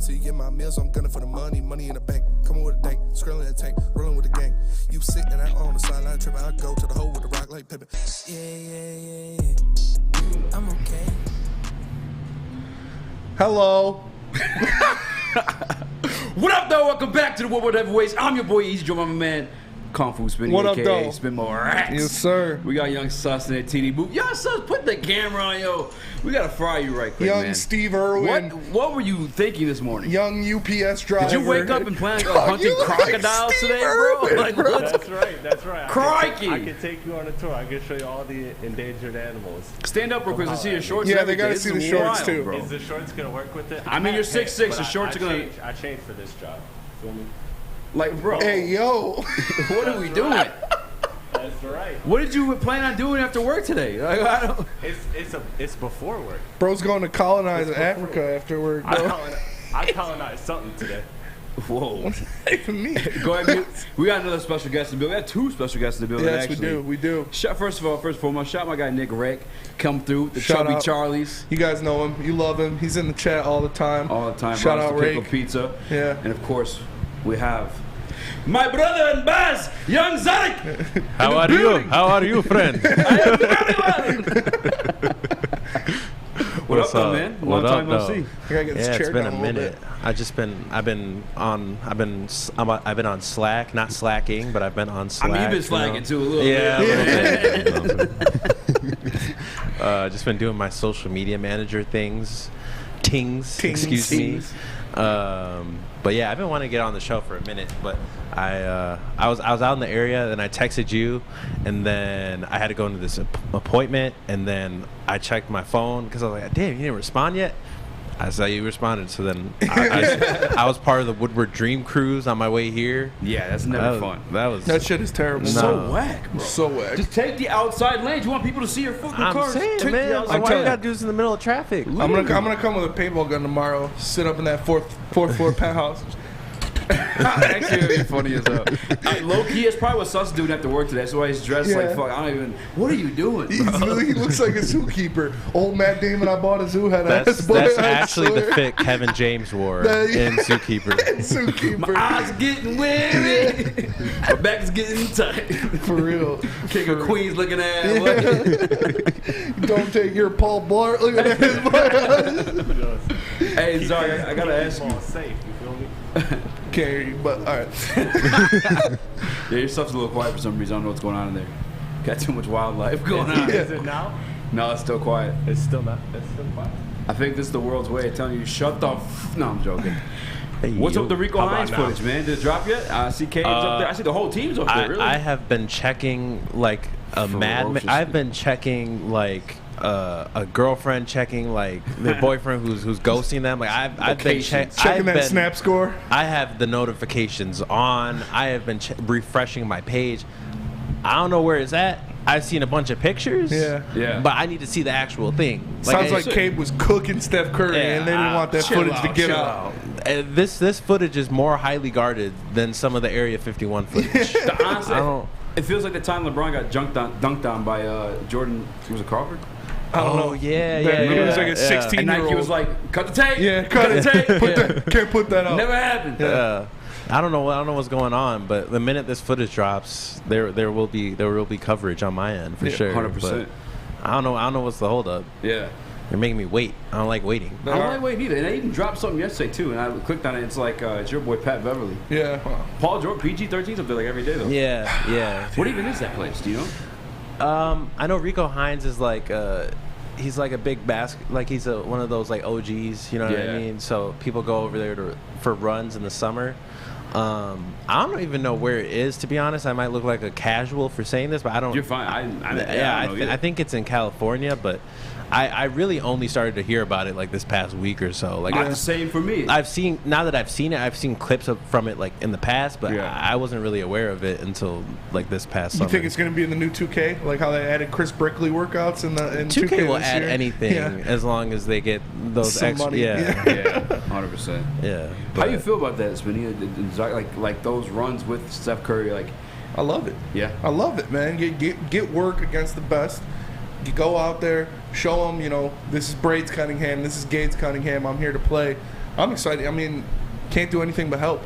till you get my meals. I'm gunning for the money in the bank. Coming with a dank, scrolling in the tank, rolling with the gang. You sitting out on the sideline tripping. I go to the hole with the rock like Pippin. Yeah. I'm okay. Hello. What up, though? Welcome back to the Woodward Heavyweights. I'm your boy Eazy, my man. Kung Fu Spinning, what up, a.k.a. though? Spin More Racks. Yes, sir. We got Young Sus in that TD booth. Young Sus, put the camera on, yo. We got to fry you right quick, Young man. Steve Irwin. What were you thinking this morning? Young UPS driver. Did you wake up and plan on hunting crocodiles today, Irwin, bro? Like, bro. That's right. Crikey. I can take you on a tour. I can show you all the endangered animals. Stand up real quick and see your shorts. Yeah, they got to see the shorts, too. Bro. Is the shorts going to work with it? I mean, you're 6'6", the shorts are going to... I changed for this job. Feel me? Like, bro. Hey, yo. What are we doing? That's right. What did you plan on doing after work today? Like, I don't... It's before work. Bro's going to colonize Africa after work, bro. I colonized something today. Whoa. Even me. Go ahead. We got another special guest in the building. We got two special guests in the building, Yes, actually. we do. First and foremost, shout out my guy Nick Reck. Come through, the Shout Chubby out. Charlies. You guys know him. You love him. He's in the chat all the time. Shout out, Pickle Rake. Pizza. Yeah. And of course, we have my brother and Baz, Young Zarek. How are you? How are you, friend? I am very well. What up, though, man? Long time no see. I gotta get this Yeah, chair it's been down a little minute. bit. I've been on Slack, not slacking, but I've been on Slack. I mean, you've been slacking too a little bit. Yeah. Just been doing my social media manager things. Excuse me. But yeah, I've been wanting to get on the show for a minute, but I was out in the area, and I texted you, and then I had to go into this appointment, and then I checked my phone because I was like, damn, you didn't respond yet? I saw you responded, so then I was part of the Woodward Dream Cruise on my way here. Yeah, that's never fun. That shit is terrible. So whack, bro. So whack. Just take the outside lanes. You want people to see your fucking I'm cars. saying, Take man, the like, outside why you lane. gotta do this in the middle of traffic? I'm gonna come with a paintball gun tomorrow. Sit up in that fourth floor penthouse. Actually, it'd be funny as hell. Low key, it's probably what Sus doing after work today. That's why he's dressed like fuck. I don't even. What are you doing? He looks like a zookeeper. Old Matt Damon, I bought a zoo had That's boy, actually the fit Kevin James wore in Zookeeper. Zookeeper. My eyes are getting weary. My back is getting tight. For real. King of Queens looking at. What? Don't take your Paul Blart. Look at his Hey, Zarek, I gotta ask you. Safe, you feel me? Can't hear you, but all right. Yeah, your stuff's a little quiet for some reason. I don't know what's going on in there. Got too much wildlife going on. Is it now? No, it's still quiet. It's still not. It's still quiet. I think this is the world's way of telling you, shut the No, I'm joking. Hey, What's up with the Rico How about Hines now? footage, man? Did it drop yet? I see Cade's up there. I see the whole team's up there, really. I have been checking like a madman. Ferocious. I've been checking like a girlfriend checking like their boyfriend who's ghosting them. Like I've been Checking that snap score. I have the notifications on. I have been refreshing my page. I don't know where it's at. I've seen a bunch of pictures. Yeah. But I need to see the actual thing. Sounds like Cade was cooking Steph Curry, Yeah, and they didn't want that footage to get out. This footage is more highly guarded than some of the Area 51 footage. Honestly, it feels like the time LeBron got dunked on by Jordan. Was it Crawford? I don't know. Yeah. He was like a 16-year-old. And Nike was like, cut the tape. Yeah, cut the tape. Can't put that out. Never happened. Yeah. I don't know what's going on, but the minute this footage drops, there will be coverage on my end for sure. 100%. But I don't know what's the holdup. Yeah. They're making me wait. I don't like waiting. I don't like waiting either. And they even dropped something yesterday too, and I clicked on it. It's like it's your boy Pat Beverly. Yeah. Paul George, PG-13's up there like every day though. Yeah. What even is that place? Do you know? I know Rico Hines is like he's like a big like he's one of those like OGs, you know what I mean? So people go over there for runs in the summer. I don't even know where it is, to be honest. I might look like a casual for saying this, but I don't. You're fine. I think it's in California, but I really only started to hear about it like this past week or so. Like the same for me. I've seen I've seen clips from it like in the past, but I wasn't really aware of it until like this past summer. You think it's going to be in the new 2K, like how they added Chris Brickley workouts in 2K will add anything as long as they get those some extra money. Yeah, 100%. Yeah. How do you feel about that, Spinny? Like those runs with Steph Curry, like. I love it. Yeah. I love it, man. Get work against the best. You go out there, show them, this is Braids Cunningham, this is Gates Cunningham, I'm here to play. I'm excited. I mean, can't do anything but help.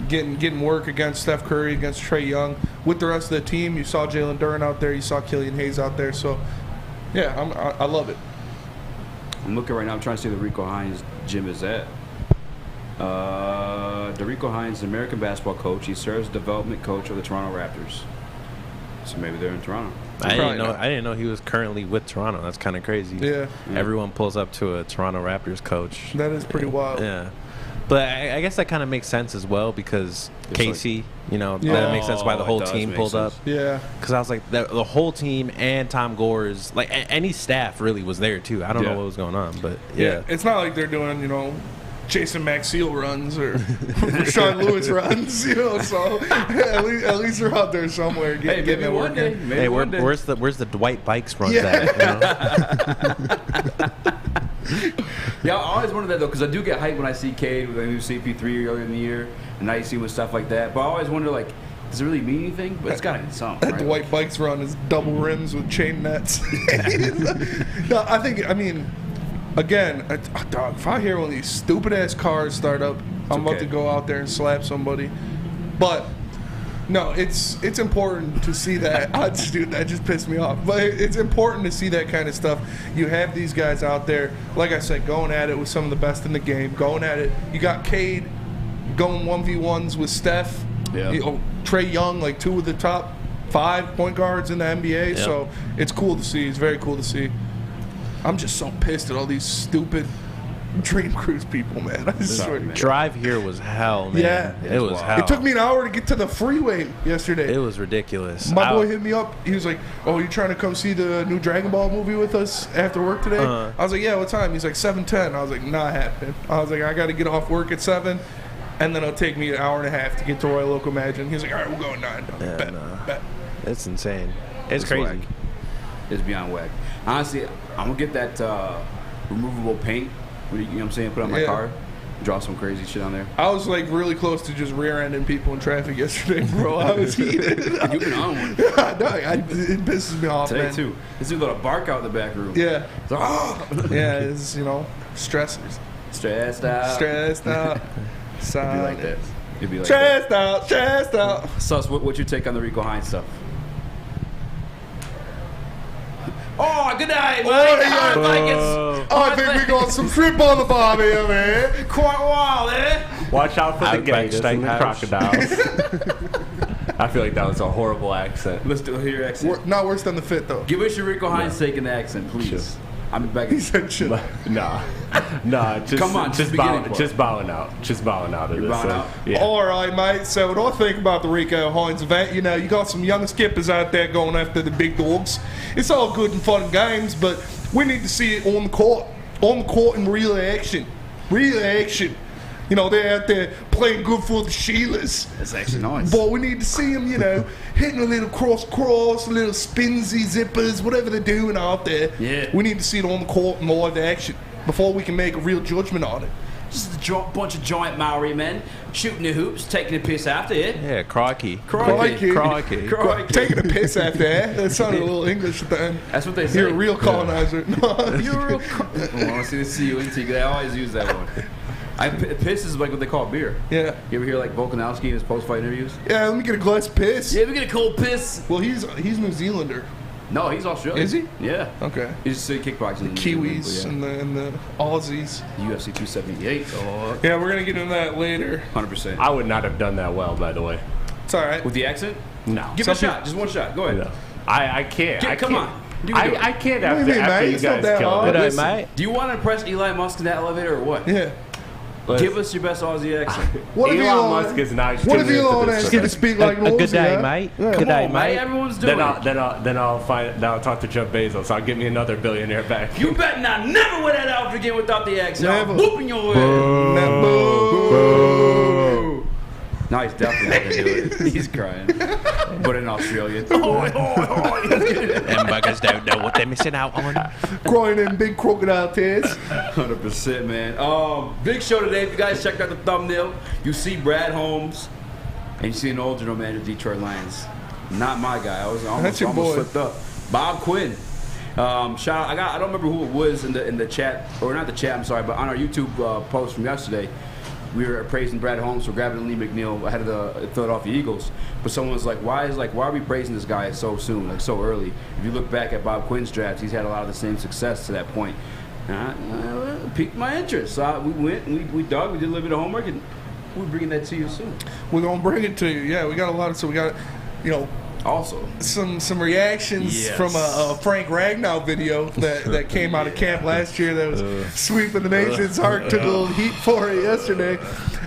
Getting work against Steph Curry, against Trae Young. With the rest of the team, you saw Jalen Duren out there. You saw Killian Hayes out there. So, yeah, I love it. I'm looking right now. I'm trying to see where Rico Hines' gym is at. DeRico Hines is an American basketball coach. He serves as development coach of the Toronto Raptors. So maybe they're in Toronto. I didn't know he was currently with Toronto. That's kind of crazy. Yeah. Everyone pulls up to a Toronto Raptors coach. That is pretty wild. Yeah. But I guess that kind of makes sense as well because Casey, that makes sense why the whole team pulled up. Yeah. Because I was like, the whole team and Tom Gore's, like, any staff really was there, too. I don't know what was going on, but yeah. It's not like they're doing, Jason Maxiell runs or Sean Lewis runs, so at least they're out there somewhere getting it working. Hey, where's the Dwight Bikes runs at? Yeah, I always wondered that though, because I do get hyped when I see Cade with a new CP3 earlier in the year, and now you see with stuff like that. But I always wonder, like, does it really mean anything? But it's got to be something. That Dwight Bikes run is double rims with chain nets. No, again, dog, if I hear one of these stupid-ass cars start up, I'm about to go out there and slap somebody. But, no, it's important to see that. Dude, that just pissed me off. But it's important to see that kind of stuff. You have these guys out there, like I said, going at it with some of the best in the game, going at it. You got Cade going 1v1s with Steph. Yeah. Trae Young, like 2 of the top 5 point guards in the NBA. Yep. So it's cool to see. It's very cool to see. I'm just so pissed at all these stupid Dream Cruise people, man. I swear. Drive here was hell, man. Yeah. It was hell. It took me an hour to get to the freeway yesterday. It was ridiculous. My boy hit me up. He was like, "Oh, you trying to come see the new Dragon Ball movie with us after work today?" I was like, "Yeah, what time?" He's like, 7:10. I was like, "Not happening." I was like, "I got to get off work at 7, and then it'll take me an hour and a half to get to Royal Oak Imagine." He's like, "All right, we'll go at 9." Bet. It's insane. It's crazy. Whack. It's beyond whack. Honestly, I'm going to get that removable paint, you know what I'm saying, put on my car, draw some crazy shit on there. I was like really close to just rear-ending people in traffic yesterday, bro. I was heated. You've been on one. It pisses me off, Today, man. too. This dude let a bark out in the back room. Yeah. It's like, It's, stressors. Stressed out. Stressed out. It'd be like that. It'd be like Stressed out. Stressed out. Sus, what's your take on the Rico Hines stuff? Oh, good night, Mike. I think we got some shrimp on the barbie here, man. Quite wild, eh? Watch out for the Outback gators and the Steakhouse. crocodiles. I feel like that was a horrible accent. Let's do your accent. Not worse than the fit, though. Give us your Rico Hines take in the accent, please. Sure. I'm back. He said shit. Nah, just Come on, just bowing out. Just bowing out of You're this. bowing out? Yeah. All right, mate. So what I think about the Rico Hines event, you got some young skippers out there going after the big dogs. It's all good and fun and games, but we need to see it on the court in real action. They're out there playing good for the Sheilas. That's actually nice. But we need to see them, hitting a little cross, a little spinsy zippers, whatever they're doing out there. Yeah. We need to see it on the court in live action before we can make a real judgment on it. Just a bunch of giant Maori men shooting the hoops, taking a piss after it. Yeah, crikey. Crikey. Taking a piss after that. That sounded a little English at the end. That's what they say. You're a real colonizer. You're a real colonizer. I want to see the CUNT because I always use that one. Piss is like what they call beer. Yeah. You ever hear like Volkanovski in his post-fight interviews? Yeah, let me get a glass of piss. Yeah, we get a cold piss. Well, he's New Zealander. No, he's Australian. Is he? Yeah. Okay. He's just kickboxing. Kiwis and and the Aussies. UFC 278. Oh. Yeah, we're gonna get into that later. 100%. I would not have done that well, by the way. It's all right. With the accent? No. Give it a shot. Just one shot. Go ahead. No. I can't. Come on. I can't What do you mean, after man? you It's not guys that kill hard. me. Good night, mate. Do you want to impress Elon Musk in that elevator or what? Yeah. Give us your best Aussie accent. What if Elon Musk is not. What if Elon asks you to speak like an A good Aussie, day, huh? mate. Yeah. Good day, Mate, mate. everyone's doing it. Then I'll talk to Jeff Bezos. I'll get me another billionaire back. You better not never wear that outfit again without the accent. Never. I'm whooping your ass. No, he's definitely not gonna do it. He's crying. But in Australia. Them buggers don't know what they're missing out on. Crying in big crocodile tears. 100%, man. Big show today. If you guys checked out the thumbnail, you see Brad Holmes and you see an old general manager of Detroit Lions. Not my guy. I almost your boy. slipped up. Bob Quinn. Shout out, I don't remember who it was in the chat, or not the chat, I'm sorry, but on our YouTube post from yesterday, we were praising Brad Holmes for grabbing Lee McNeil ahead of the Philadelphia Eagles. But someone was like, why are we praising this guy so soon, like so early? If you look back at Bob Quinn's drafts, he's had a lot of the same success to that point. Piqued my interest. So we went, and we dug, we did a little bit of homework, and we're bringing that to you soon. We're going to bring it to you. Yeah, we got a lot of, so we got, also some reactions from a Frank Ragnow video that came out of camp last year that was sweeping the nation's heart. Took a little heat for it yesterday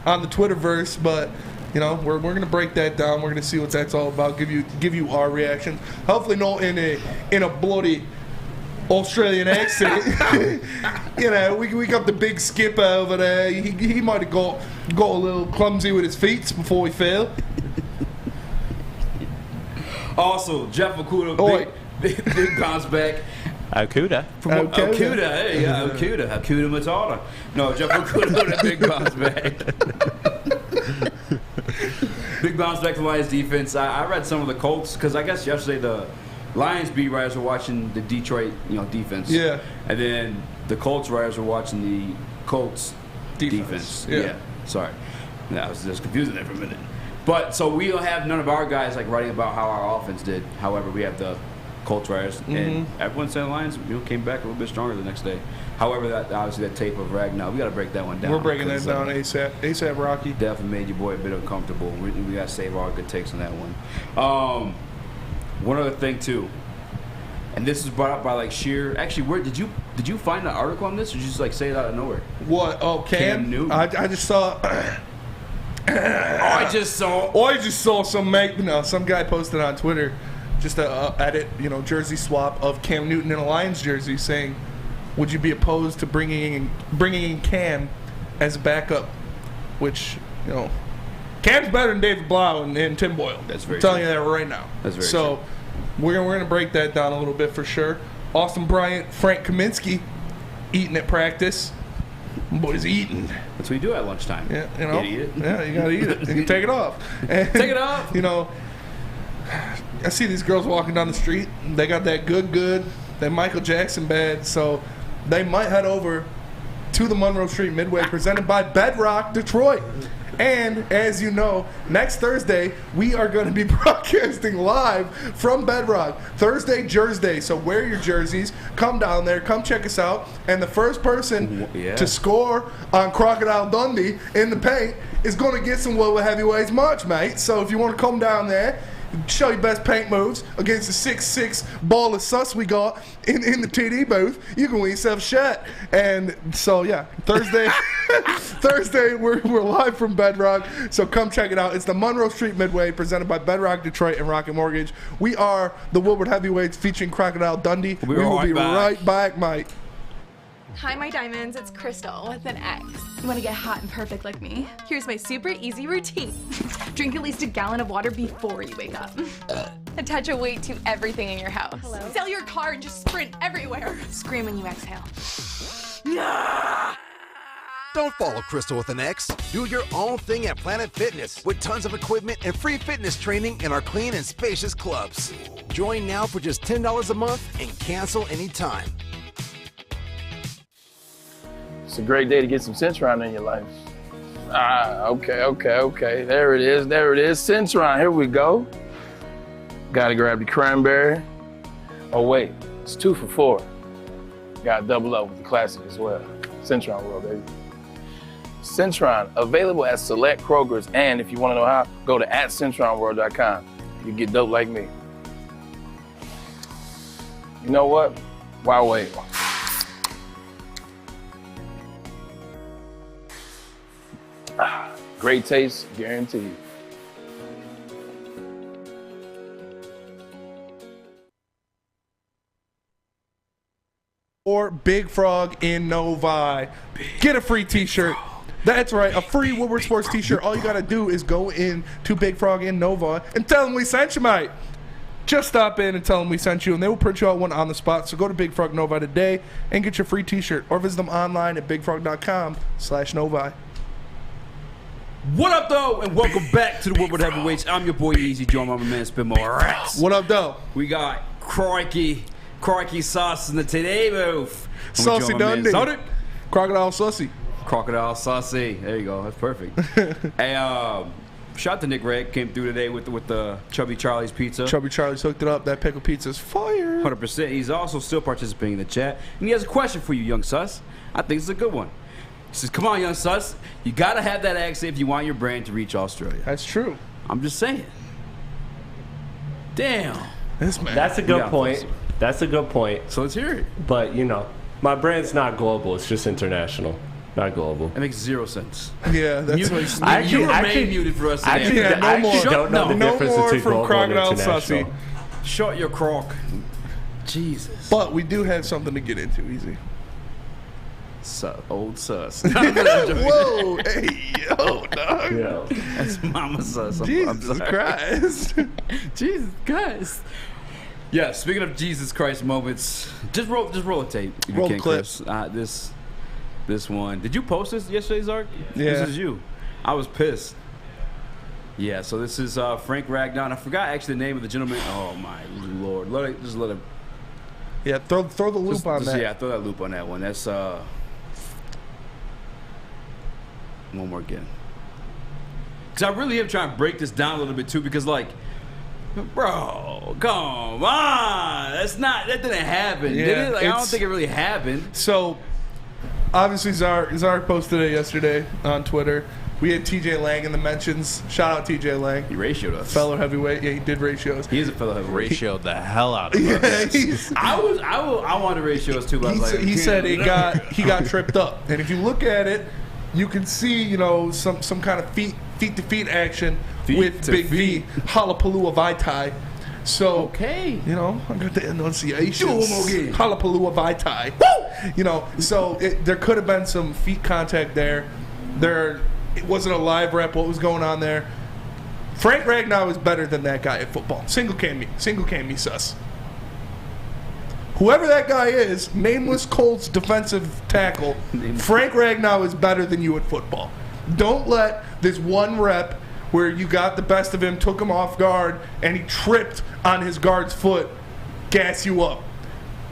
on the Twitterverse, but we're gonna break that down. We're gonna see what that's all about. Give you our reaction. Hopefully not in a bloody Australian accent. We got the big skipper over there. He might have got a little clumsy with his feet before he fell. Also, Jeff Okudah, big bounce back. Okudah. Okudah, hey, yeah, Okudah Matata. No, Jeff Okudah, big bounce back. Big bounce back from Lions defense. I read some of the Colts, because I guess yesterday the Lions beat writers were watching the Detroit defense. Yeah. And then the Colts writers were watching the Colts defense. Yeah. Sorry. That was just confusing there for a minute. But so we don't have none of our guys writing about how our offense did. However, we have the Colts writers, and everyone said the Lions came back a little bit stronger the next day. However, obviously that tape of Ragnow, we got to break that one down. We're breaking that down ASAP, Rocky. Definitely made your boy a bit uncomfortable. We got to save all our good takes on that one. One other thing too, and this is brought up by Sheer. Actually, where did you find an article on this, or did you just say it out of nowhere? What? Oh, Cam Newton. I just saw. I just saw some guy posted on Twitter just a edit, jersey swap of Cam Newton in a Lions jersey, saying, "Would you be opposed to bringing in Cam as backup?" Which Cam's better than David Blau and Tim Boyle. That's very. I'm telling you that right now. That's very. So true. we're gonna break that down a little bit for sure. Austin Bryant, Frank Cominsky, eating at practice. Boys eating. That's what you do at lunchtime. Yeah, you gotta eat it. Yeah, you gotta eat it. You can take it off. And, take it off. I see these girls walking down the street. They got that good, that Michael Jackson bad. So they might head over to the Monroe Street Midway, presented by Bedrock Detroit. And as you know, next Thursday we are going to be broadcasting live from Bedrock. Thursday, Jersey. So wear your jerseys. Come down there. Come check us out. And the first person to score on Crocodile Dundee in the paint is going to get some Woodward Heavyweights merch, mate. So if you want to come down there, show your best paint moves against the 6'6" ball of sus we got in the TD booth, you can win yourself a shirt. And so Thursday we're live from Bedrock, so come check it out. It's the Monroe Street Midway, presented by Bedrock Detroit and Rocket Mortgage. We are the Woodward Heavyweights featuring Crocodile Dundee. We will be right back, mate. Hi, my diamonds. It's Crystal with an X. You want to get hot and perfect like me? Here's my super easy routine. Drink at least a gallon of water before you wake up. Attach a weight to everything in your house. Hello? Sell your car and just sprint everywhere. Scream when you exhale. Don't follow Crystal with an X. Do your own thing at Planet Fitness with tons of equipment and free fitness training in our clean and spacious clubs. Join now for just $10 a month and cancel anytime. It's a great day to get some Centron in your life. Okay. There it is. Centron, here we go. Gotta grab the cranberry. Oh wait, it's 2 for $4. Gotta double up with the classic as well. Centron World, baby. Centron, available at select Krogers, and if you wanna know how, go to @CentronWorld.com. You get dope like me. You know what? Why wait? Great taste, guaranteed. Or Big Frog in Novi. Get a free t-shirt. That's right, a free Woodward Sports t-shirt. All you gotta do is go in to Big Frog in Novi and tell them we sent you, mate. Just stop in and tell them we sent you, and they will print you out one on the spot. So go to Big Frog Novi today and get your free t-shirt, or visit them online at bigfrog.com/Novi. What up, though, and welcome back to the Woodward Heavyweights. I'm your boy Eazy, joined by my man Spinmo Rats. What up, though? We got Crikey Crikey Sauce in the today booth. Saucy Dundee. Crocodile Saucy. Crocodile Saucy. There you go. That's perfect. Hey, shout out to Nick Reg. Came through today with the Chubby Charlie's Pizza. Chubby Charlie's hooked it up. That pickle pizza's fire. 100%. He's also still participating in the chat. And he has a question for you, young sus. I think it's a good one. He says, come on, young sus. You got to have that accent if you want your brand to reach Australia. That's true. I'm just saying. Damn. That's a good point. That's a good point. So let's hear it. But, my brand's not global. It's just international. Not global. That makes 0 sense. Yeah, that's you remain muted for us today. I don't know the difference between global Crocodile and international. Sussy. Shut your croc. Jesus. But we do have something to get into, Eazy. Old sus. Whoa, hey, yo, dog. Yeah. That's Mama sus. Jesus Christ. Jesus Christ. Yeah, speaking of Jesus Christ moments, just roll a tape. If Roll you can, clips. Chris. This one. Did you post this yesterday, Zark? Yeah. This is you. I was pissed. Yeah, so this is Frank Ragnow. And I forgot actually the name of the gentleman. Oh, my Lord. Just let him. Yeah, throw the loop on that. Yeah, throw that loop on that one. That's one more again. Because I really am trying to break this down a little bit, too, because, like, bro, come on. That didn't happen. Yeah, did it? Like, I don't think it really happened. So, obviously, Czar posted it yesterday on Twitter. We had TJ Lang in the mentions. Shout out TJ Lang. He ratioed us. Fellow heavyweight. Yeah, he did ratios. He is a fellow heavyweight. Ratioed the hell out of us. Yeah, I wanted ratios too, but he said he got tripped up. And if you look at it, you can see, some kind of feet to feet action with Big V, Halapalua Vitae. So, okay. I got the enunciation. Do them again. Halapalua Vitae. Woo! So there could have been some feet contact there. It wasn't a live rep. What was going on there? Frank Ragnow is better than that guy at football. Single can me sus. Whoever that guy is, nameless Colts defensive tackle, Frank Ragnow is better than you at football. Don't let this one rep where you got the best of him, took him off guard, and he tripped on his guard's foot, gas you up.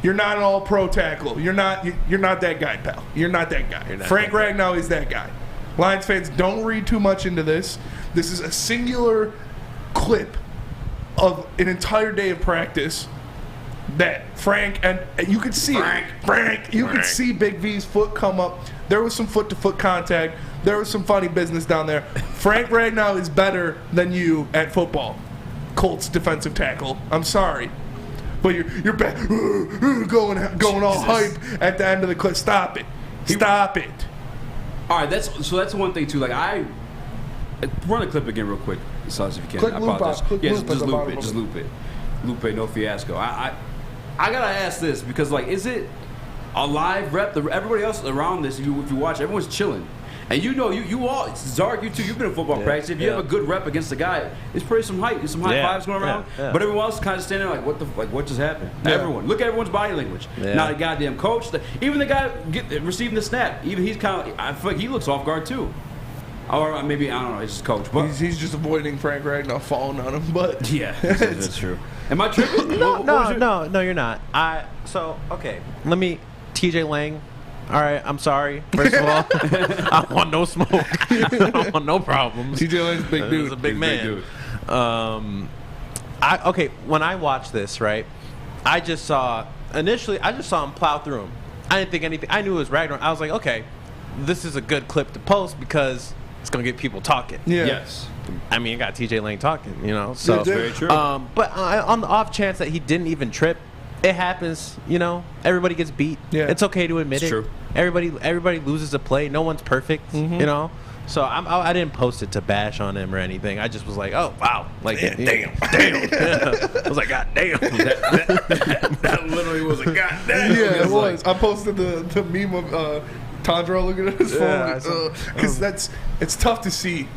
You're not an all-pro tackle. You're not that guy, pal. You're not that guy. Frank Ragnow is that guy. Lions fans, don't read too much into this. This is a singular clip of an entire day of practice that Frank, and you could see could see Big V's foot come up. There was some foot-to-foot contact. There was some funny business down there. Frank Ragnow is better than you at football. Colts defensive tackle. I'm sorry. But you're back going all hype at the end of the clip. Stop it. Stop it. All right, that's one thing too. Like run the clip again real quick, Sauce, if you can. Click I loop apologize. out. Just loop it. Just loop it. Lupe, no fiasco. I gotta ask this because is it a live rep? Everybody else around this, if you watch, everyone's chilling. And you all, Zark, you too, you've been in football practice. If you have a good rep against the guy, it's pretty some hype. There's some high fives going around. Yeah. But everyone else is kind of standing there what just happened? Yeah. Everyone. Look at everyone's body language. Yeah. Not a goddamn coach. Even the guy receiving the snap, even he's I feel like he looks off guard too. Or maybe, I don't know, he's just coach. But he's just avoiding Frank Ragnow falling on him. But yeah, that's true. Am I tripping? No, you're not. Okay. Let me, TJ Lang. All right, I'm sorry. First of all, I don't want no smoke. I don't want no problems. TJ Lang's a big dude. He's a big man. When I watched this, right, I just saw him plow through him. I didn't think anything. I knew it was Ragnar. I was like, okay, this is a good clip to post because it's gonna get people talking. Yeah. Yes. I mean, it got TJ Lang talking, So that's very true. But on the off chance that he didn't even trip, it happens. Everybody gets beat. Yeah. It's okay to admit it. True. Everybody loses a play. No one's perfect. So I didn't post it to bash on him or anything. I just was like, oh wow, damn. Yeah. I was like, god damn. That literally was a goddamn. Yeah, it was. I posted the meme of Tandro looking at his phone because it's tough to see.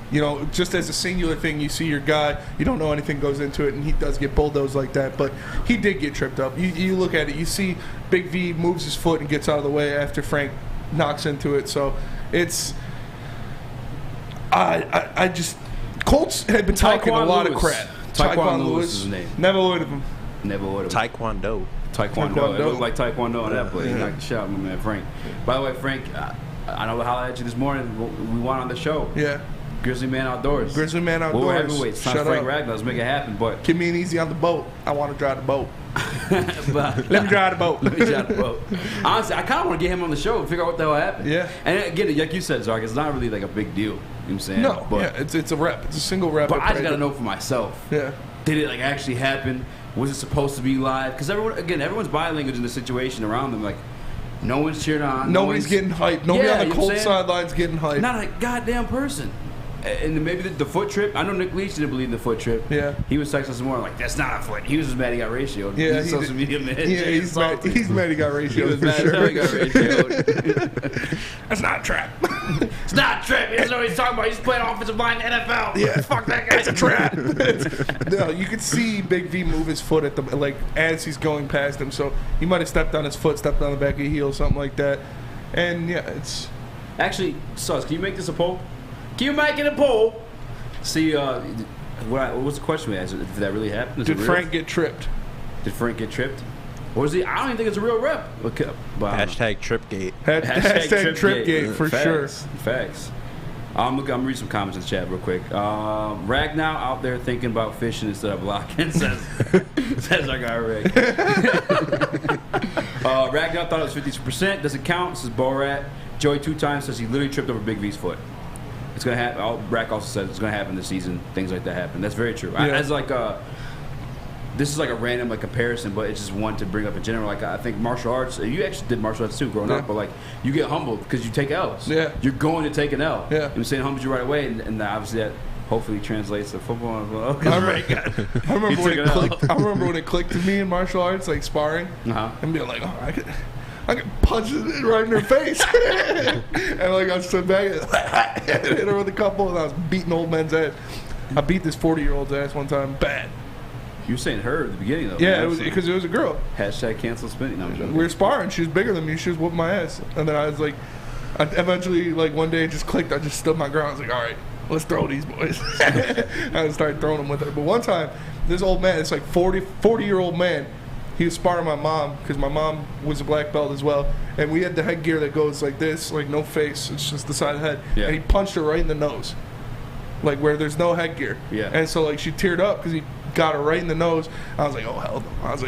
Just as a singular thing, you see your guy, you don't know anything goes into it, and he does get bulldozed like that. But he did get tripped up. You look at it, you see Big V moves his foot and gets out of the way after Frank knocks into it. So it's. I just Colts had been talking a lot of crap. Tyquan Lewis is his name. Never heard of him. Never would have. Taekwondo. It looked like Taekwondo on that play. He knocked the shot, my man Frank. By the way, Frank, I know how I at you this morning. We won on the show. Yeah. Grizzly Man Outdoors. Grizzly Man Outdoors. We're heavyweights. It's time Frank Ragnow. Let's make it happen. But give me an Eazy on the boat. I want to drive the boat. Let me drive the boat. Let me drive the boat. Honestly, I kind of want to get him on the show and figure out what the hell happened. Yeah. And again, like you said, Zark, it's not really like a big deal. You know what I'm saying? No. But, yeah, it's a rep. It's a single rep. But I just got to know for myself. Yeah. Did it like actually happen? Was it supposed to be live? Because everyone's body language in the situation around them, like no one's cheering on. Nobody's getting hyped. Nobody on the Colts sidelines getting hyped. Not a goddamn person. And maybe the foot trip. I know Nick Leach didn't believe in the foot trip. Yeah. He was texting us more like, that's not a foot. He was just mad he got ratioed. Yeah. He's a social media man. Yeah, he's mad he got ratioed for sure. He got ratioed. That's not a trap. It's not a trap. He doesn't know what he's talking about. He's playing offensive line in the NFL. Yeah. Fuck that guy. It's a trap. No, you could see Big V move his foot at the as he's going past him. So he might have stepped on his foot, stepped on the back of his heel, something like that. And yeah, it's actually, Sus, can you make this a poll? Can you make it a poll? See, what's the question we asked? Did that really happen? Did Frank get tripped? Did Frank get tripped? Or is he? I don't even think it's a real rep. Okay, Hashtag Tripgate. Hashtag Tripgate for sure. Facts. I'm gonna read some comments in the chat real quick. Ragnow out there thinking about fishing instead of locking, says our guy Rick. Ragnow thought it was 52%. Doesn't count. Says Borat. Joey 2 times says he literally tripped over Big V's foot. It's gonna happen. Rack also says it's gonna happen this season. Things like that happen. That's very true. Yeah. This is like a random comparison, but it's just one to bring up in general. Like I think martial arts. You actually did martial arts too, growing up, but you get humbled because you take L's. Yeah, you're going to take an L. Yeah, I'm saying humbles you right away, and obviously that hopefully translates to football as well. I remember when it clicked to me in martial arts, like sparring, and being like, oh, I could punch it right in her face. And I stood back and hit her with a couple, and I was beating old men's ass. I beat this 40-year-old's ass one time, bad. You were saying her at the beginning, though. Yeah, it was because it was a girl. Hashtag cancel spinning. No, we were sparring. She was bigger than me. She was whooping my ass. And then I was like, eventually, one day it just clicked. I just stood my ground. I was like, all right, let's throw these boys. I started throwing them with her. But one time, this old man, it's like 40-year-old man, he was sparring my mom because my mom was a black belt as well. And we had the headgear that goes like this, like no face. It's just the side of the head. Yeah. And he punched her right in the nose, like where there's no headgear. Yeah. And so she teared up because he got her right in the nose. I was like, oh hell no. I was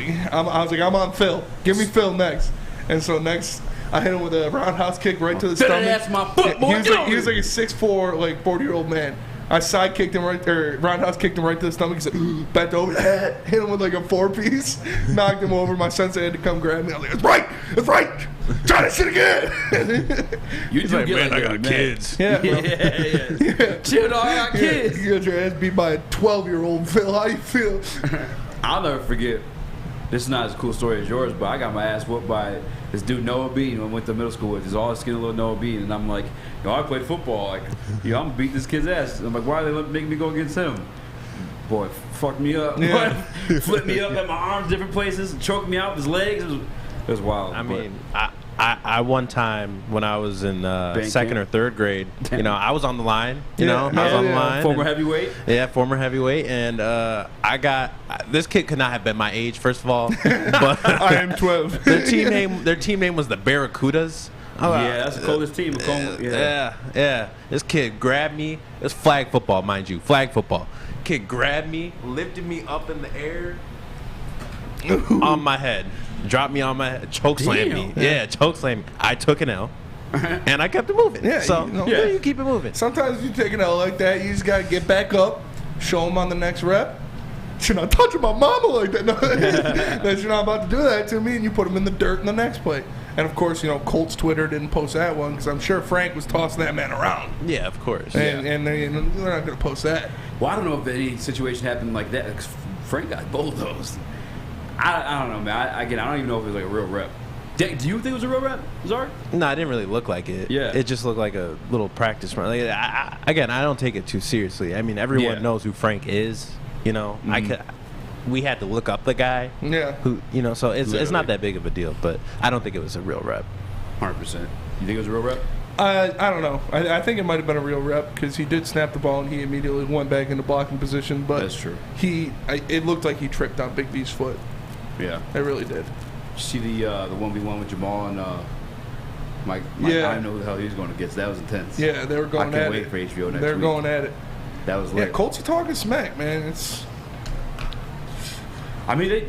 like, I'm on Phil. Give me Phil next. And so next, I hit him with a roundhouse kick right to the stomach. That's my foot, boy. He was like a 6'4", 40-year-old man. I side kicked him roundhouse kicked him right to the stomach. He said, bent over, hit him with a 4-piece, knocked him over. My sensei had to come grab me. I was like, that's right. Try that shit again. You do like, get man, I got kids. Yeah. Yeah. Chill, dog, I got kids. You got your ass beat by a 12-year-old Phil. How you feel? I'll never forget. This is not as cool story as yours, but I got my ass whooped by this dude Noah Bean. I went to middle school with. He's all skinny little Noah Bean, and I'm like, I played football. Like, I'm gonna beat this kid's ass. I'm like, why are they making me go against him? Boy, fucked me up. Yeah. Flipped me up at my arms, different places, choked me out with his legs. It was wild. I mean, I one time when I was in second or third grade, I was on the line. I was on the line. Former heavyweight. Yeah, former heavyweight, and I got this kid could not have been my age, first of all. But I am 12. Their team name was the Barracudas. Yeah, that's the coldest team. Yeah. This kid grabbed me. It was flag football, mind you, flag football. Kid grabbed me, lifted me up in the air, on my head. Dropped me on my head, choke slammed me. Yeah, choke slammed me. I took an L, and I kept it moving. Yeah, so you keep it moving. Sometimes you take an L like that, you just gotta get back up, show them on the next rep. You're not touching my mama like that. No, that you're not about to do that to me, and you put them in the dirt in the next play. And of course, Colts Twitter didn't post that one because I'm sure Frank was tossing that man around. Yeah, of course. And they're not gonna post that. Well, I don't know if any situation happened like that. Frank got both of those. I don't know, man. I don't even know if it was like a real rep. Do you think it was a real rep, Zark? No, it didn't really look like it. Yeah. It just looked like a little practice run. I don't take it too seriously. I mean, everyone knows who Frank is. Mm-hmm. We had to look up the guy. Yeah. Who, so it's not that big of a deal. But I don't think it was a real rep. 100%. You think it was a real rep? I don't know. I think it might have been a real rep because he did snap the ball and he immediately went back into blocking position. But that's true. It looked like he tripped on Big V's foot Yeah. They really did. You see the 1v1 with Jamal and Mike? I didn't know who the hell he was going against. That was intense. Yeah, they were going at it. I can't wait for HBO next week. They're going at it. That was lit. Yeah, Colts are talking smack, man. It's. I mean, they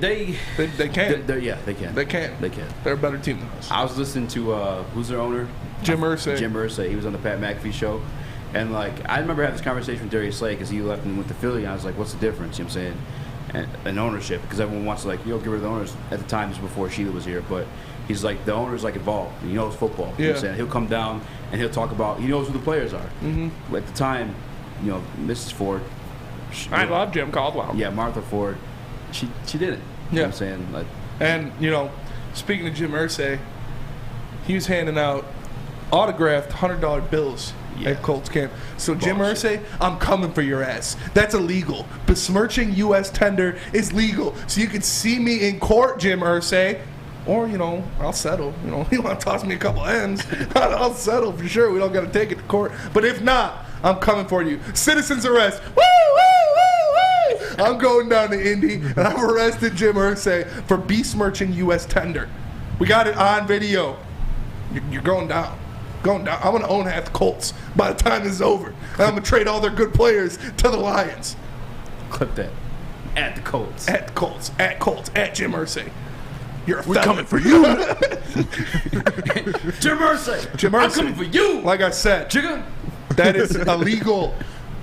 can. They can. They can. They can. They're a better team than us. I was listening to who's their owner? Jim Irsay. Jim Irsay. He was on the Pat McAfee show, and like I remember having this conversation with Darius Slay because he left and went to Philly. And I was like, "What's the difference?" You know what I'm saying? And ownership, because everyone wants to like get rid of the owners. At the time, this was before Sheila was here, but he's like the owner's like involved. He knows football. You know what I'm saying? He'll come down and he'll talk about. He knows who the players are. Mm-hmm. At the time, Mrs. Ford. I love Jim Caldwell. Yeah, Martha Ford. She didn't. You know what I'm saying? Like, and, speaking of Jim Irsay, he was handing out autographed $100 bills at Colts camp. So, Jim Irsay, I'm coming for your ass. That's illegal. Besmirching U.S. tender is legal. So you can see me in court, Jim Irsay. Or, I'll settle. You want to toss me a couple M's, I'll settle for sure. We don't got to take it to court. But if not, I'm coming for you. Citizen's arrest. Woo, woo, woo, woo. I'm going down to Indy, and I've arrested Jim Irsay for besmirching U.S. tender. We got it on video. You're going down. Going down. I'm going to own half the Colts by the time this is over. And I'm going to trade all their good players to the Lions. Clip that. At the Colts. At the Colts. At Colts. At Jim Irsay. We're coming for you. Jim Irsay. Jim Irsay. I'm coming for you. Like I said, Chicken. That is illegal.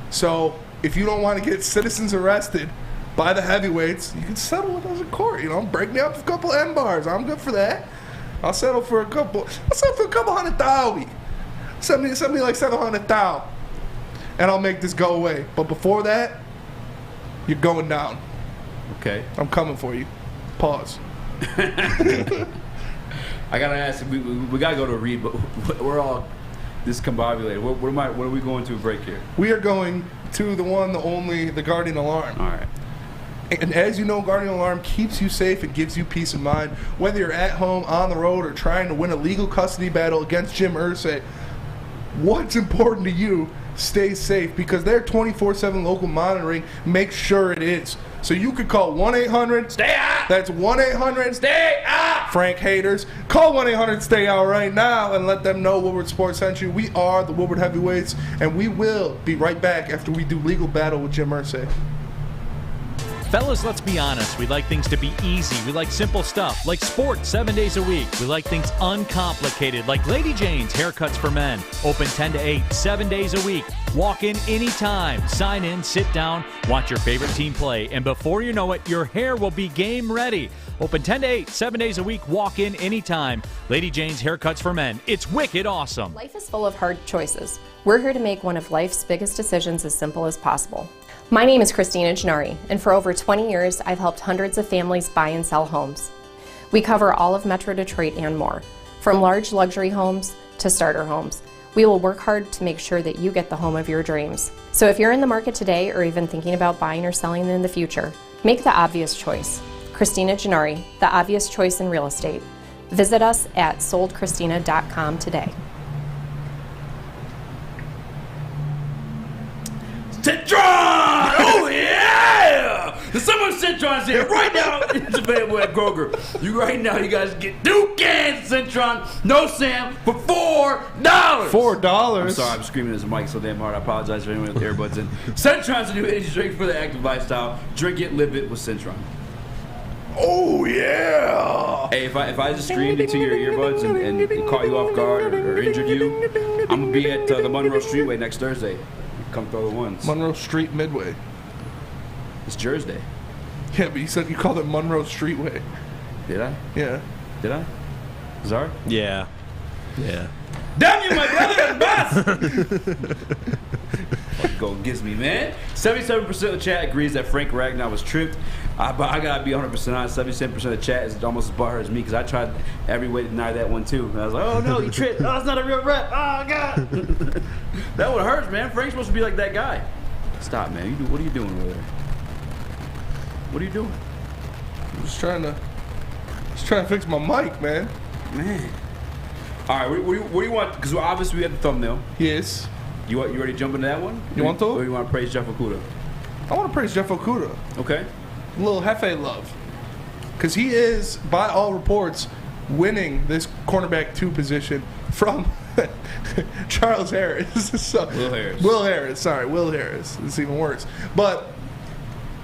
So if you don't want to get citizens arrested by the heavyweights, you can settle with us in court. Break me up a couple M bars. I'm good for that. I'll settle for a couple. $100,000 a week. Send me like $700,000, and I'll make this go away. But before that, you're going down. Okay. I'm coming for you. Pause. I gotta ask. We gotta go to a read, but we're all discombobulated. What are we going to a break here? We are going to the one, the only, the Guardian Alarm. All right. And as you know, Guardian Alarm keeps you safe and gives you peace of mind. Whether you're at home, on the road, or trying to win a legal custody battle against Jim Irsay, what's important to you stays safe, because their 24/7 local monitoring makes sure it is. So you could call 1-800-STAY-OUT. That's 1-800-STAY-OUT. Frank haters, call 1-800-STAY-OUT right now and let them know Woodward Sports sent you. We are the Woodward Heavyweights, and we will be right back after we do legal battle with Jim Irsay. Fellas, let's be honest. We like things to be easy. We like simple stuff, like sports 7 days a week. We like things uncomplicated, like Lady Jane's Haircuts for Men. Open 10 to 8, 7 days a week. Walk in anytime. Sign in, sit down, watch your favorite team play, and before you know it, your hair will be game ready. Open 10 to 8, 7 days a week. Walk in anytime. Lady Jane's Haircuts for Men. It's wicked awesome. Life is full of hard choices. We're here to make one of life's biggest decisions as simple as possible. My name is Christina Gennari, and for over 20 years, I've helped hundreds of families buy and sell homes. We cover all of Metro Detroit and more, from large luxury homes to starter homes. We will work hard to make sure that you get the home of your dreams. So if you're in the market today or even thinking about buying or selling in the future, make the obvious choice. Christina Gennari, the obvious choice in real estate. Visit us at soldchristina.com today. Citron! Oh, yeah! The summer Citron's here right now. It's available at Kroger. You guys get 2 cans of Citron, no Sam, for $4. $4? I'm sorry, I'm screaming as a mic so damn hard. I apologize for anyone with earbuds in. Citron's a new energy drink for the active lifestyle. Drink it, live it with Citron. Oh, yeah! Hey, if I just screamed into your earbuds and caught you off guard or injured you, I'm going to be at the Monroe Streetway next Thursday. Come throw the ones. Monroe Street Midway. It's Thursday. Yeah, but you said you called it Monroe Streetway. Did I? Yeah. Did I? Czar? Yeah. Yeah. Damn you, my brother, boss! Fuck go gives me, man. 77% of the chat agrees that Frank Ragnow was tripped. But I gotta be 100% honest. 77% of the chat is almost as butthurt as me, because I tried every way to deny that one too. And I was like, oh no, you tripped. Oh, it's not a real rep. Oh god. That one hurts, man. Frank's supposed to be like that guy. Stop, man. What are you doing over there? What are you doing? I'm just trying to fix my mic, man. Man. All right, what do you want? Because obviously we have the thumbnail. Yes. You ready to jump into that one? You want to? Or you want to praise Jeff Okudah? I want to praise Jeff Okudah. Okay. A little Hefe love. because he is, by all reports, winning this cornerback 2 position from Charles Harris. So, Will Harris. It's even worse. But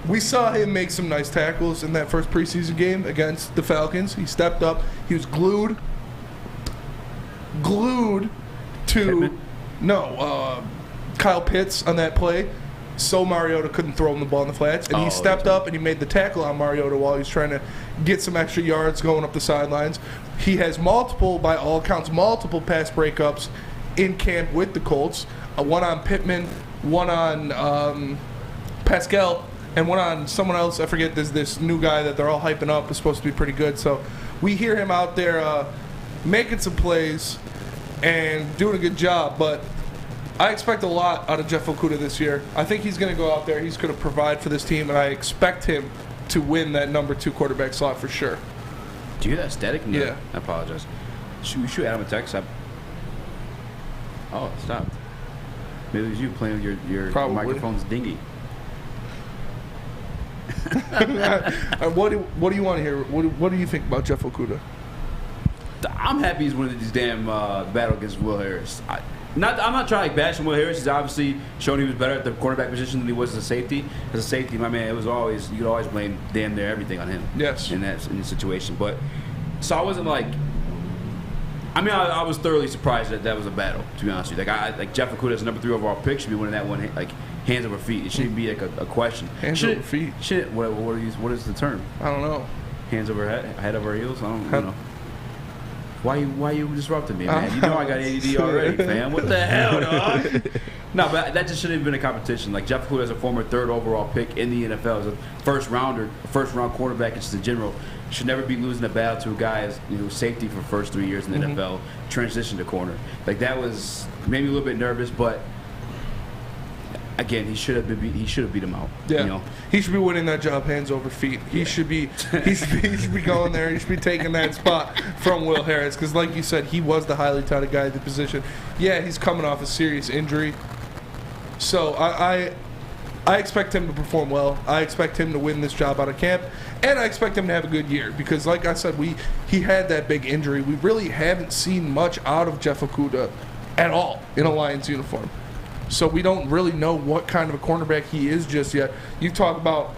we saw him make some nice tackles in that first preseason game against the Falcons. He stepped up. He was glued to Kyle Pitts on that play, so Mariota couldn't throw him the ball in the flats. And he stepped up and he made the tackle on Mariota while he was trying to get some extra yards going up the sidelines. He has by all accounts, multiple pass breakups in camp with the Colts. One on Pittman, one on Pascal, and one on someone else. I forget. There's this new guy that they're all hyping up is supposed to be pretty good. So we hear him out there making some plays and doing a good job. But I expect a lot out of Jeff Okudah this year. I think he's going to go out there. He's going to provide for this team, and I expect him to win that number 2 quarterback slot for sure. Do you hear that static? No, yeah. I apologize. Shoot Adam a text. Oh, it stopped. Maybe it was you playing with your microphone's dingy. What do you want to hear? What do you think about Jeff Okudah? I'm happy he's winning these damn battle against Will Harris. I'm not trying to bash Will Harris. He's obviously shown he was better at the quarterback position than he was as a safety. As a safety, my man, you could always blame damn near everything on him. Yes. In the situation, but so I wasn't like. I mean, I was thoroughly surprised that was a battle. To be honest with you, like Jeff Okudah as number 3 overall pick should be winning that one like hands over feet. It shouldn't be like a question. Hands over feet. What is the term? I don't know. Hands over head over heels. I don't know. Why you disrupting me, man? You know I got ADD already, fam. What the hell, dog? No, but that just shouldn't have been a competition. Like Jeff Okudah is a former 3rd overall pick in the NFL, as a first round quarterback, just in general, should never be losing a battle to a guy as safety for the first 3 years in the NFL, transition to corner. Like that made me a little bit nervous, but again, he should have beat him out. Yeah, he should be winning that job hands over feet. He should be going there. He should be taking that spot from Will Harris because, like you said, he was the highly touted guy at the position. Yeah, he's coming off a serious injury, so I expect him to perform well. I expect him to win this job out of camp, and I expect him to have a good year because, like I said, he had that big injury. We really haven't seen much out of Jeff Okudah at all in a Lions uniform. So we don't really know what kind of a cornerback he is just yet. You talk about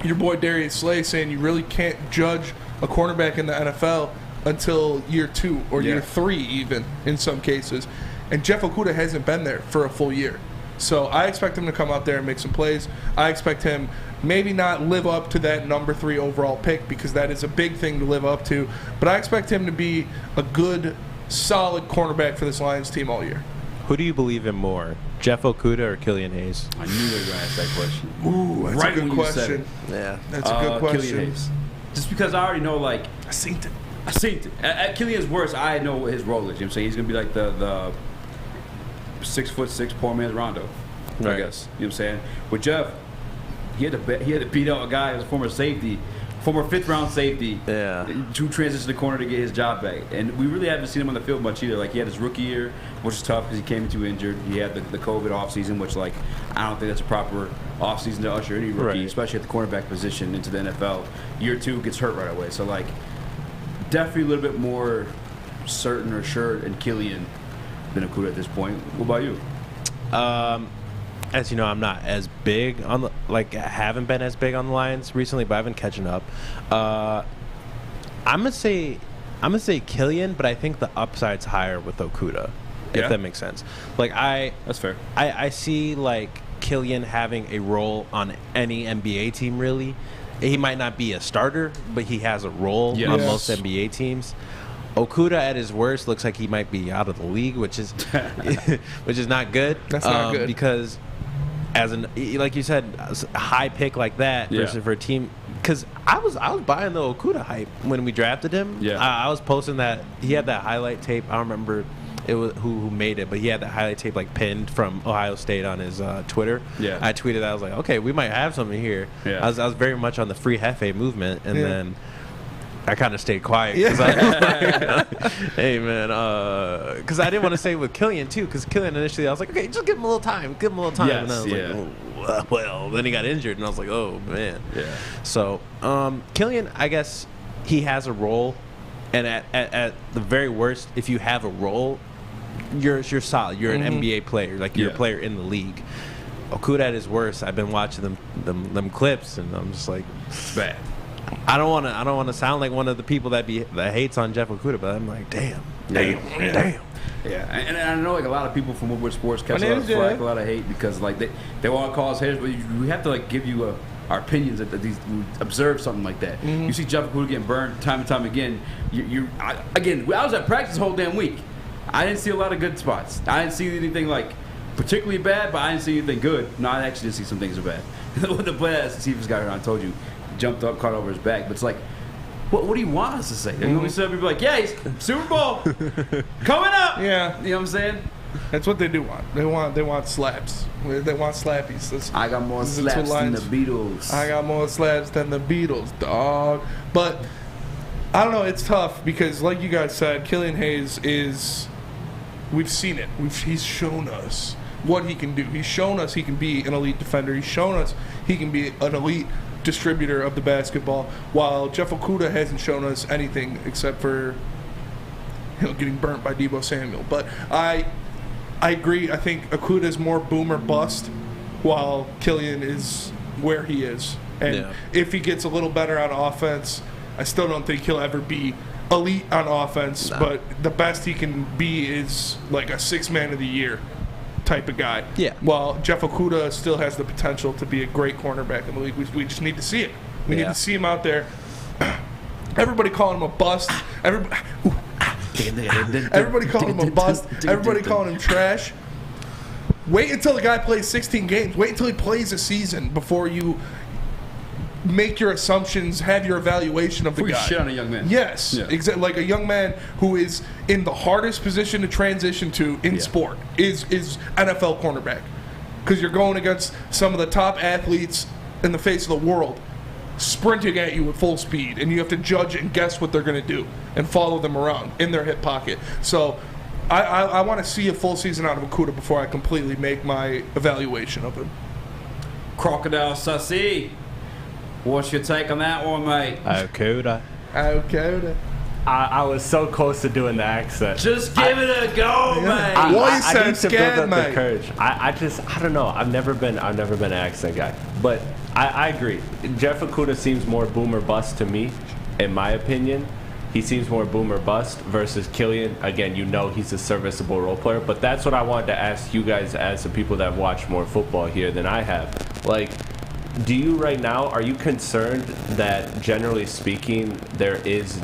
your boy Darius Slay saying you really can't judge a cornerback in the NFL until year 2 or year 3 even in some cases. And Jeff Okudah hasn't been there for a full year. So I expect him to come out there and make some plays. I expect him maybe not live up to that number 3 overall pick because that is a big thing to live up to. But I expect him to be a good, solid cornerback for this Lions team all year. Who do you believe in more, Jeff Okudah or Killian Hayes? I knew they were going to ask that question. Ooh, that's a good question. Yeah, that's a good question. Killian Hayes. Just because I already know, like... I seen it. At Killian's worst, I know what his role is. You know what I'm saying? He's going to be like the 6'6" poor man's Rondo, I guess. You know what I'm saying? With Jeff, he had to beat out a guy who was a former safety, former 5th-round safety, to transition the corner to get his job back. And we really haven't seen him on the field much either. Like, he had his rookie year, which is tough because he came into injured. He had the COVID offseason, which, like, I don't think that's a proper offseason to usher any rookie, especially at the cornerback position, into the NFL. Year 2 gets hurt right away. So, like, definitely a little bit more certain or sure in Killian than Okudah at this point. What about you? As you know, I'm not as big on the haven't been as big on the Lions recently, but I've been catching up. I'm gonna say Killian, but I think the upside's higher with Okudah, if that makes sense. Like that's fair. I see like Killian having a role on any NBA team really. He might not be a starter, but he has a role on most NBA teams. Okudah at his worst looks like he might be out of the league, which is not good. That's not good because like you said, a high pick like that versus for a team. Because I was buying the Okudah hype when we drafted him. Yeah, I was posting that he had that highlight tape. I don't remember it was who made it, but he had that highlight tape like pinned from Ohio State on his Twitter. Yeah, I tweeted that. I was like, okay, we might have something here. Yeah, I was very much on the free Hefe movement, and then I kind of stayed quiet. Hey, man, because I didn't want to say with Killian, too, because Killian initially, I was like, okay, just give him a little time. Yes, And I was like, well. Then he got injured, and I was like, oh, man. Yeah. So, Killian, I guess he has a role. And at the very worst, if you have a role, you're solid. You're an NBA player. Like, you're a player in the league. Okudah at his worst. I've been watching them clips, and I'm just like, it's bad. I don't want to sound like one of the people that hates on Jeff Okudah, but I'm like, damn. Yeah, and I know like a lot of people from Woodward Sports catch a lot of flack, a lot of hate because like they want to call us haters, but we have to like give you our opinions that these we observe something like that. You see Jeff Okudah getting burned time and time again. I was at practice the whole damn week. I didn't see a lot of good spots. I didn't see anything like particularly bad, but I didn't see anything good. No, I actually did see some things that are bad. When the play as the Stephens got around, I told you, jumped up, caught over his back. But it's like, what do you want us to say? You know, we said, we'd be like, yeah, he's Super Bowl coming up. Yeah, you know what I'm saying? That's what they do want. They want slaps. They want slappies. I got more slaps than the Beatles. I got more slaps than the Beatles, dog. But I don't know. It's tough because, like you guys said, Killian Hayes is. We've seen it. He's shown us what he can do. He's shown us he can be an elite defender. He's shown us he can be an elite distributor of the basketball, while Jeff Okudah hasn't shown us anything except for getting burnt by Deebo Samuel. But I agree. I think Okudah is more boom or bust, while Killian is where he is. And if he gets a little better on offense, I still don't think he'll ever be elite on offense, but the best he can be is like a 6th man of the year type of guy. Yeah. While Jeff Okudah still has the potential to be a great cornerback in the league. We just need to see it. We need to see him out there. Everybody calling him a bust. Everybody calling him a bust. Everybody calling him trash. Wait until the guy plays 16 games. Wait until he plays a season before you make your assumptions, have your evaluation of the guy. Before you shit on a young man. Yes. Yeah. Exactly. Like a young man who is in the hardest position to transition to in sport is NFL cornerback. Because you're going against some of the top athletes in the face of the world sprinting at you at full speed, and you have to judge and guess what they're going to do and follow them around in their hip pocket. So I want to see a full season out of Okudah before I completely make my evaluation of him. Crocodile Sussy. What's your take on that one, mate? Okudah. I was so close to doing the accent. Just give it a go, mate. I need to build up the courage. I don't know. I've never been an accent guy, but I agree. Jeff Okudah seems more boom or bust to me, in my opinion. He seems more boom or bust versus Killian. Again, he's a serviceable role player, but that's what I wanted to ask you guys as the people that watch more football here than I have. Like, do you right now, are you concerned that generally speaking there is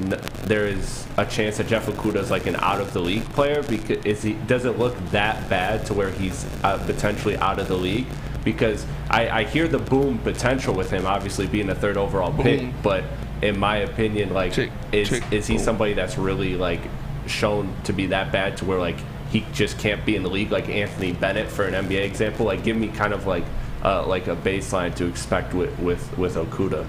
a chance that Jeff Okudah is like an out of the league player? Because does it look that bad to where he's potentially out of the league? Because I hear the boom potential with him, obviously being a 3rd overall pick, but in my opinion, like is he somebody that's really like shown to be that bad to where like he just can't be in the league, like Anthony Bennett for an NBA example? Like, give me kind of like a baseline to expect with Okudah.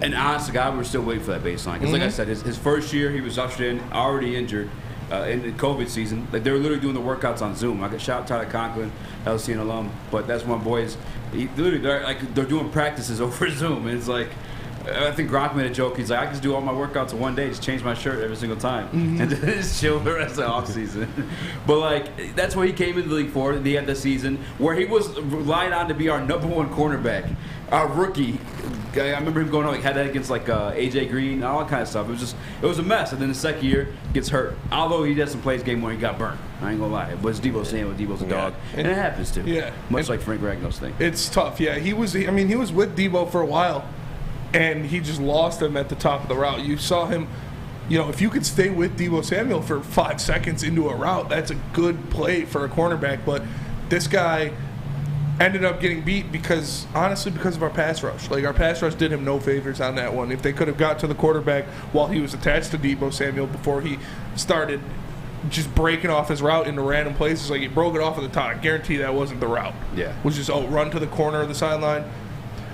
And honest to God, we're still waiting for that baseline. Because like I said, his first year he was ushered in, already injured in the COVID season. Like, they were literally doing the workouts on Zoom. I could shout out Tyler Conklin, LC and alum, but that's one boys. They're doing practices over Zoom, and it's like, I think Gronk made a joke. He's like, I can just do all my workouts in one day, just change my shirt every single time, and just chill the rest of the offseason. But, like, that's what he came into the league for at the end of the season, where he was relied on to be our #1 cornerback, our rookie. I remember him going on, like, head-to-head against, like, A.J. Green, all that kind of stuff. It was a mess. And then the second year, gets hurt. Although he had some plays game where he got burnt. I ain't gonna lie. But it's Deebo Samuel. Deebo's a dog. And it happens, too. Yeah. Much like Frank Ragnow's thing. It's tough, yeah. He was with Deebo for a while. And he just lost him at the top of the route. You saw him, if you could stay with Deebo Samuel for 5 seconds into a route, that's a good play for a cornerback. But this guy ended up getting beat because of our pass rush. Like, our pass rush did him no favors on that one. If they could have got to the quarterback while he was attached to Deebo Samuel before he started just breaking off his route into random places, like he broke it off at the top, I guarantee that wasn't the route. Yeah. It was just, run to the corner of the sideline.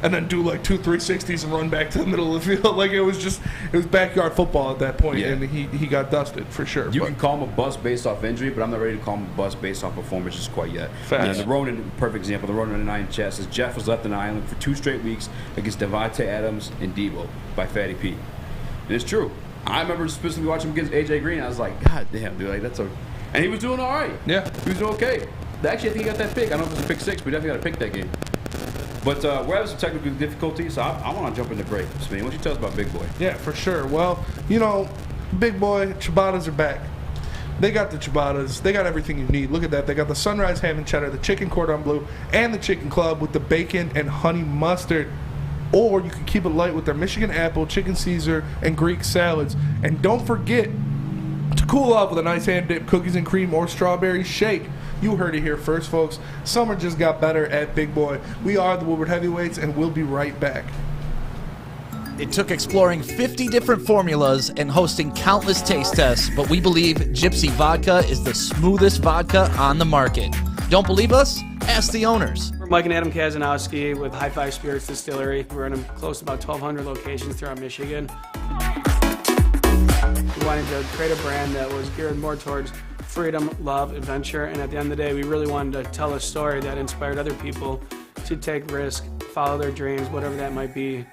and then do like 2 360s and run back to the middle of the field. Like it was backyard football at that point, and he got dusted for sure. You can call him a bust based off injury, but I'm not ready to call him a bust based off performance just quite yet. Facts. The Ronan, perfect example. The Ronan 9 chat says Jeff was left on the island for 2 straight weeks against Devontae Adams and Debo by Fatty P. And it's true. I remember specifically watching him against AJ Green. I was like, God damn, dude, like and he was doing all right. Yeah, he was doing okay. Actually, I think he got that pick. I don't know if it was a pick 6, but he definitely got a pick that game. But we're having some technical difficulties, so I want to jump into break. Smitty, why don't you tell us about Big Boy? Yeah, for sure. Well, Big Boy, ciabattas are back. They got the ciabattas. They got everything you need. Look at that. They got the sunrise ham and cheddar, the chicken cordon bleu, and the chicken club with the bacon and honey mustard. Or you can keep it light with their Michigan apple, chicken Caesar, and Greek salads. And don't forget to cool off with a nice hand dip, cookies and cream, or strawberry shake. You heard it here first, folks. Summer just got better at Big Boy. We are the Woodward Heavyweights, and we'll be right back. It took exploring 50 different formulas and hosting countless taste tests, but we believe Gypsy Vodka is the smoothest vodka on the market. Don't believe us? Ask the owners. We're Mike and Adam Kazanowski with High Five Spirits Distillery. We're in close to about 1,200 locations throughout Michigan. We wanted to create a brand that was geared more towards freedom, love, adventure, and at the end of the day, we really wanted to tell a story that inspired other people to take risk, follow their dreams, whatever that might be.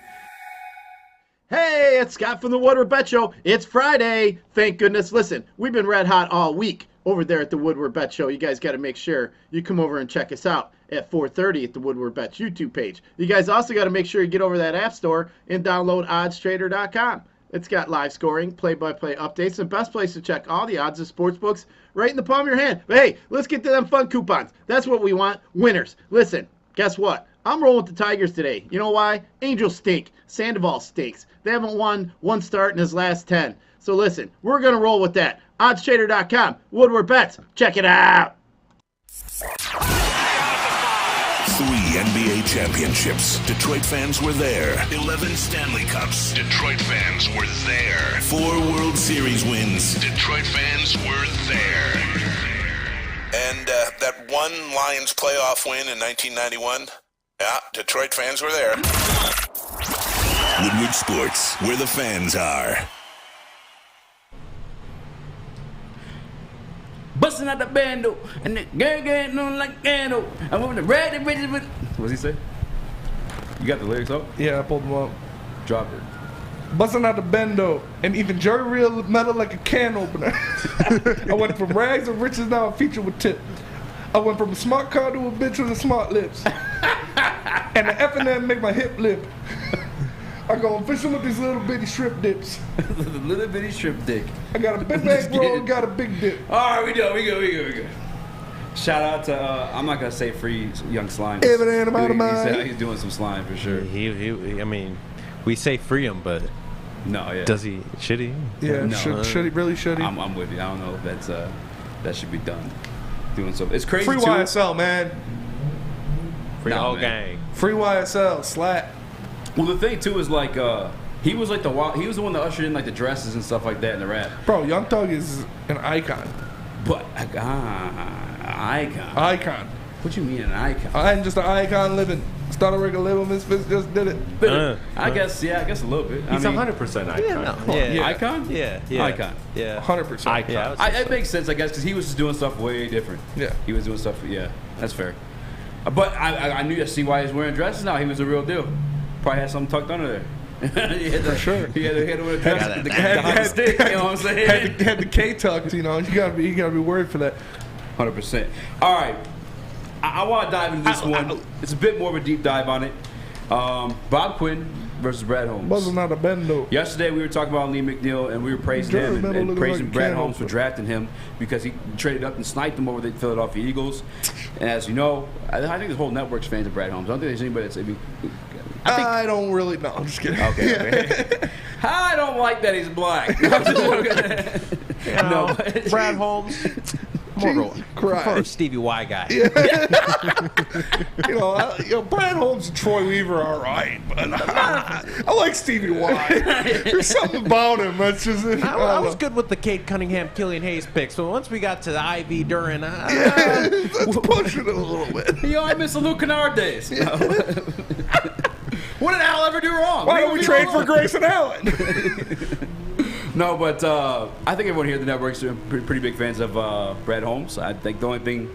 Hey, it's Scott from the Woodward Bet Show. It's Friday. Thank goodness. Listen, we've been red hot all week over there at the Woodward Bet Show. You guys got to make sure you come over and check us out at 4:30 at the Woodward Bets YouTube page. You guys also got to make sure you get over that app store and download oddstrader.com. It's got live scoring, play-by-play updates, and best place to check all the odds of sportsbooks right in the palm of your hand. But hey, let's get to them fun coupons. That's what we want, winners. Listen, guess what? I'm rolling with the Tigers today. You know why? Angels stink. Sandoval stinks. They haven't won one start in his last 10. So listen, we're going to roll with that. Oddstrader.com. Woodward Bets. Check it out. 3 NBA championships. Detroit fans were there. 11 Stanley Cups. Detroit fans were there. 4 World Series wins. Detroit fans were there. And that one Lions playoff win in 1991. Yeah, Detroit fans were there. Woodward Sports, where the fans are. Busting out the bando, and the girl getting on like candle. I want the red and bitches with. What's he say? You got the lyrics up? Yeah, I pulled them up. Drop it. Busting out the bendo, and even Jerry real metal like a can opener. I went from rags of riches, now I'm featured with tip. I went from a smart car to a bitch with a smart lips. And the F&M make my hip lip. I go fishing with these little bitty shrimp dips. The little bitty shrimp dick. I got a big bag roll and got a big dip. All right, we go. Shout out to, I'm not going to say free Young Slime. He's doing some slime for sure. I mean, we say free him, but no, yeah. Should he? Yeah, no. should he? Really should he? I'm with you. I don't know if that should be done. Doing something. It's crazy free too. YSL, man. Free whole gang. Free YSL, slap. Well, the thing too is like he was the one that ushered in like the dresses and stuff like that in the rap. Bro, Young Thug is an icon. But icon. Icon. What you mean an icon? I'm just an icon living. Start a regular little Misfits just did it. I guess a little bit. He's 100% icon. Yeah. Icon? Yeah. Icon. Yeah. 100%. Icon. Yeah, it makes sense, I guess, because he was just doing stuff way different. Yeah. He was doing stuff. Yeah, that's fair. But I knew to see why he's wearing dresses now. He was a real deal. Probably had something tucked under there. For sure. He had to wear a dress. The stick, you know what I'm saying? Had the K tucked, you know. You gotta be worried for that. 100%. All right. I want to dive into this one. It's a bit more of a deep dive on it. Bob Quinn versus Brad Holmes. Wasn't not a bendo. Yesterday we were talking about Lee McNeil and we were praising him and praising Brad Holmes for drafting him because he traded up and sniped him over the Philadelphia Eagles. And as you know, I think this whole network's fans of Brad Holmes. I don't think there's anybody that's. I don't really know. I'm just kidding. Okay. I don't like that he's black. No, Brad Holmes. For Stevie Y guy. Yeah. Brad Holmes and Troy Weaver are all right, but I like Stevie Y. There's something about him that's just. I was good with the Cade Cunningham, Killian Hayes picks, but once we got to the Ivy Duran, let's push it a little bit. I miss the Luke Kennard days. What did Al ever do wrong? Why don't we trade for Grayson Allen? No, but I think everyone here at the network's pretty big fans of Brad Holmes. I think the only thing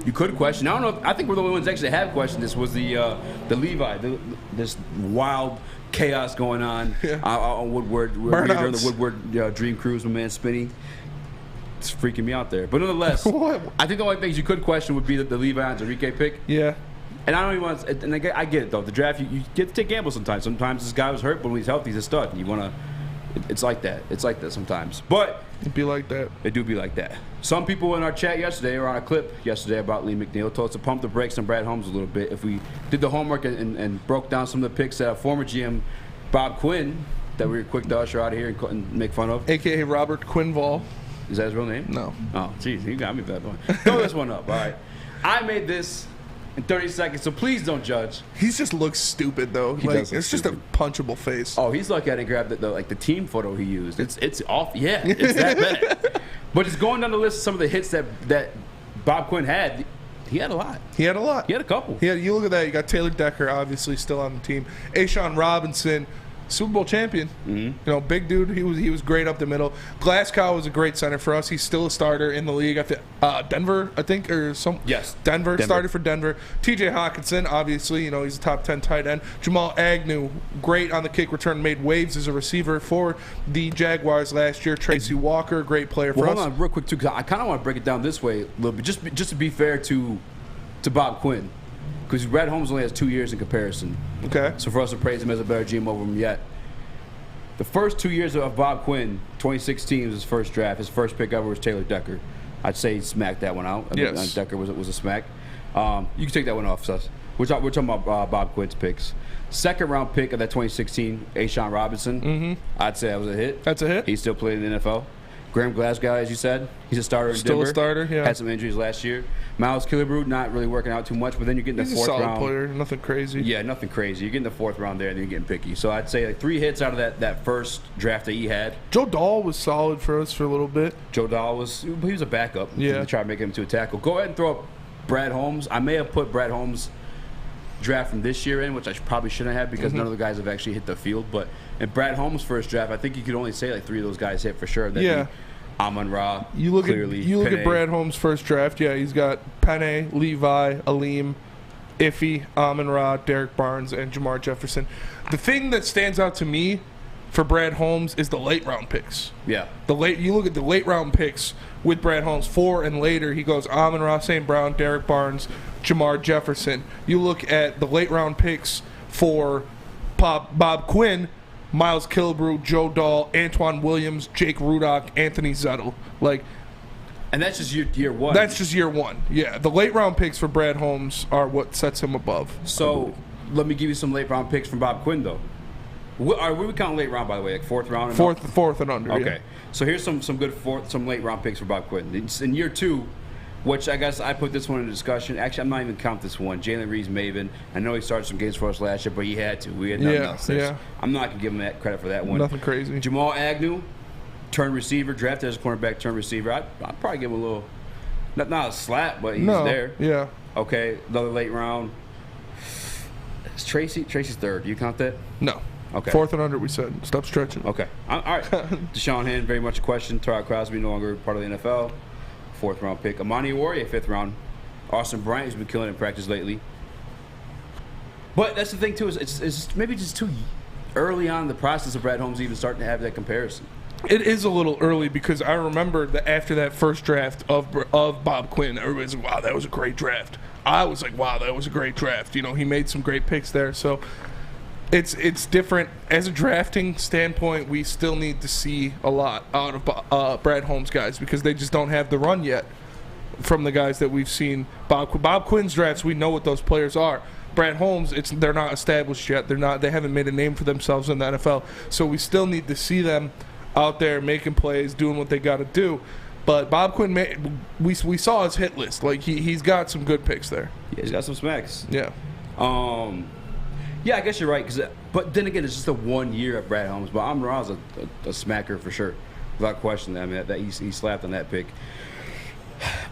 you could question, I don't know, I think we're the only ones that actually have questioned this, was the Levi, this wild chaos going on on Woodward. We're during the Woodward Dream Cruise, my man Spinny. It's freaking me out there. But nonetheless, I think the only things you could question would be the Levi and Enrique pick. Yeah. And I don't even want to, and I get it, though. The draft, you get to take gambles sometimes. Sometimes this guy was hurt, but when he's healthy, he's a stud. And you want to, it's like that. It's like that sometimes. But it'd be like that. It do be like that. Some people in our chat yesterday, or on a clip yesterday about Lee McNeil, told us to pump the brakes on Brad Holmes a little bit. If we did the homework and broke down some of the picks that former GM Bob Quinn, that we were quick to usher out of here and make fun of. A.K.A. Robert Quinval. Is that his real name? No. Oh, jeez, you got me that one. Throw this one up, all right. I made this in 30 seconds, so please don't judge. He just looks stupid, though. Like, it's just a punchable face. Oh, he's lucky I didn't grab the team photo he used. It's off. Yeah, it's that bad. But just going down the list of some of the hits that Bob Quinn had, he had a lot. He had a lot. He had a couple. Yeah, you look at that. You got Taylor Decker, obviously still on the team. A'Shawn Robinson, Super Bowl champion. Mm-hmm. You know, big dude. He was great up the middle. Glasgow was a great center for us. He's still a starter in the league. Denver, I think, or some. Yes. Denver started for Denver. T.J. Hawkinson, obviously, you know, he's a top 10 tight end. Jamal Agnew, great on the kick return, made waves as a receiver for the Jaguars last year. Tracy Walker, great player for us. Hold on, real quick too, because I kind of want to break it down this way a little bit, just to be fair to Bob Quinn. Because Brad Holmes only has 2 years in comparison. Okay. So for us to praise him as a better GM over him yet. The first 2 years of Bob Quinn, 2016 was his first draft. His first pick ever was Taylor Decker. I'd say he smacked that one out. Yes. Decker was a smack. You can take that one off, Sus. We're talking about Bob Quinn's picks. Second round pick of that 2016, A'Shawn Robinson. Mm-hmm. I'd say that was a hit. That's a hit. He's still playing in the NFL. Graham Glasgow, as you said, he's a starter in Still Denver. a starter, yeah. Had some injuries last year. Miles Killebrew, not really working out too much, but then you're getting He's the fourth a solid round. player, nothing crazy. Yeah, nothing crazy. You're getting the fourth round there, and then you're getting picky. So I'd say like 3 hits out of that first draft that he had. Joe Dahl was solid for us for a little bit. Joe Dahl he was a backup. Yeah. To try to make him to a tackle. Go ahead and throw up Brad Holmes. I may have put Brad Holmes' draft from this year in, which I probably shouldn't have because none of the guys have actually hit the field. But in Brad Holmes' first draft, I think you could only say like 3 of those guys hit for sure. That'd be Amon-Ra, You look Penei. at Brad Holmes' first draft. Yeah, he's got Penei, Levi, Aleem, Iffy, Amon-Ra, Derek Barnes, and Jamar Jefferson. The thing that stands out to me for Brad Holmes is the late round picks. Yeah. You look at the late round picks with Brad Holmes, 4 and later. He goes Amon-Ra, St. Brown, Derek Barnes, Jamar Jefferson. You look at the late round picks for Bob Quinn. Miles Killebrew, Joe Dahl, Antoine Williams, Jake Rudock, Anthony Zettel. And that's just year one. That's just year one. Yeah, the late round picks for Brad Holmes are what sets him above. So let me give you some late round picks from Bob Quinn, though. We count late round, by the way, like fourth round. Fourth and under. Okay, yeah. So here's some good some late round picks for Bob Quinn. It's in year 2. Which I guess I put this one in discussion. Actually, I'm not even count this one. Jalen Reed's Maven. I know he started some games for us last year, but he had to. We had nothing else. Yeah. I'm not going to give him that credit for that one. Nothing crazy. Jamal Agnew, turned receiver, drafted as a cornerback, turned receiver. I'd probably give him a little, not a slap, but he's there. Yeah. Okay, another late round. Is Tracy's third. Do you count that? No. Okay. 4th and under, we said. Stop stretching. Okay. All right. Deshaun Hand, very much a question. Terrell Crosby, no longer part of the NFL. 4th round pick. Amani Warrior, 5th round. Austin Bryant, who's been killing in practice lately. But that's the thing, too, is it's maybe just too early on in the process of Brad Holmes even starting to have that comparison. It is a little early because I remember that after that first draft of Bob Quinn, everybody's like, wow, that was a great draft. I was like, wow, that was a great draft. You know, he made some great picks there. So it's different. As a drafting standpoint, we still need to see a lot out of Brad Holmes guys because they just don't have the run yet from the guys that we've seen. Bob Quinn's drafts, we know what those players are. Brad Holmes, they're not established yet. They haven't made a name for themselves in the NFL. So we still need to see them out there making plays, doing what they got to do. But Bob Quinn, we saw his hit list. Like he's got some good picks there. Yeah, he's got some smacks. Yeah. Yeah, I guess you're right. But then again, it's just a 1 year of Brad Holmes. But Amon-Ra's a smacker for sure, without question. I mean, that he slapped on that pick.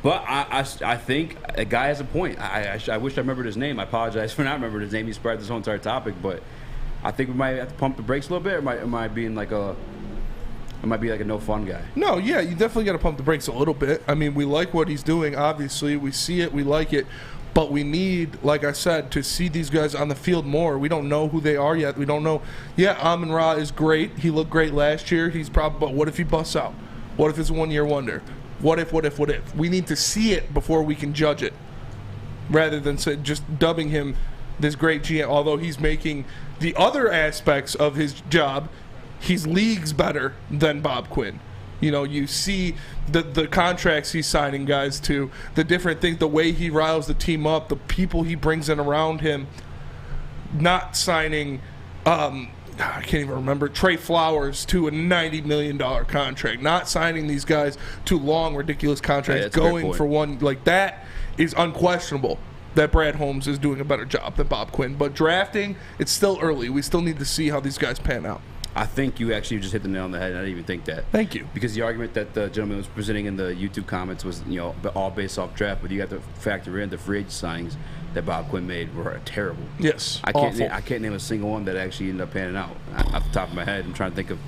But I think a guy has a point. I wish I remembered his name. I apologize for not remembering his name. He spread this whole entire topic. But I think we might have to pump the brakes a little bit. Or am I being like a? It might be like a no fun guy. No, yeah, you definitely got to pump the brakes a little bit. I mean, we like what he's doing. Obviously, we see it, we like it, but we need, like I said, to see these guys on the field more. We don't know who they are yet. We don't know. Yeah, Amon-Ra is great. He looked great last year. He's probably. But what if he busts out? What if it's a 1 year wonder? What if? We need to see it before we can judge it, rather than just dubbing him this great GM. Although he's making the other aspects of his job. He's leagues better than Bob Quinn. You know, you see the contracts he's signing guys to, the different things, the way he riles the team up, the people he brings in around him. Not signing, I can't even remember, Trey Flowers to a $90 million contract. Not signing these guys to long, ridiculous contracts. Going for one like that is unquestionable. That Brad Holmes is doing a better job than Bob Quinn. But drafting, it's still early. We still need to see how these guys pan out. I think you actually just hit the nail on the head, and I didn't even think that. Thank you. Because the argument that the gentleman was presenting in the YouTube comments was, all based off draft, but you got to factor in the free agent signings that Bob Quinn made were terrible. Yes, I can't name a single one that actually ended up panning out. Off the top of my head, I'm trying to think of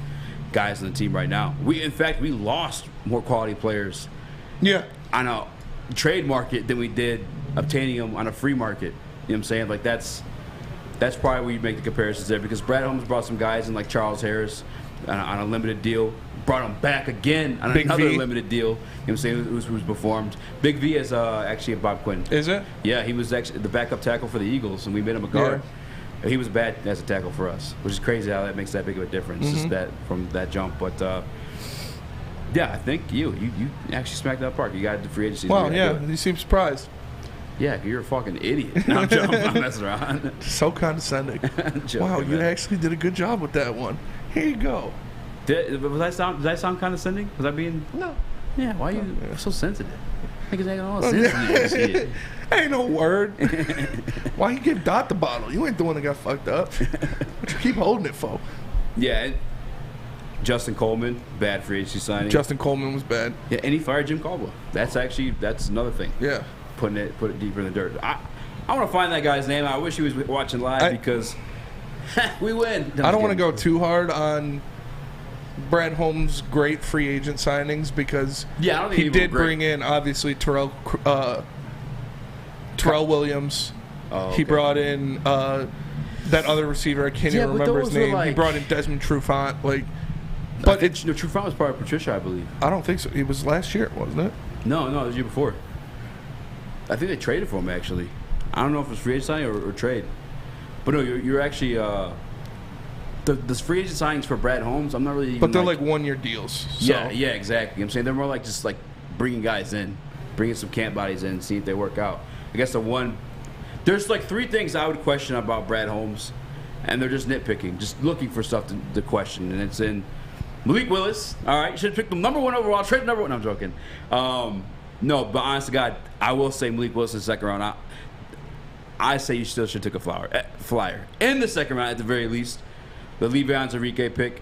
guys on the team right now. We lost more quality players. Yeah. On a trade market than we did obtaining them on a free market. You know what I'm saying? Like that's probably where you make the comparisons there, because Brad Holmes brought some guys in like Charles Harris on a limited deal, brought him back again on another limited deal. You know what I'm saying? Who's performed. Big V is actually a Bob Quinn. Is it? Yeah, he was actually the backup tackle for the Eagles, and we made him a guard. Yeah. He was bad as a tackle for us, which is crazy how that makes that big of a difference, just that from that jump. But yeah, I think you actually smacked that park. You got the free agency. Wow, yeah, you seem surprised. Yeah, you're a fucking idiot. No, I'm messing around. So condescending. Wow, you actually did a good job with that one. Here you go. Did I sound condescending? Was I being? No. Yeah, why are you so sensitive? Niggas ain't all sensitive. Ain't no word. Why you give Dot the bottle? You ain't the one that got fucked up. What you keep holding it for? Yeah. Justin Coleman, bad free agency signing. Justin Coleman was bad. Yeah, and he fired Jim Caldwell. That's another thing. Yeah. Put it deeper in the dirt. I want to find that guy's name. I wish he was watching live because we win. I don't want to go too hard on Brad Holmes' great free agent signings because I don't think he did bring in obviously Terrell Williams. Oh, okay. He brought in that other receiver. I can't even remember his name. He brought in Desmond Trufant. But Trufant was part of Patricia, I believe. I don't think so. It was last year, wasn't it? No, it was the year before. I think they traded for him, actually. I don't know if it was free agent signing or trade. But no, you're actually the free agent signings for Brad Holmes, I'm not really even. But they're like 1 year deals. So. Yeah, exactly. You know what I'm saying? They're more like just like bringing guys in, bringing some camp bodies in and see if they work out. I guess there's like three things I would question about Brad Holmes, and they're just nitpicking, just looking for stuff to question. And it's in Malik Willis. All right, you should have picked him number 1 overall, trade number 1. No, I'm joking. No, but honest to God, I will say Malik Willis in the second round. I say you still should take a flyer in the second round at the very least. The Le'Veon Enrique pick,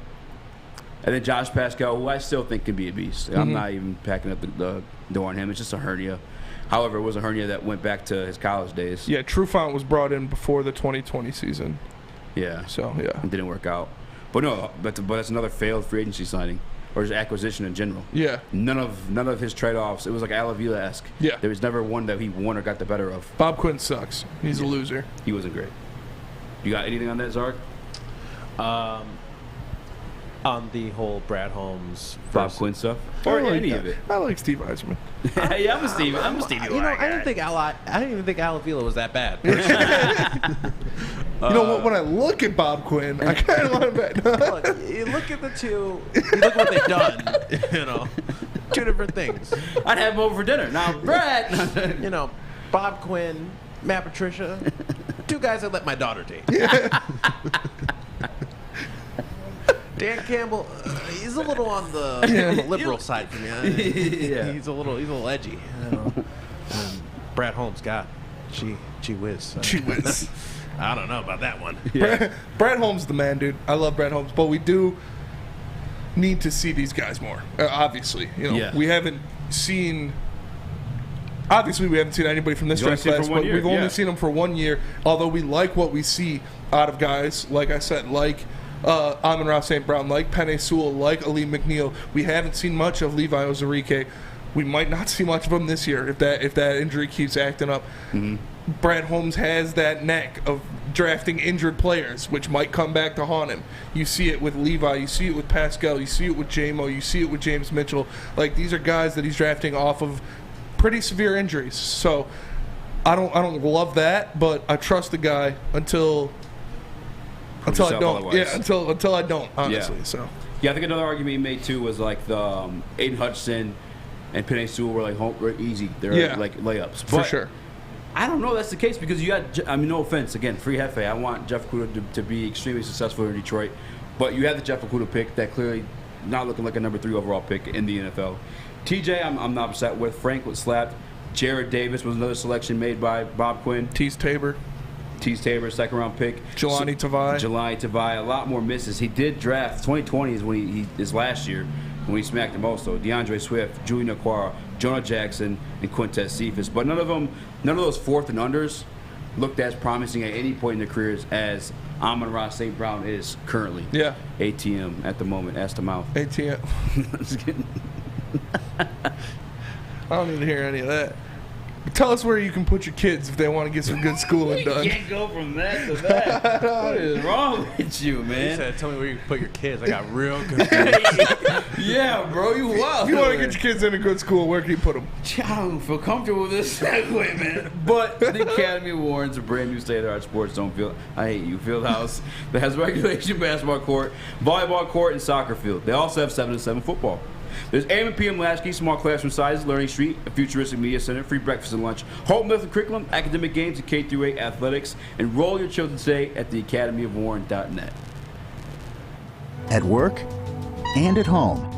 and then Josh Pascal, who I still think can be a beast. I'm not even packing up the door on him. It's just a hernia. However, it was a hernia that went back to his college days. Yeah, Trufant was brought in before the 2020 season. Yeah. So yeah, it didn't work out. But no, but that's another failed free agency signing. Or his acquisition in general. Yeah. None of his trade-offs. It was like Alavila-esque. Yeah. There was never one that he won or got the better of. Bob Quinn sucks. He's a loser. He wasn't great. You got anything on that, Zark? On the whole Brad Holmes Bob Quinn stuff, or any of it. I like Steve Eisman. Yeah, I'm a Steve. I didn't even think Alavila was that bad. You know what? When I look at Bob Quinn, I kind of want to bet. Look, you look at the two. You look at what they've done. Two different things. I'd have him over for dinner. Now, Brad. Bob Quinn, Matt Patricia, two guys I let my daughter date. Dan Campbell, he's a little on the liberal side for me. Yeah. He's a little edgy. Brad Holmes, God, gee whiz. Gee whiz. I don't know about that one. Yeah. Brad Holmes, the man, dude. I love Brad Holmes, but we do need to see these guys more. Obviously, we haven't seen. obviously we haven't seen anybody from this draft class, but we've only seen them for 1 year. Although we like what we see out of guys, like I said, like Amon-Ra St. Brown, like Penei Sewell, like Ali McNeil. We haven't seen much of Levi Ozarike. We might not see much of him this year if that injury keeps acting up. Mm-hmm. Brad Holmes has that knack of drafting injured players, which might come back to haunt him. You see it with Levi, you see it with Pascal, you see it with J-Mo, you see it with James Mitchell. Like, these are guys that he's drafting off of pretty severe injuries. So I don't love that, but I trust the guy until I don't. Yeah, until I don't, honestly. Yeah. So yeah, I think another argument he made too was like the Aiden Hutchinson and Penei Sewell were easy. They're like layups. For sure. I don't know that's the case because you got, I mean, no offense, again, free Hefe. I want Jeff Okudah to be extremely successful in Detroit, but you have the Jeff Okudah pick that clearly not looking like a number 3 overall pick in the NFL. TJ, I'm not upset with. Frank was slapped. Jared Davis was another selection made by Bob Quinn. Tease Tabor, second round pick. Jelani Tavai, a lot more misses. He did draft. 2020 is when his last year when he smacked him also. DeAndre Swift, Julian Okwara, Jonah Jackson, and Quintez Cephas. But none of those fourth and unders looked as promising at any point in their careers as Amon-Ra St. Brown is currently. Yeah. ATM at the moment, ass to mouth. ATM. Just kidding. I don't need to hear any of that. But tell us where you can put your kids if they want to get some good schooling done. You can't go from that to that. What is wrong with you, man? You said, tell me where you can put your kids. I got real confused. Yeah, bro, you wild. If you want to get your kids in a good school, where can you put them? I don't feel comfortable with this segue, man. But the Academy of Warren's a brand new state-of-the-art sports zone field. I hate you. Field house that has regulation basketball court, volleyball court, and soccer field. They also have 7-on-7 football. There's AM and PM latchkey, small classroom sizes, Learning Street, a futuristic media center, free breakfast and lunch, home method curriculum, academic games, and K-8 athletics. Enroll your children today at theacademyofwarren.net. At work and at home,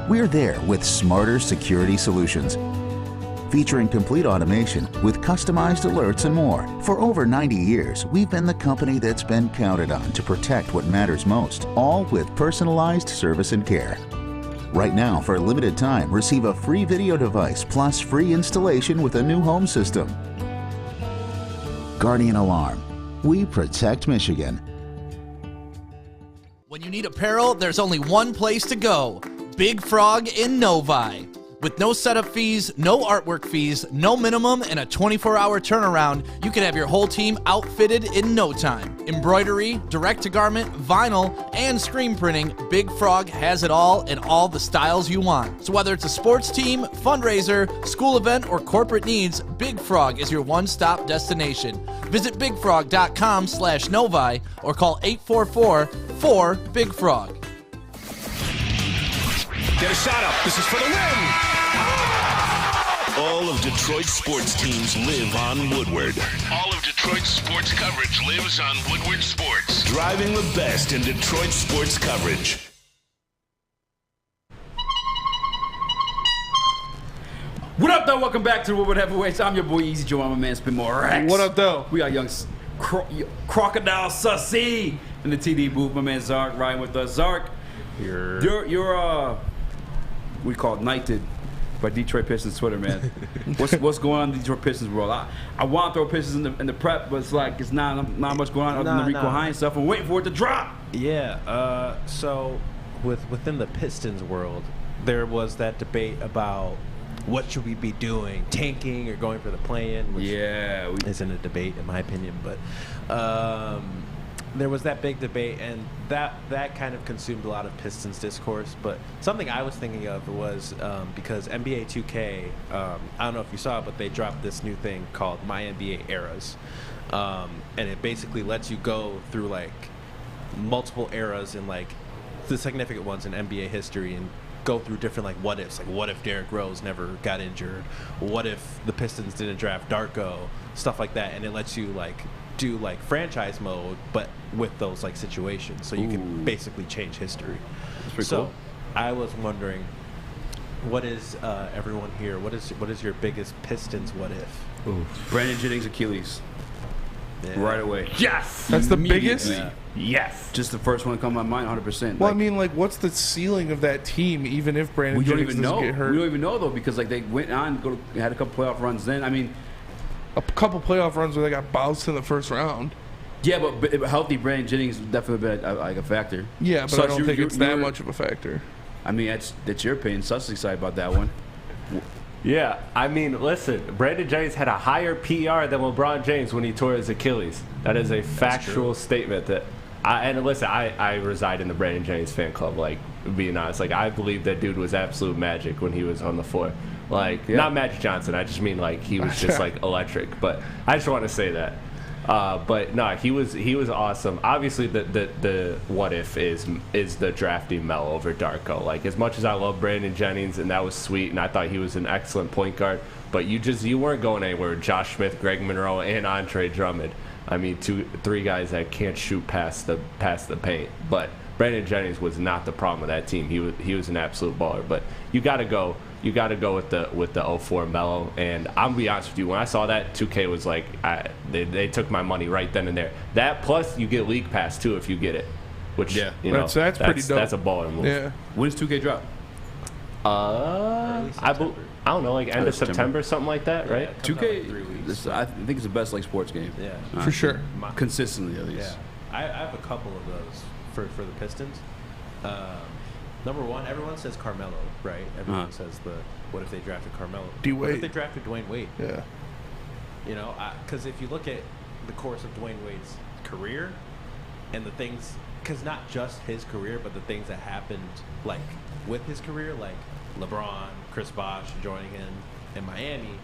we're there with smarter security solutions. Featuring complete automation with customized alerts and more. For over 90 years, we've been the company that's been counted on to protect what matters most, all with personalized service and care. Right now, for a limited time, receive a free video device plus free installation with a new home system. Guardian Alarm. We protect Michigan. When you need apparel, there's only one place to go. Big Frog in Novi. With no setup fees, no artwork fees, no minimum, and a 24-hour turnaround, you can have your whole team outfitted in no time. Embroidery, direct-to-garment, vinyl, and screen printing, Big Frog has it all in all the styles you want. So whether it's a sports team, fundraiser, school event, or corporate needs, Big Frog is your one-stop destination. Visit bigfrog.com/Novi or call 844-4-BIG-FROG. Get a shot up. This is for the win. All of Detroit's sports teams live on Woodward. All of Detroit's sports coverage lives on Woodward Sports. Driving the best in Detroit sports coverage. What up, though? Welcome back to the Woodward Heavyweights. I'm your boy Eazy Joe. I'm a man, Spin More Rex. What up, though? We got young Crocodile Sussy in the TD booth. My man Zark riding with us. Zark, you're we call it knighted by Detroit Pistons Twitter, man. What's going on in the Detroit Pistons world? I want to throw Pistons in the prep, but it's like it's not much going on other than the Rico Hines stuff. I'm waiting for it to drop. Yeah. So within the Pistons world, there was that debate about what should we be doing, tanking or going for the play-in, which isn't a debate in my opinion, but there was that big debate, and that kind of consumed a lot of Pistons discourse. But something I was thinking of was because NBA 2K, I don't know if you saw it, but they dropped this new thing called My NBA Eras, and it basically lets you go through like multiple eras and like the significant ones in NBA history and go through different like what ifs, like what if Derrick Rose never got injured, what if the Pistons didn't draft Darko, stuff like that, and it lets you like do like franchise mode but with those like situations, so you can basically change history. That's pretty so cool. I was wondering, what is everyone here, what is your biggest Pistons what if? Brandon Jennings Achilles. right away. Yes, that's the biggest. Yes, just the first one to come to my mind, 100%. Well, I mean, like, what's the ceiling of that team? Even if Brandon Jennings doesn't get hurt, we don't even know though, because like they went on, had a couple playoff runs. Then I mean, a couple playoff runs where they got bounced in the first round. Yeah, but healthy Brandon Jennings would definitely be like a factor. Yeah, but I don't think it's that much of a factor. I mean, that's your opinion. Such excited about that one. Yeah, I mean, listen, Brandon Jennings had a higher PR than LeBron James when he tore his Achilles. That is a factual statement. I reside in the Brandon Jennings fan club. Like, being honest, like I believe that dude was absolute magic when he was on the floor. Like, not Magic Johnson. I just mean like he was just like electric. But I just want to say that. But no, he was awesome. Obviously, the what if is the drafting Melo over Darko. Like, as much as I love Brandon Jennings and that was sweet, and I thought he was an excellent point guard, but you weren't going anywhere with Josh Smith, Greg Monroe, and Andre Drummond. I mean, 2-3 guys that can't shoot past the paint. But Brandon Jennings was not the problem with that team. He was an absolute baller. But you got to go with the 04 Melo. And I'm gonna be honest with you, when I saw that, 2K was like, they took my money right then and there. That plus you get League Pass too if you get it, which that's pretty dope. That's a baller move. Yeah. When's 2K drop? I don't know, like end of September, something like that, right? 2K, I think it's the best like sports game. Yeah, for sure. Consistently, at least. Yeah, I have a couple of those for the Pistons. Number one, everyone says Carmelo, right? Everyone says what if they drafted Carmelo? What if they drafted Dwayne Wade? Yeah. You know, because if you look at the course of Dwayne Wade's career and the things, because not just his career, but the things that happened like with his career, like LeBron, Chris Bosh joining him in Miami.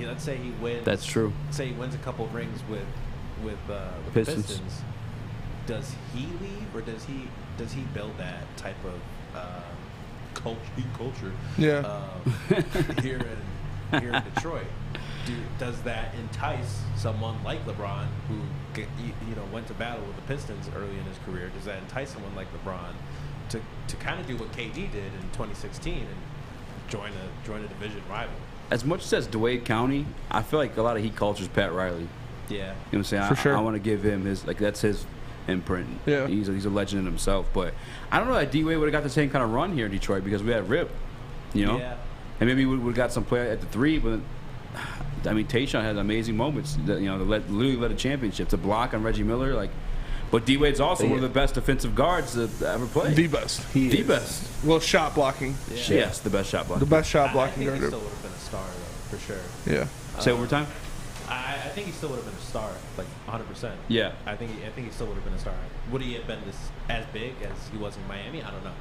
Let's say he wins. That's true. Say he wins a couple of rings with the Pistons. Does he leave, or does he build that type of culture? Yeah. Here in Detroit, does that entice someone like LeBron, who went to battle with the Pistons early in his career? Does that entice someone like LeBron to kind of do what KD did in 2016 and join a division rival? As much as Dwayne County, I feel like a lot of Heat culture is Pat Riley. Yeah. You know what I'm saying? For sure. I want to give him that's his imprint. Yeah. He's a legend in himself. But I don't know that D-Wade would have got the same kind of run here in Detroit because we had Rip, you know? Yeah. And maybe we would have got some play at the 3, but I mean, Tayshaun had amazing moments that, literally led a championship. To block on Reggie Miller, but D-Wade's also one of the best defensive guards to ever play. The best. The best. Well, shot blocking. Yeah. Yes, the best shot blocking. The best shot blocking guard. guard. He still would have been a star, though, for sure. Yeah. Say one more time. I think he still would have been a star, like 100%. Yeah. I think he still would have been a star. Would he have been as big as he was in Miami? I don't know.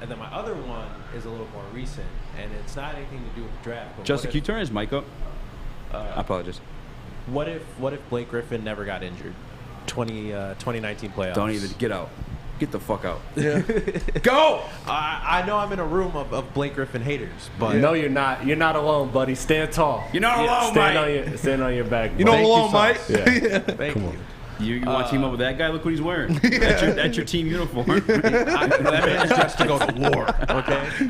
And then my other one is a little more recent, and it's not anything to do with the draft. But Justin, can you turn his mic up? I apologize. What if Blake Griffin never got injured? 2019 playoffs. Don't even get out. Get the fuck out. Yeah. Go! I know I'm in a room of Blake Griffin haters, but no, you're not. You're not alone, buddy. Stand tall. You're not alone, Mike. Stand on your back. You're not alone, Mike. Yeah. Thank you. You want to team up with that guy? Look what he's wearing. That's your team uniform. That man's just to go to war. Okay.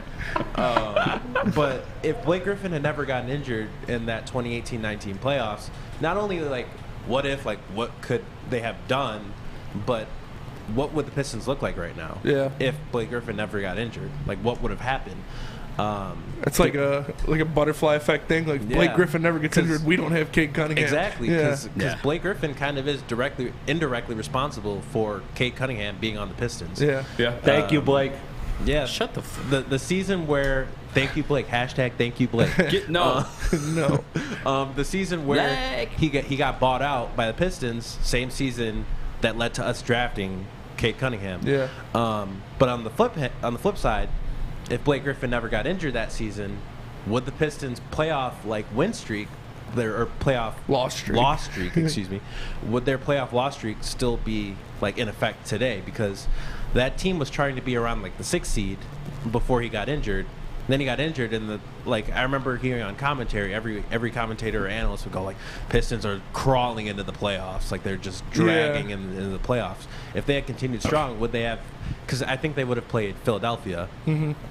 But if Blake Griffin had never gotten injured in that 2018-19 playoffs, not only what could they have done, but what would the Pistons look like right now? Yeah. If Blake Griffin never got injured, what would have happened? It's like a butterfly effect thing. Blake Griffin never gets injured. We don't have Cade Cunningham. Exactly, because Blake Griffin kind of is indirectly responsible for Cade Cunningham being on the Pistons. Yeah. Thank you, Blake. Yeah. Shut the season where thank you Blake #thank you Blake. No. The season where he got bought out by the Pistons, same season that led to us drafting Cade Cunningham. Yeah. But on the flip side, if Blake Griffin never got injured that season, would the Pistons playoff win streak, or playoff loss streak, excuse me, would their playoff loss streak still be in effect today? Because that team was trying to be around the 6th seed before he got injured. Then he got injured, and I remember hearing on commentary, every commentator or analyst would go Pistons are crawling into the playoffs, they're just dragging into the playoffs. If they had continued strong, would they have? Because I think they would have played Philadelphia,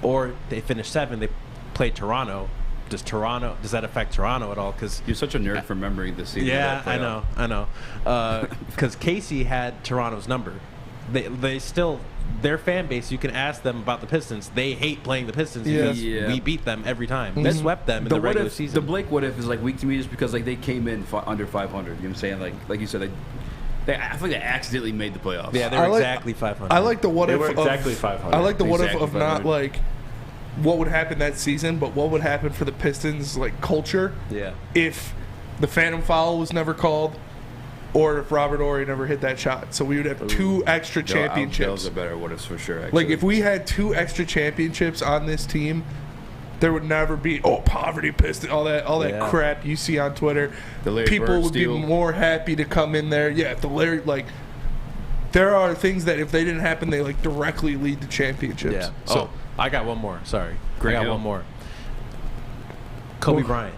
or they finished 7th. They played Toronto, does that affect Toronto at all? Because you're such a nerd for remembering the season. Yeah, I know. Because Casey had Toronto's number. They still, their fan base, you can ask them about the Pistons. They hate playing the Pistons because we beat them every time. We swept them in the regular season. The Blake what if is like weak to me just because like they came in under 500. You know what I'm saying? Like you said, I feel like they accidentally made the playoffs. Yeah, they're exactly 500. I like the what they if were of exactly 500. I like the what if Exactly of not 500. like what would happen that season, but what would happen for the Pistons like culture. Yeah. If the phantom foul was never called, or if Robert Horry never hit that shot, so we would have 2 extra championships. Those are better what ifs for sure. Actually. Like if we had 2 extra championships on this team, there would never be poverty Piston, all that crap you see on Twitter. People would be more happy to come in there. Yeah, there are things that if they didn't happen, they like directly lead to championships. Yeah. So I got one more. Sorry, Grant I got Hill. one more. Kobe Bryant.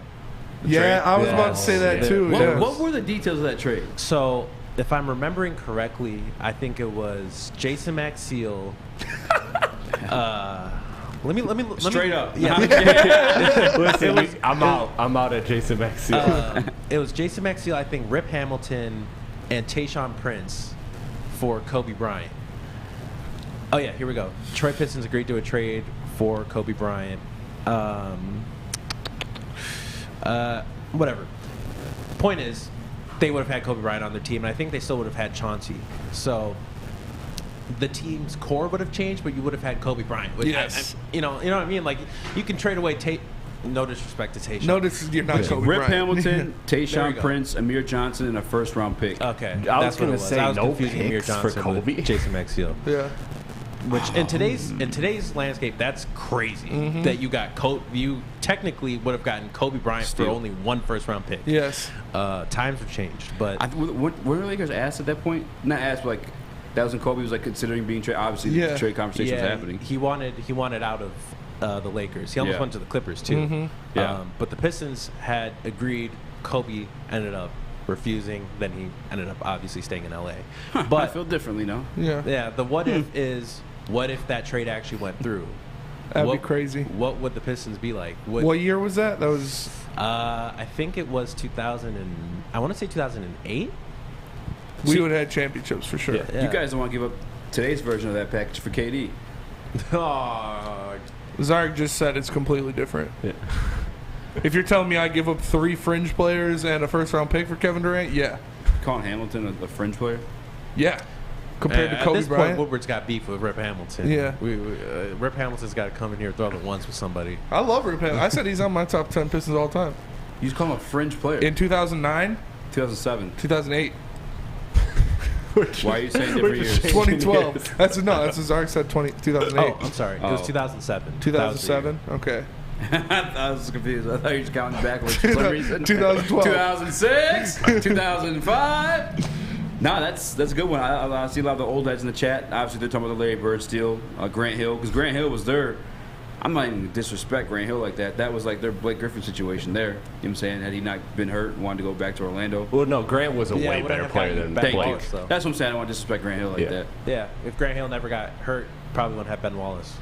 Yeah, I was about to say that too. What were the details of that trade? So, if I'm remembering correctly, I think it was Jason Maxiell. Let me Straight up. Yeah. Listen, I'm out at Jason Maxiell. It was Jason Maxiell, I think, Rip Hamilton, and Tayshaun Prince for Kobe Bryant. Oh yeah, here we go. Detroit Pistons agreed to a trade for Kobe Bryant. Whatever. Point is, they would have had Kobe Bryant on their team, and I think they still would have had Chauncey. So the team's core would have changed, but you would have had Kobe Bryant. Which Yes. you know what I mean? Like, you can trade away no disrespect to Tayshaun. Notice you're not Kobe Rip Bryant. Hamilton, Tayshaun Prince, Amir Johnson, and a first-round pick. Okay, I was going to say I was no confusing Amir picks for Johnson Kobe. with Jason Maxiell. Yeah. Which in today's landscape, that's crazy. That you got you technically would have gotten Kobe Bryant for only 1 first-round pick. Yes. Times have changed, but Were the Lakers asked at that point? Not asked, but like that was when Kobe was like considering being traded. Obviously, the trade conversation was happening. He wanted out of the Lakers. He almost went to the Clippers too. But the Pistons had agreed. Kobe ended up refusing. Then he ended up obviously staying in LA. But I feel differently now. Yeah. The what if is, what if that trade actually went through? That'd be crazy. What would the Pistons be like? What year was that? That was. I think it was 2000 I want to say 2008. We would have had championships for sure. Yeah. You guys don't want to give up today's version of that package for KD. Zarek just said it's completely different. Yeah. If you're telling me I give up 3 fringe players and a first-round pick for Kevin Durant, yeah. Colin Hamilton, a fringe player? Yeah. Compared to Kobe at this Bryant. point, Woodward's got beef with Rip Hamilton. Yeah. Rip Hamilton's got to come in here and throw it once with somebody. I love Rip Hamilton. I said he's on my top 10 Pistons all time. You just call him a fringe player? In 2009? 2007. 2008. Why are you saying different years? 2012. That's what Zarek said 2008. Oh, I'm sorry. It was 2007. 2007? Okay. I was confused. I thought you were just counting backwards for some reason. 2012. 2006. 2005. No, that's a good one. I see a lot of the old heads in the chat. Obviously, they're talking about the Larry Bird steal, Grant Hill, because Grant Hill was their. I'm not even disrespect Grant Hill like that. That was like their Blake Griffin situation there. You know what I'm saying? Had he not been hurt and wanted to go back to Orlando. Well, no, Grant was a way better player than Blake. That's what I'm saying. I don't want to disrespect Grant Hill like that. Yeah, if Grant Hill never got hurt, probably wouldn't have Ben Wallace.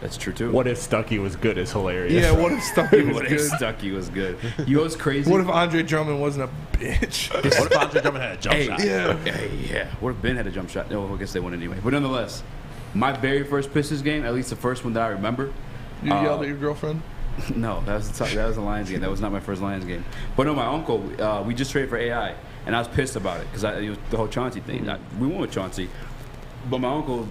That's true too. What if Stuckey was good is hilarious. Yeah, what if Stuckey was What good? if Stuckey was good? You know what's crazy? What if Andre Drummond wasn't a bitch? What if Andre Drummond had a jump shot? Yeah. What if Ben had a jump shot? No, I guess they won anyway. But nonetheless, my very first Pistons game, at least the first one that I remember. You yelled at your girlfriend? No, that was a Lions game. That was not my first Lions game. But no, my uncle, we just traded for AI, and I was pissed about it because it was the whole Chauncey thing. We won with Chauncey, but my uncle,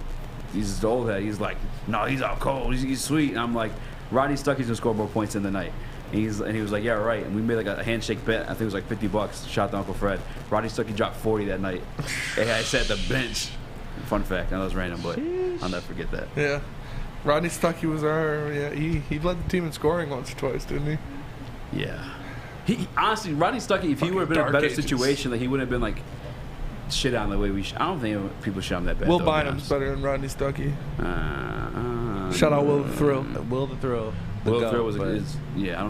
he's the old head. He's like, no, he's out cold. He's sweet. And I'm like, Rodney Stuckey's gonna score more points in the night. And he was like, yeah, right. And we made like a handshake bet. I think it was like $50. Shout to Uncle Fred. Rodney Stuckey dropped 40 that night. And I sat at the bench. Fun fact. I know it's random, but I'll never forget that. Yeah. Rodney Stuckey was he led the team in scoring once or twice, didn't he? Yeah. He honestly, Rodney Stuckey, if he would have been in a better situation, like he wouldn't have been like shit on the way we. I don't think people shot him that bad. Will Bynum's better than Rodney Stuckey. Shout out Will the Thrill. Will the Thrill. Will the Thrill was I don't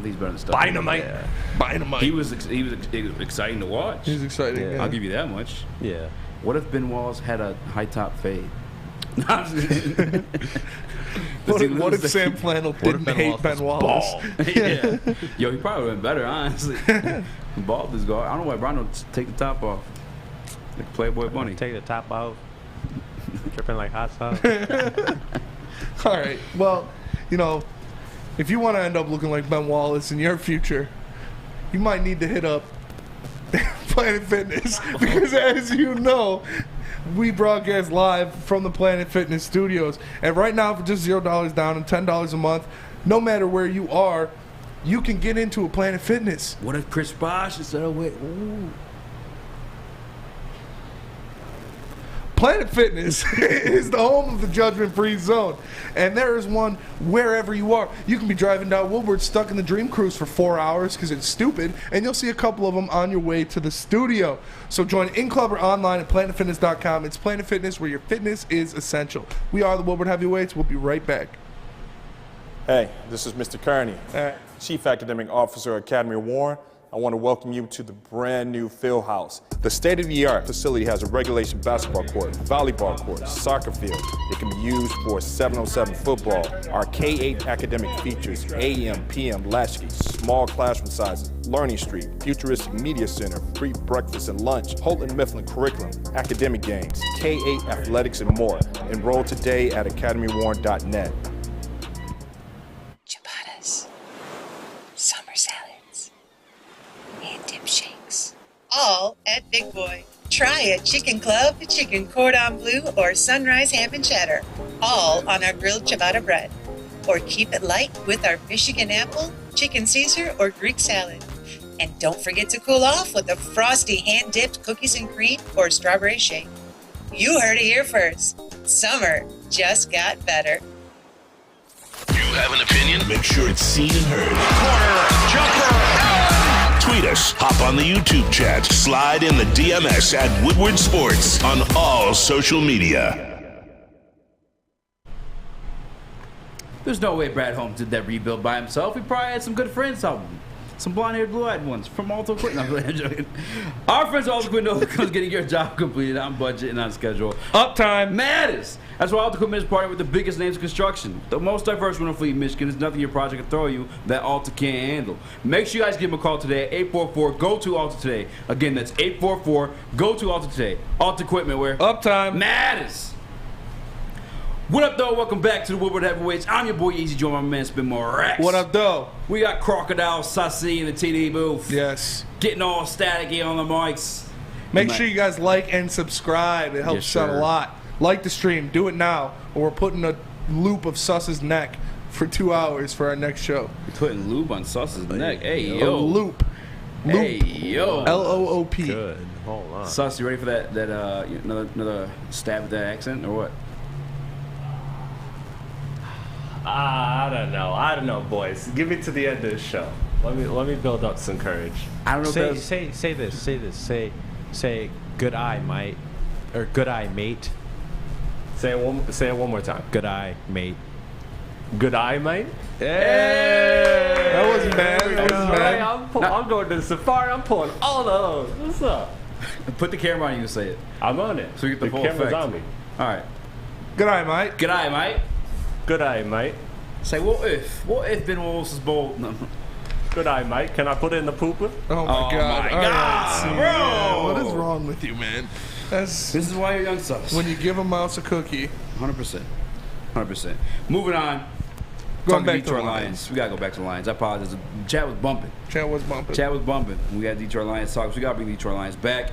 think he's better than Stuckey. Dynamite. Yeah. Dynamite. He was exciting to watch. He's exciting. Yeah. I'll give you that much. Yeah. What if Ben Wallace had a high top fade? What if Sam Flannel didn't hate Ben Wallace? Yeah. Yo, he probably would have been better, honestly. Bald is gone. I don't know why Brown don't take the top off. Like Playboy Bunny. Take the top off. Dripping like hot sauce. All right. Well, you know, if you want to end up looking like Ben Wallace in your future, you might need to hit up Planet Fitness because, as you know, we broadcast live from the Planet Fitness studios. And right now, for just $0 down and $10 a month, no matter where you are, you can get into a Planet Fitness. What if Chris Bosh instead of wait? Ooh. Planet Fitness is the home of the judgment-free zone, and there is one wherever you are. You can be driving down Woodward stuck in the Dream Cruise for 4 hours because it's stupid, and you'll see a couple of them on your way to the studio. So join in-club or online at planetfitness.com. It's Planet Fitness, where your fitness is essential. We are the Woodward Heavyweights. We'll be right back. Hey, this is Mr. Kearney, Chief Academic Officer, Academy of Warren. I want to welcome you to the brand new field house. The state-of-the-art facility has a regulation basketball court, volleyball court, soccer field. It can be used for 7-on-7 football. Our K-8 academic features AM, PM, latchkey, small classroom sizes, Learning Street, futuristic media center, free breakfast and lunch, Holton Mifflin curriculum, academic games, K-8 athletics, and more. Enroll today at academywarren.net. Ciabattas, summer salads, and dip shakes. All at Big Boy. Try a chicken club, chicken cordon bleu, or sunrise ham and cheddar. All on our grilled ciabatta bread. Or keep it light with our Michigan apple, chicken Caesar, or Greek salad. And don't forget to cool off with a frosty hand-dipped cookies and cream or strawberry shake. You heard it here first. Summer just got better. You have an opinion? Make sure it's seen and heard. Corner, jumper, tweet us, hop on the YouTube chat, slide in the DMS at Woodward Sports on all social media. There's no way Brad Holmes did that rebuild by himself. He probably had some good friends helping him. Some blonde-haired, blue-eyed ones from Alto Quinn. No, I'm joking. Our friends Alto Quinn know comes getting your job completed on budget and on schedule. Uptime matters. That's why Alto Quinn is partnered with the biggest names in construction. The most diverse rental fleet in Michigan. There's nothing your project can throw you that Alta can't handle. Make sure you guys give them a call today at 844-GO-TO-ALTA today. Again, that's 844-GO-TO-ALTA today. Alta Equipment, where uptime matters. What up, though? Welcome back to the Woodward Heavyweights. I'm your boy Eazy, joined by my man Spin Morex. What up, though? We got Crocodile Sassy in the TD booth. Yes. Getting all staticky on the mics. Make sure you guys like and subscribe. It helps out a lot. Like the stream. Do it now, or we're putting a loop of Suss's neck for 2 hours for our next show. We're putting lube on Suss's neck. Hey, yo. A loop. Hey, yo. L-O-O-P. Good. Hold on. Suss, you ready for that another stab at that accent, or what? I don't know, boys. Give me to the end of the show. Let me build up some courage. I don't know. Say this. Say good eye, mate, or good eye, mate. Say it one more time. Good eye, mate. Good eye, mate. Hey! That wasn't bad. I'm going to the safari. I'm pulling all those. What's up? Put the camera on you and say it. I'm on it. So you get the full camera's effect. on me. All right. Good eye, mate. Good eye, mate. Good eye, mate. Say, what if Ben Wallace is bold? No. Good eye, mate. Can I put it in the pooper? Oh my God! My God, bro! What is wrong with you, man? This is why you're young Suss. When you give a mouse a cookie. 100%. Moving on. Going back to Detroit the Lions. We gotta go back to the Lions. I apologize. Chat was bumping. Chat was bumping. We got Detroit Lions talk. So we gotta bring Detroit Lions back.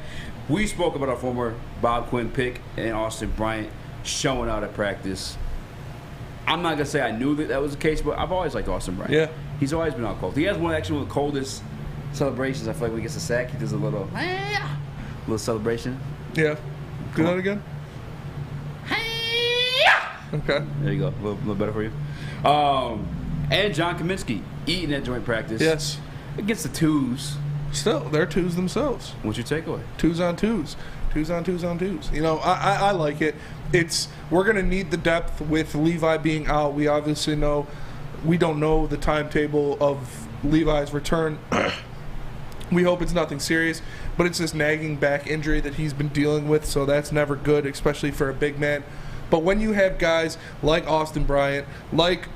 We spoke about our former Bob Quinn pick and Austin Bryant showing out at practice. I'm not gonna say I knew that was the case, but I've always liked Austin Bryant. Yeah. He's always been out cold. He has one of the coldest celebrations. I feel like when he gets a sack, he does a little celebration. Yeah. Do that again. Okay. There you go. A little better for you. And John Cominsky eating at joint practice. Yes. Against the twos. Still, they're twos themselves. What's your takeaway? Twos on twos. Twos on twos on twos. You know, I like it. We're going to need the depth with Levi being out. We obviously know, we don't know the timetable of Levi's return. We hope it's nothing serious, but it's this nagging back injury that he's been dealing with, so that's never good, especially for a big man. But when you have guys like Austin Bryant, like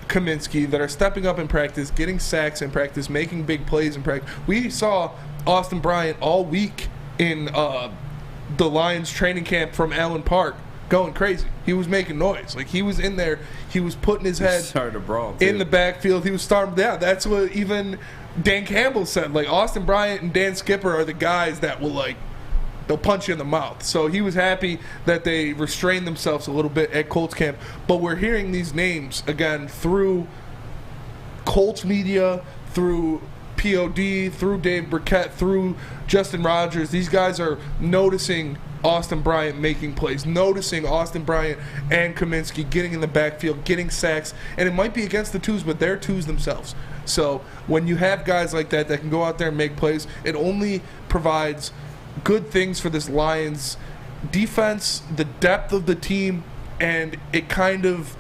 Cominsky, that are stepping up in practice, getting sacks in practice, making big plays in practice. We saw Austin Bryant all week in the Lions training camp from Allen Park going crazy. He was making noise. Like, he was in there. He was putting his head to brawl, in the backfield. He was starting. Yeah, that's what even Dan Campbell said. Like, Austin Bryant and Dan Skipper are the guys that will, like, they'll punch you in the mouth. So he was happy that they restrained themselves a little bit at Colts camp. But we're hearing these names, again, through Colts media, through POD, through Dave Burkett, through Justin Rogers. These guys are noticing Austin Bryant making plays, noticing Austin Bryant and Cominsky getting in the backfield, getting sacks. And it might be against the twos, but they're twos themselves. So when you have guys like that that can go out there and make plays, it only provides good things for this Lions defense, the depth of the team, and it kind of,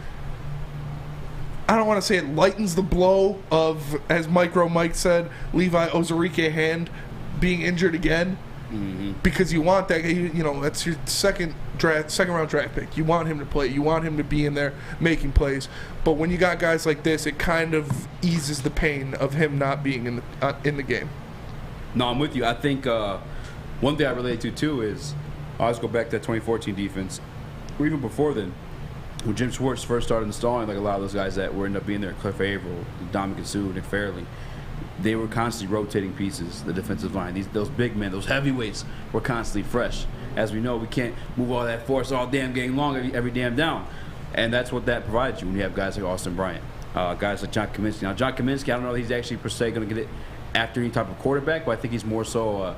I don't want to say it lightens the blow of, as Mike said, Levi Ozarike Hand being injured again. Because you want that, you know, that's your second round draft pick. You want him to play. You want him to be in there making plays. But when you got guys like this, it kind of eases the pain of him not being in the game. No, I'm with you. I think one thing I relate to too is I always go back to that 2014 defense, or even before then, when Jim Schwartz first started installing, like a lot of those guys that were ended up being there, Cliff Averill, Dominican Sue, Nick Fairley. They were constantly rotating pieces, the defensive line. Those big men, those heavyweights were constantly fresh. As we know, we can't move all that force all damn game long every damn down. And that's what that provides you when you have guys like Austin Bryant, guys like John Cominsky. Now, John Cominsky, I don't know if he's actually per se going to get it after any type of quarterback, but I think he's more so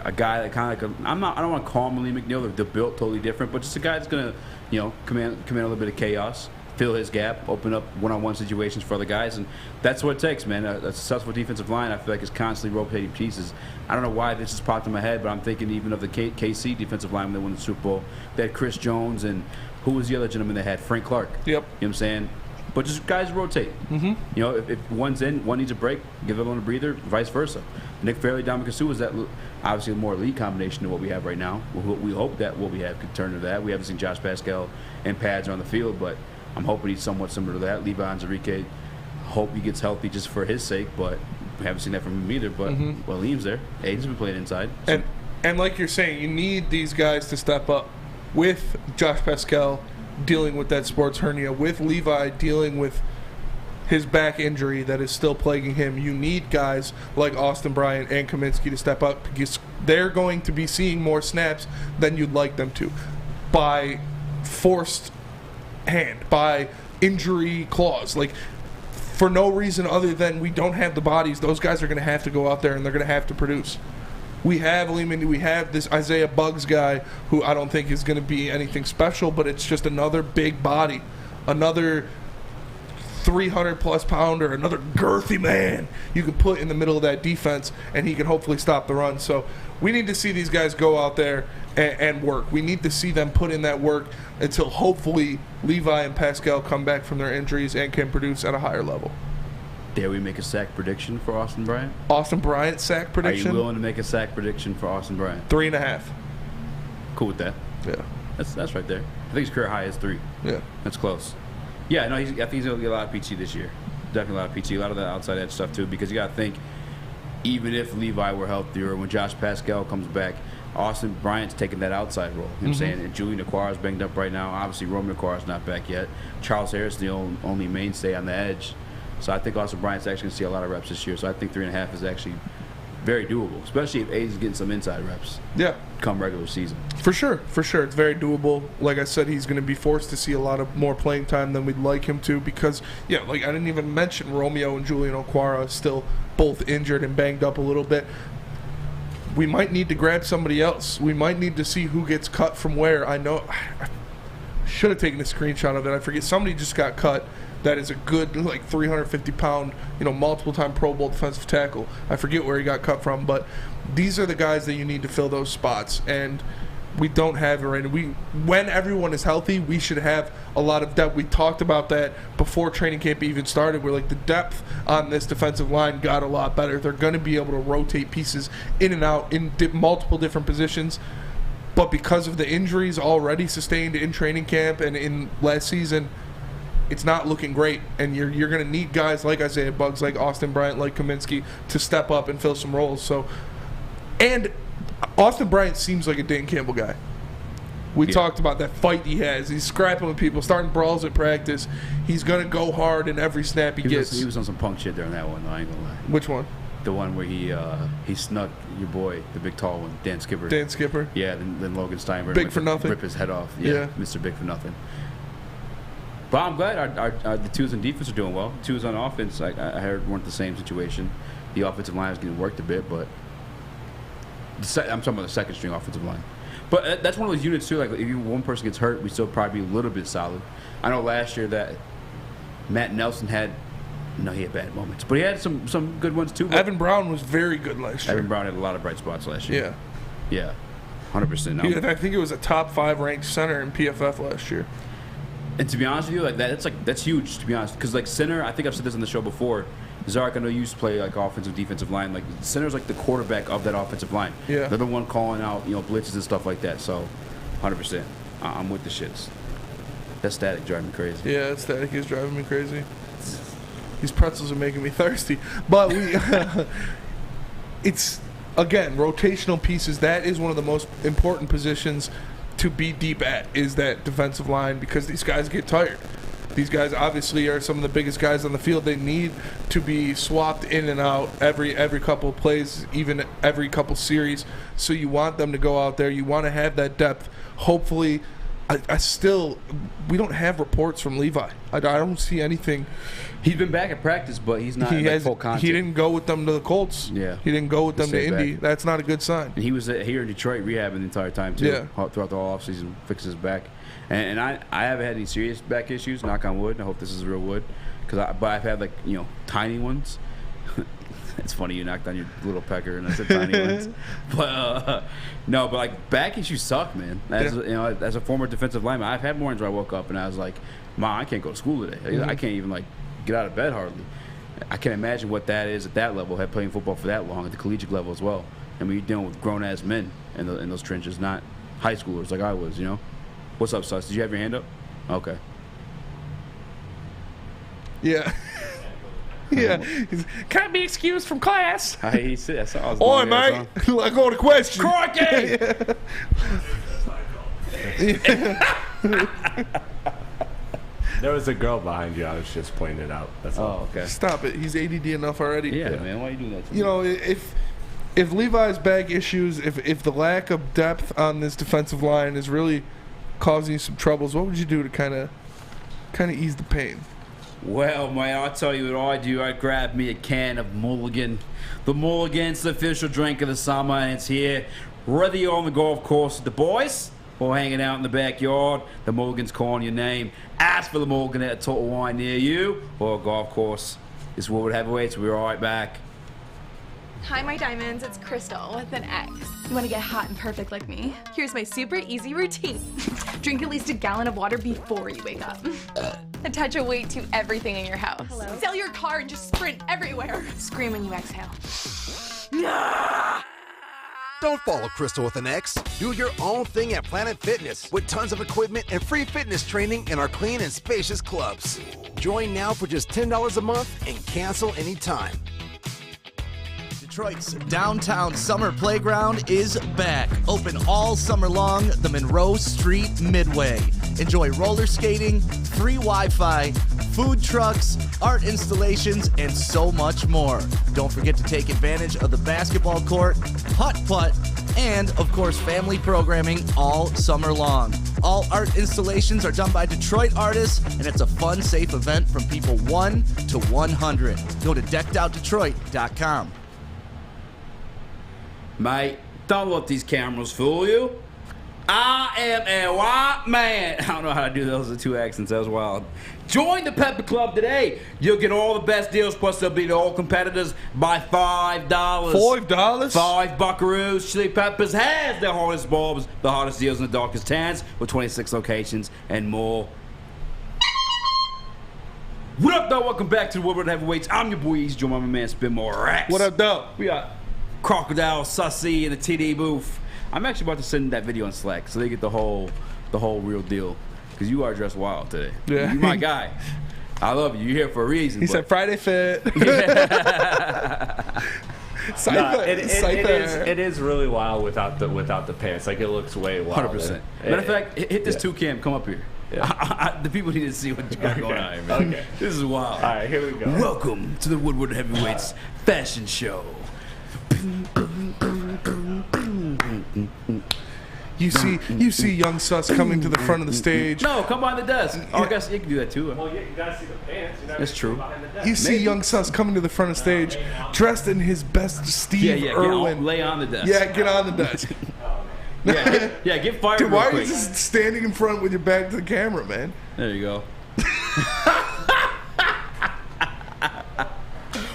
a guy that kind of like I don't want to call him Lee McNeil. They're built totally different, but just a guy that's going to, you know, command a little bit of chaos, fill his gap, open up one-on-one situations for other guys, and that's what it takes, man. A successful defensive line, I feel like, is constantly rotating pieces. I don't know why this just popped in my head, but I'm thinking even of the KC defensive line when they won the Super Bowl. They had Chris Jones, and who was the other gentleman they had? Frank Clark. Yep. You know what I'm saying? But just guys rotate. You know, if one's in, one needs a break, give the other one a breather, vice versa. Nick Fairley, Dominican Sue is that obviously a more elite combination than what we have right now. We hope that what we have could turn to that. We haven't seen Josh Pascal and pads on the field, but I'm hoping he's somewhat similar to that. Levi Ozarike, hope he gets healthy just for his sake, but we haven't seen that from him either. But well, Liam's there. Aiden's been playing inside. So. And like you're saying, you need these guys to step up with Josh Pascal dealing with that sports hernia, with Levi dealing with his back injury that is still plaguing him. You need guys like Austin Bryant and Cominsky to step up because they're going to be seeing more snaps than you'd like them to by forced hand, by injury clause. Like, for no reason other than we don't have the bodies, those guys are going to have to go out there and they're going to have to produce. We have this Isaiah Buggs guy who I don't think is going to be anything special, but it's just another big body, another 300-plus pounder, another girthy man you can put in the middle of that defense, and he can hopefully stop the run. So we need to see these guys go out there and work. We need to see them put in that work until hopefully Levi and Pascal come back from their injuries and can produce at a higher level. Dare we make a sack prediction for Austin Bryant? Austin Bryant sack prediction? Are you willing to make a sack prediction for Austin Bryant? 3.5. Cool with that. Yeah. That's right there. I think his career high is 3. Yeah. That's close. Yeah, no, I think he's going to get a lot of PT this year. Definitely a lot of PT, a lot of that outside edge stuff too, because you got to think, even if Levi were healthier, when Josh Pascal comes back, Austin Bryant's taking that outside role. You know what I'm saying? And Julian Okwara's banged up right now. Obviously, Romeo Okwara's not back yet. Charles Harris is the only mainstay on the edge. So I think Austin Bryant's actually going to see a lot of reps this year. So I think 3.5 is actually very doable, especially if Eazy's getting some inside reps. Yeah. Come regular season. For sure. It's very doable. Like I said, he's going to be forced to see a lot of more playing time than we'd like him to because, yeah, like I didn't even mention Romeo and Julian Okwara still both injured and banged up a little bit. We might need to grab somebody else. We might need to see who gets cut from where. I know I should have taken a screenshot of it. I forget. Somebody just got cut. That is a good, like, 350-pound, multiple-time Pro Bowl defensive tackle. I forget where he got cut from, but these are the guys that you need to fill those spots, and we don't have it right now. When everyone is healthy, we should have a lot of depth. We talked about that before training camp even started. We're like, the depth on this defensive line got a lot better. They're going to be able to rotate pieces in and out in multiple different positions. But because of the injuries already sustained in training camp and in last season, it's not looking great. And you're going to need guys like Isaiah Buggs, like Austin Bryant, like Cominsky to step up and fill some roles. So, and Austin Bryant seems like a Dan Campbell guy. We talked about that fight he has. He's scrapping with people, starting brawls at practice. He's going to go hard in every snap he gets. He was on some punk shit during that one, though, I ain't gonna lie. Which one? The one where he snuck your boy, the big tall one, Dan Skipper. Dan Skipper? Yeah, then Logan Steinberg. Big for nothing. Rip his head off. Yeah, Mr. Big for nothing. But I'm glad the twos on defense are doing well. The twos on offense, I heard, weren't the same situation. The offensive line is getting worked a bit, but I'm talking about the second string offensive line. But that's one of those units, too. Like, if one person gets hurt, we still probably be a little bit solid. I know last year that Matt Nelson had he had bad moments. But he had some good ones, too. Evan Brown was very good last year. Evan Brown had a lot of bright spots last year. Yeah. Yeah. 100%. I think it was a top 5 ranked center in PFF last year. And to be honest with you, that's huge, to be honest. Because, center, I think I've said this on the show before. Zarek, I know you used to play offensive, defensive line. Center's the quarterback of that offensive line. Yeah. They're the one calling out, blitzes and stuff like that. So, 100%. I'm with the shits. That static driving me crazy. Yeah, that static is driving me crazy. These pretzels are making me thirsty. But it's, again, rotational pieces. That is one of the most important positions to be deep at, is that defensive line, because these guys get tired. These guys obviously are some of the biggest guys on the field. They need to be swapped in and out every couple of plays, even every couple series. So you want them to go out there. You want to have that depth. Hopefully, we don't have reports from Levi. I don't see anything. He's been back at practice, but he's not full contact. He didn't go with them to the Colts. Yeah. He didn't go with them to Indy. That's not a good sign. And he was here in Detroit rehabbing the entire time, too. Yeah. Throughout the whole offseason, fixes his back. And I haven't had any serious back issues, knock on wood. I hope this is real wood. But I've had, tiny ones. It's funny you knocked on your little pecker and I said tiny ones. But, back issues suck, man. As a former defensive lineman, I've had mornings where I woke up and I was like, Mom, I can't go to school today. I can't even, get out of bed hardly. I can't imagine what that is at that level, playing football for that long, at the collegiate level as well. I mean, you're dealing with grown-ass men in those trenches, not high schoolers like I was, What's up, Sus? Did you have your hand up? Okay. Yeah. Yeah. Can I be excused from class? I saw Oi, mate. I got a question. Crikey! There was a girl behind you. I was just pointing it out. That's all. Okay. Stop it. He's ADD enough already. Yeah, man. Why are you doing that to me? If Levi's back issues, if the lack of depth on this defensive line is really causing you some troubles, what would you do to kind of ease the pain? Well, man, I'll tell you what I do. I grab me a can of Mulligan. The Mulligan's the official drink of the summer, and it's here. Whether you're on the golf course with the boys or hanging out in the backyard, the Mulligan's calling your name. Ask for the Mulligan at a Total Wine near you or a golf course. It's Woodward Heavyweights. We'll be right back. Hi, my diamonds. It's Crystal with an X. You want to get hot and perfect like me? Here's my super easy routine. Drink at least a gallon of water before you wake up. Attach a weight to everything in your house. Hello? Sell your car and just sprint everywhere. Scream when you exhale. Don't follow Crystal with an X. Do your own thing at Planet Fitness with tons of equipment and free fitness training in our clean and spacious clubs. Join now for just $10 a month and cancel anytime. Detroit's downtown summer playground is back. Open all summer long, the Monroe Street Midway. Enjoy roller skating, free Wi-Fi, food trucks, art installations, and so much more. Don't forget to take advantage of the basketball court, putt-putt, and, of course, family programming all summer long. All art installations are done by Detroit artists, and it's a fun, safe event from people 1 to 100. Go to deckedoutdetroit.com. Mate, don't let these cameras fool you. I am a white man. I don't know how to do those with 2 accents. That was wild. Join the Pepper Club today. You'll get all the best deals, plus they'll beat all competitors by $5. $5? 5 buckaroos. Chili Peppers has the hottest bulbs, the hottest deals, and the darkest tans with 26 locations and more. What up, though? Welcome back to the Woodward Heavyweights. I'm your boy Eazy, joined by my man Spin More Racks. What up, though? We got Crocodile Sussy in the TD booth. I'm actually about to send that video on Slack so they get the whole real deal. Because you are dressed wild today. Yeah. You're my guy. I love you. You're here for a reason. He said Friday fit. It is really wild without the pants. Like, it looks way wild. 100%. Matter of fact, hit this 2cam. Come up here. Yeah. The people need to see what you got going on here, man. Okay. This is wild. All right, here we go. Welcome to the Woodward Heavyweights Fashion Show. You see young Sus coming to the front of the stage. No, come behind the desk. Oh, I guess you can do that too. Well, you gotta see the pants. That's true. You see young Sus coming to the front of the stage, dressed in his best Steve Irwin. Lay on the desk. Yeah, get on the desk. Get fired. Dude, real why are quick. you just standing in front with your back to the camera, man? There you go.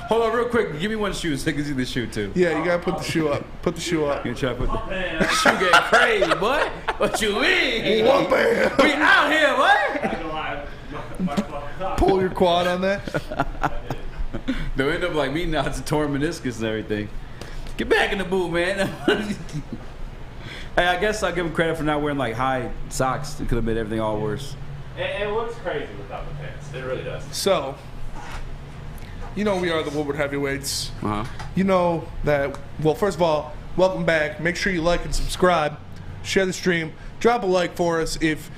Hold on, real quick. Give me one shoe so I can see the shoe too. Yeah, you gotta put the shoe up. Put the shoe up. You try to put the shoe getting crazy, boy. What you mean? What, man? We out here, boy. Pull your quad on that. They'll end up like me now. It's a torn meniscus and everything. Get back in the booth, man. Hey, I guess I'll give him credit for not wearing like high socks. It could have made everything all worse. It looks crazy without the pants. It really does. So, you know we are the Woodward Heavyweights. Uh-huh. You know that, well, first of all, welcome back. Make sure you like and subscribe. Share the stream. Drop a like for us if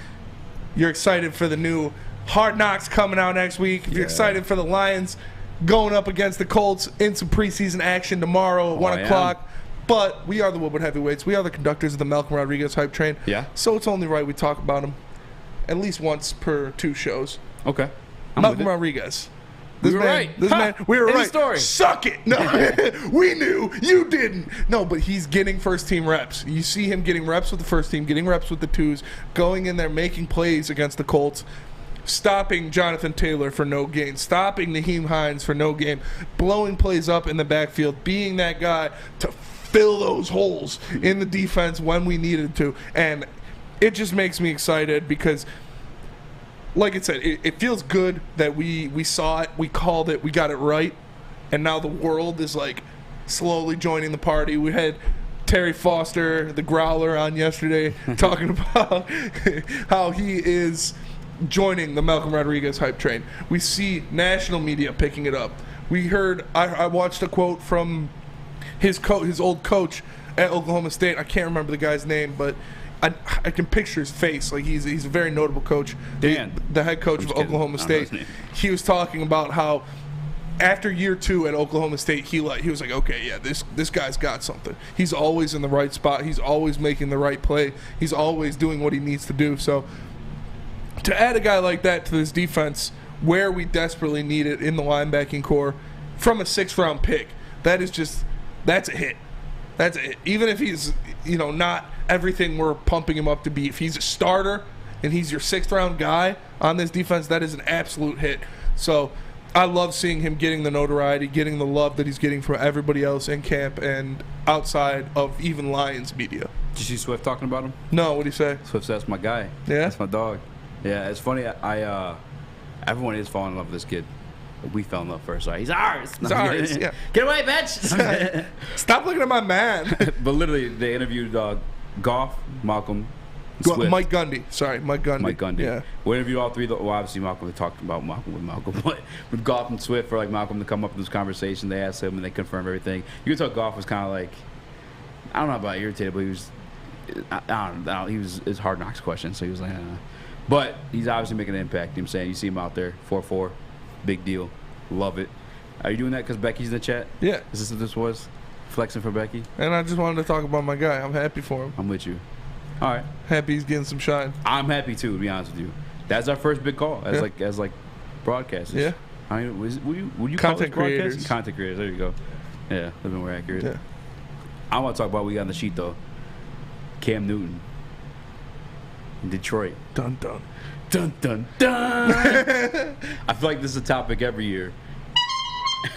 you're excited for the new Hard Knocks coming out next week. If you're excited for the Lions going up against the Colts in some preseason action tomorrow at 1 o'clock. But we are the Woodward Heavyweights. We are the conductors of the Malcolm Rodriguez hype train. Yeah. So it's only right we talk about him at least once per 2 shows. Okay. Malcolm Rodriguez. We were right. This man, we were End of right. story. Suck it. No, we knew. You didn't. No, but he's getting first team reps. You see him getting reps with the first team, getting reps with the twos, going in there, making plays against the Colts, stopping Jonathan Taylor for no gain, stopping Naheem Hines for no gain, blowing plays up in the backfield, being that guy to fill those holes in the defense when we needed to. And it just makes me excited because, like I said, it feels good that we saw it, we called it, we got it right, and now the world is like slowly joining the party. We had Terry Foster, the Growler, on yesterday talking about how he is joining the Malcolm Rodriguez hype train. We see national media picking it up. We heard, I watched a quote from his old coach at Oklahoma State. I can't remember the guy's name, but I can picture his face. Like he's a very notable coach. Dan, the head coach of Oklahoma State. He was talking about how after year 2 at Oklahoma State, he was like, okay, yeah, this guy's got something. He's always in the right spot. He's always making the right play. He's always doing what he needs to do. So to add a guy like that to this defense, where we desperately need it in the linebacking core, from a 6th-round pick, that's a hit. That's a hit. Even if he's not everything we're pumping him up to be. If he's a starter and he's your 6th-round guy on this defense, that is an absolute hit. So I love seeing him getting the notoriety, getting the love that he's getting from everybody else in camp and outside of even Lions media. Did you see Swift talking about him? No, what'd he say? Swift said, that's my guy. Yeah? That's my dog. Yeah, it's funny. Everyone is falling in love with this kid. We fell in love first, right? He's ours. He's ours, yeah. Get away, bitch. Stop looking at my man. But literally, they interviewed Goff, Malcolm, Swift. Mike Gundy. Sorry, Mike Gundy. Mike Gundy. Yeah. We interviewed all three. Well, obviously, Malcolm. We talked about Malcolm with Malcolm. But with Goff and Swift, for like Malcolm to come up with this conversation, they asked him and they confirmed everything. You could tell Goff was kind of like, I don't know about irritated, but he was, I don't know, he was his Hard Knocks question. So he was like, But he's obviously making an impact. You know what I'm saying? You see him out there, 4-4, big deal. Love it. Are you doing that because Becky's in the chat? Yeah. Is this what this was? Flexing for Becky? And I just wanted to talk about my guy. I'm happy for him. I'm with you. All right. Happy he's getting some shine. I'm happy too, to be honest with you. That's our first big call as like broadcasters. Yeah. I mean, would you content call us creators? Broadcasters? Content creators. There you go. Yeah, a little bit more accurate. Yeah. I want to talk about what we got on the sheet though. Cam Newton in Detroit. Dun dun. Dun dun dun. I feel like this is a topic every year. I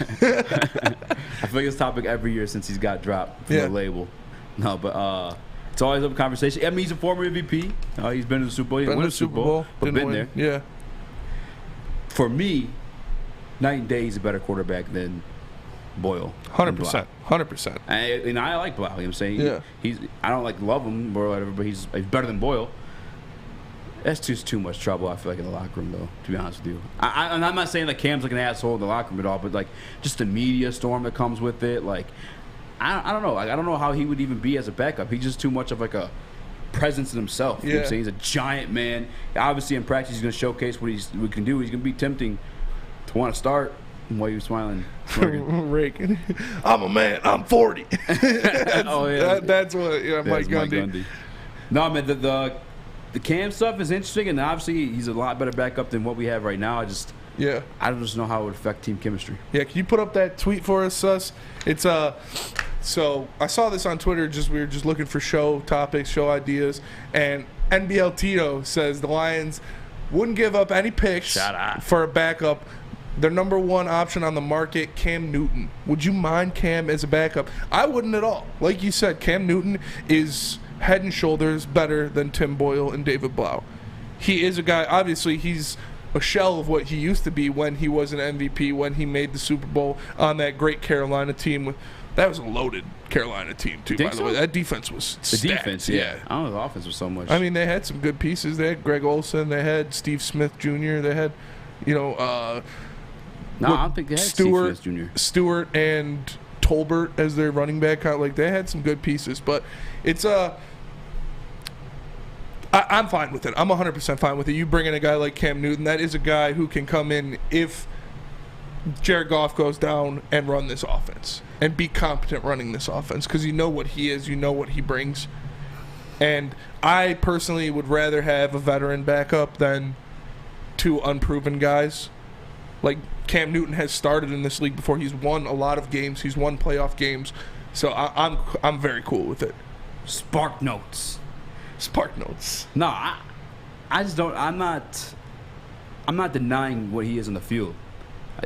feel like it's a topic every year since he's got dropped from the label. No, but it's always up conversation. I mean, he's a former MVP. He's been to the Super Bowl. He didn't win the Super Bowl, but been there. Yeah. For me, night and day, he's a better quarterback than Boyle. 100%. 100%. And I like Blau. You know what I'm saying? Yeah. I don't love him or whatever, but he's better than Boyle. That's just too much trouble, I feel like, in the locker room, though, to be honest with you. And I'm not saying that Cam's like an asshole in the locker room at all, but, like, just the media storm that comes with it. Like, I don't know. Like, I don't know how he would even be as a backup. He's just too much of, like, a presence in himself. You know what I'm saying? He's a giant man. Obviously, in practice, he's going to showcase what he can do. He's going to be tempting to want to start. Why are you smiling? Reagan. I'm a man. I'm 40. That's what Mike Gundy. No, man, the Cam stuff is interesting, and obviously he's a lot better backup than what we have right now. I just know how it would affect team chemistry. Yeah, can you put up that tweet for us, Sus? It's so I saw this on Twitter. We were just looking for show topics, show ideas, and NBL Tito says the Lions wouldn't give up any picks for a backup. Their number one option on the market, Cam Newton. Would you mind Cam as a backup? I wouldn't at all. Like you said, Cam Newton is head and shoulders better than Tim Boyle and David Blau. He is a guy, obviously he's a shell of what he used to be when he was an MVP, when he made the Super Bowl on that great Carolina team. That was a loaded Carolina team, too, by the way. That defense was stacked. Defense, yeah. I don't know, the offense was so much. I mean, they had some good pieces. They had Greg Olsen. They had Steve Smith Jr. They had, I don't think they had Steve Smith Jr. Stewart and Tolbert as their running back. Like, they had some good pieces, but it's I'm fine with it. I'm 100% fine with it. You bring in a guy like Cam Newton, that is a guy who can come in if Jared Goff goes down and run this offense and be competent running this offense, because you know what he is, you know what he brings. And I personally would rather have a veteran backup than two unproven guys. Like, Cam Newton has started in this league before. He's won a lot of games. He's won playoff games. So I'm very cool with it. Spark notes. No, I just don't. I'm not denying what he is on the field.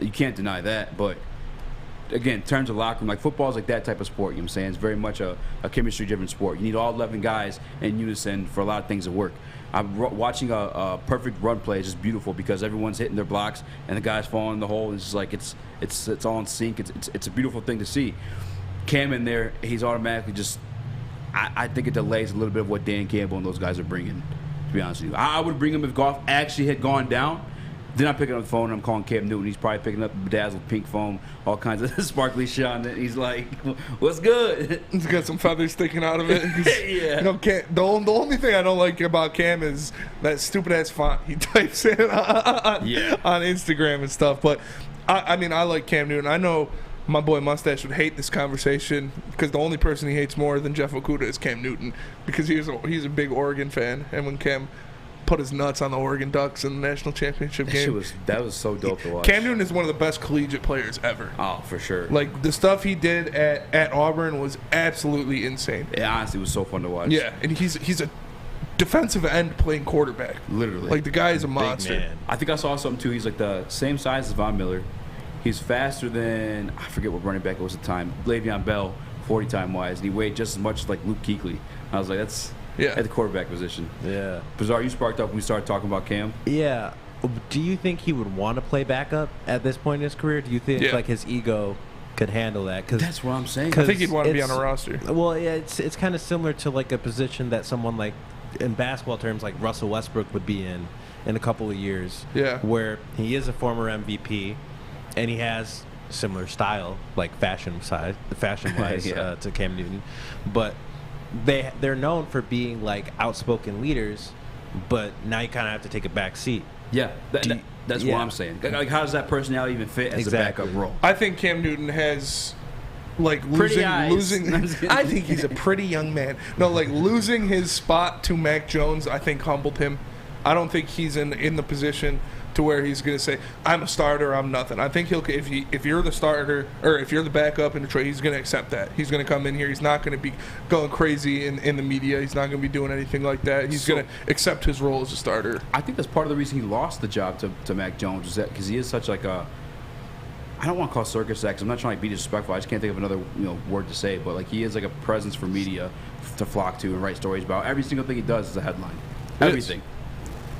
You can't deny that. But again, in terms of locker room, like, football is like that type of sport. You know what I'm saying? It's very much a chemistry-driven sport. You need all 11 guys in unison for a lot of things to work. Watching a perfect run play is just beautiful because everyone's hitting their blocks and the guys falling in the hole. It's just like it's all in sync. It's a beautiful thing to see. Cam in there, he's automatically just. I think it delays a little bit of what Dan Campbell and those guys are bringing, to be honest with you. I would bring him if Goff actually had gone down. Then I'm picking up the phone and I'm calling Cam Newton. He's probably picking up the bedazzled pink phone, all kinds of sparkly shit on it. He's like, what's good? He's got some feathers sticking out of it. Yeah. The only thing I don't like about Cam is that stupid-ass font he types in on Instagram and stuff. But, I mean, I like Cam Newton. I know my boy Mustache would hate this conversation because the only person he hates more than Jeff Okudah is Cam Newton, because he's a big Oregon fan. And when Cam put his nuts on the Oregon Ducks in the national championship game, that was so dope to watch. Cam Newton is one of the best collegiate players ever. Oh, for sure. Like, the stuff he did at Auburn was absolutely insane. It honestly was so fun to watch. Yeah, and he's a defensive end playing quarterback. Literally. Like, the guy is a monster. Man. I think I saw something too. He's like the same size as Von Miller. He's faster than, I forget what running back it was at the time, Le'Veon Bell, 40-time wise, and he weighed just as much as like Luke Kuechly. I was like, that's at the quarterback position. Yeah. Bizarre, you sparked up when we started talking about Cam. Yeah. Do you think he would want to play backup at this point in his career? Do you think like his ego could handle that? Cause, that's what I'm saying. I think he'd want to be on a roster. Well, yeah, it's kind of similar to like a position that someone like, in basketball terms, like Russell Westbrook would be in a couple of years. Yeah. Where he is a former MVP. And he has similar style, like fashion-wise, to Cam Newton. But they're known for being like outspoken leaders, but now you kind of have to take a back seat. Yeah, that's what I'm saying. Like, how does that personality even fit as a backup role? I think Cam Newton has, like, losing. I think he's a pretty young man. No, like, losing his spot to Mac Jones, I think humbled him. I don't think he's in the position to where he's going to say, I'm a starter, I'm nothing. I think if you're the starter, or if you're the backup in Detroit, he's going to accept that. He's going to come in here. He's not going to be going crazy in the media. He's not going to be doing anything like that. He's going to accept his role as a starter. I think that's part of the reason he lost the job to Mac Jones, is that because he is such like a, I don't want to call circus act, 'cause I'm not trying to be disrespectful. I just can't think of another word to say, but like, he is like a presence for media to flock to and write stories about. Every single thing he does is a headline. Everything.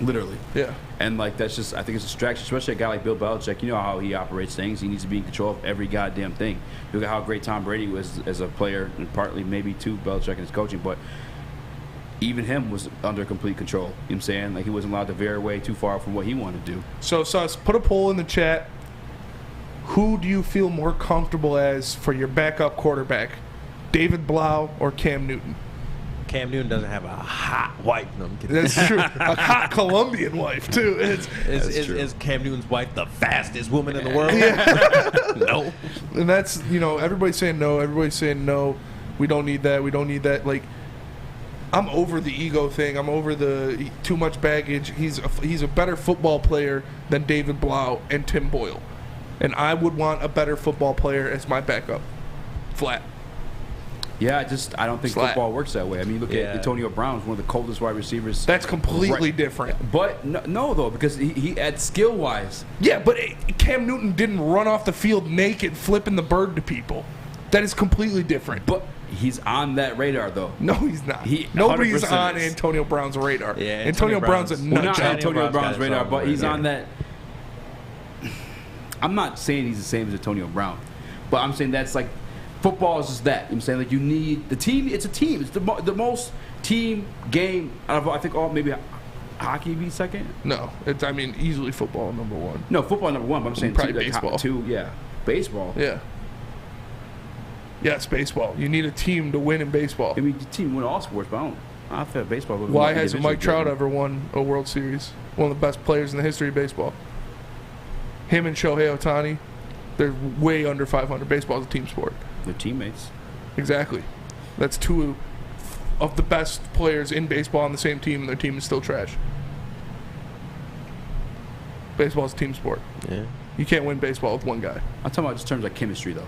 Literally. Yeah. And like that's just, I think it's a distraction, especially a guy like Bill Belichick. You know how he operates things. He needs to be in control of every goddamn thing. Look at how great Tom Brady was as a player, and partly maybe too Belichick and his coaching, but even him was under complete control. You know what I'm saying? Like he wasn't allowed to vary away too far from what he wanted to do. So Sus, put a poll in the chat. Who do you feel more comfortable as for your backup quarterback? David Blau or Cam Newton? Cam Newton doesn't have a hot wife. No, I'm kidding. That's true. A hot Colombian wife, too. Is Cam Newton's wife the fastest woman in the world? No. And that's, everybody's saying no. Everybody's saying no. We don't need that. We don't need that. Like, I'm over the ego thing. I'm over the too much baggage. He's a better football player than David Blau and Tim Boyle. And I would want a better football player as my backup. Flat. Yeah, I don't think football works that way. I mean, look at Antonio Brown, one of the coldest wide receivers. That's completely different. But no, though, because he at skill-wise. Yeah, but Cam Newton didn't run off the field naked flipping the bird to people. That is completely different. But he's on that radar, though. No, he's not. Nobody's on Antonio Brown's radar. Yeah, Antonio Brown's a nut not job. Antonio Brown's radar, but he's on that. I'm not saying he's the same as Antonio Brown, but I'm saying that's like football is just that. You know what I'm saying? Like you need the team. It's a team. It's the most team game out of I think maybe hockey be second. No, easily football number one. No, football number one. But I'm saying probably baseball. Two, yeah, baseball. Yeah. Yes, baseball. You need a team to win in baseball. I mean, the team win all sports, but I feel baseball. Why hasn't Mike Trout ever won a World Series? One of the best players in the history of baseball. Him and Shohei Ohtani, they're way under 500. Baseball is a team sport. They're teammates. Exactly. That's two of the best players in baseball on the same team, and their team is still trash. Baseball is a team sport. Yeah. You can't win baseball with one guy. I'm talking about just terms like chemistry, though.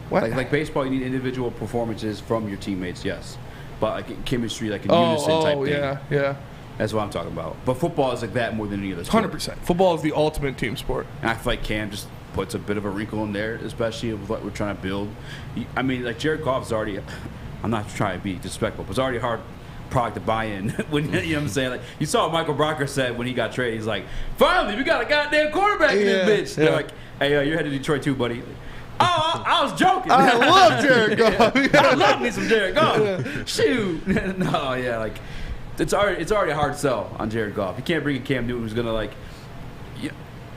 What? Like baseball, you need individual performances from your teammates, yes. But like chemistry, like a unison type thing. Yeah. That's what I'm talking about. But football is like that more than any other sport. 100%. Football is the ultimate team sport. And I feel like Cam just puts a bit of a wrinkle in there, especially with what we're trying to build. I mean, like Jared Goff's already, I'm not trying to be disrespectful, but it's already a hard product to buy in. When, you know what I'm saying? Like you saw what Michael Brocker said when he got traded. He's like, finally, we got a goddamn quarterback in this bitch. They're like, hey, you're headed to Detroit too, buddy. Oh, I was joking. I love Jared Goff. I love me some Jared Goff. Shoot. No, yeah, like it's already a hard sell on Jared Goff. You can't bring in Cam Newton who's gonna like.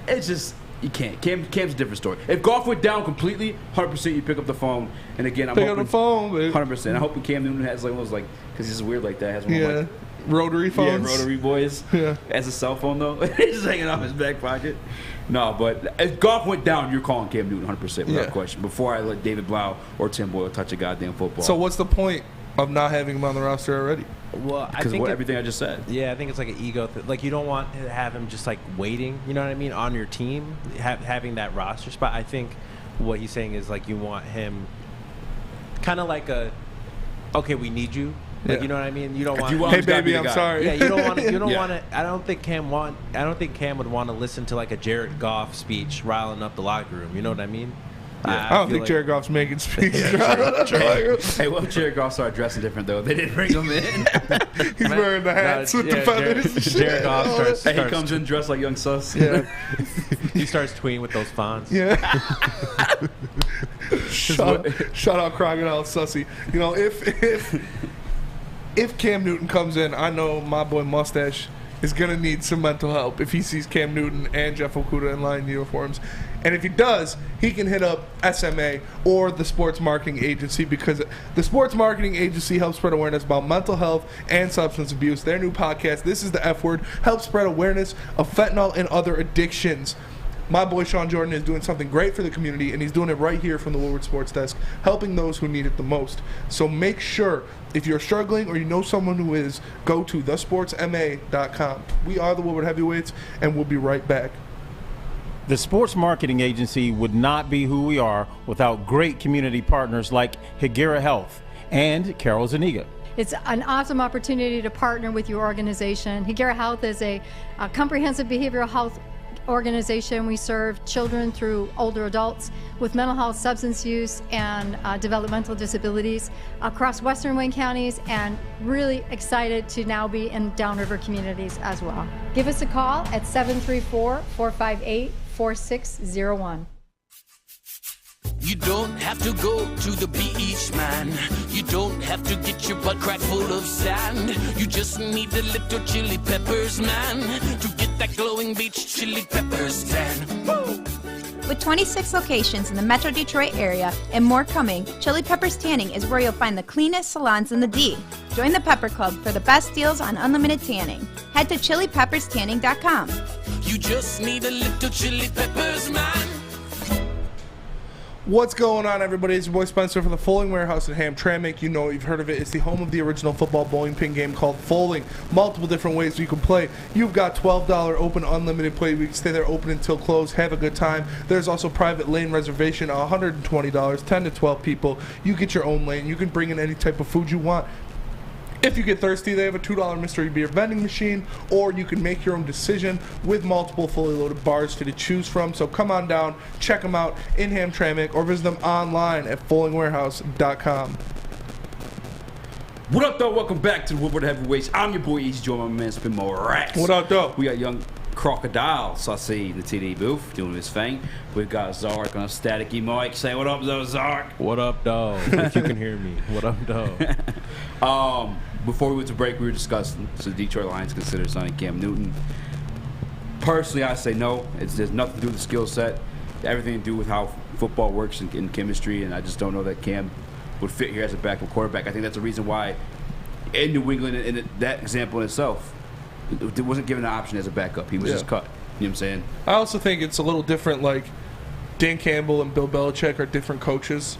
It's just you can't. Cam's a different story. If Goff went down completely, 100% you pick up the phone. And again, I'm pick hoping up the phone, baby. 100%. I'm hoping Cam Newton has like one of those like because he's weird like that. Has one of like, rotary phones. Yeah, rotary boys. Yeah. As a cell phone though, he's just hanging off his back pocket. No, but if Goff went down, you're calling Cam Newton 100% without question. Before I let David Blau or Tim Boyle touch a goddamn football. So what's the point of not having him on the roster already? Well, I think everything I just said. Yeah, I think it's like an ego thing. Like you don't want to have him just like waiting. You know what I mean? On your team, having that roster spot. I think what he's saying is like you want him, kind of like okay, we need you. Like you know what I mean? You don't want. Hey baby, I'm sorry. Yeah, you don't want. You don't want to. I don't think Cam would want to listen to like a Jared Goff speech riling up the locker room. You know what I mean? Yeah. I don't think Jared Goff's making speeches. Hey, what if Jared Goff started dressing different though? They didn't bring him in. He's wearing the hats with the feathers. Jared Goff starts. He comes in dressed like Young Sus. Yeah. He starts tweeting with those fonts. Yeah. Shout out Crocodile Sussy. You know, if Cam Newton comes in, I know my boy Mustache is going to need some mental help if he sees Cam Newton and Jeff Okudah in line uniforms. And if he does, he can hit up SMA or the Sports Marketing Agency, because the Sports Marketing Agency helps spread awareness about mental health and substance abuse. Their new podcast, This is the F Word, helps spread awareness of fentanyl and other addictions. My boy Sean Jordan is doing something great for the community, and he's doing it right here from the Woodward Sports Desk, helping those who need it the most. So make sure, if you're struggling or you know someone who is, go to thesportsma.com. We are the Woodward Heavyweights, and we'll be right back. The Sports Marketing Agency would not be who we are without great community partners like Higuera Health and Carol Zuniga. It's an awesome opportunity to partner with your organization. Higuera Health is a comprehensive behavioral health organization, we serve children through older adults with mental health, substance use, and developmental disabilities across Western Wayne counties, and really excited to now be in downriver communities as well. Give us a call at 734-458-4601. You don't have to go to the beach, man. You don't have to get your butt crack full of sand. You just need a little chili peppers, man, to get that glowing beach chili peppers tan. Woo! With 26 locations in the Metro Detroit area and more coming, Chili Peppers Tanning is where you'll find the cleanest salons in the D. Join the Pepper Club for the best deals on unlimited tanning. Head to chilipepperstanning.com. You just need a little chili peppers, man. What's going on, everybody? It's your boy Spencer from the Foaling Warehouse in Hamtramck. You know, you've heard of it. It's the home of the original football bowling pin game called Foaling. Multiple different ways you can play. You've got $12 open unlimited play. We can stay there open until close. Have a good time. There's also private lane reservation, $120, 10 to 12 people. You get your own lane. You can bring in any type of food you want. If you get thirsty, they have a $2 mystery beer vending machine, or you can make your own decision with multiple fully loaded bars to choose from. So come on down, check them out in Hamtramck, or visit them online at foalingwarehouse.com. What up, though? Welcome back to the Woodward Heavyweights. I'm your boy Eazy, joined by my man Spin More Racks. What up, though? We got young Crocodile Saucy in the TD booth doing his thing. We've got Zark on a staticky mic. Say what up, though, Zark. What up, though? If you can hear me. What up, though? Before we went to break, we were discussing, so the Detroit Lions consider signing Cam Newton. Personally, I say no. There's nothing to do with the skill set. Everything to do with how football works in chemistry, and I just don't know that Cam would fit here as a backup quarterback. I think that's the reason why in New England, in that example in itself, it wasn't given an option as a backup. He was just cut. You know what I'm saying? I also think it's a little different, like Dan Campbell and Bill Belichick are different coaches.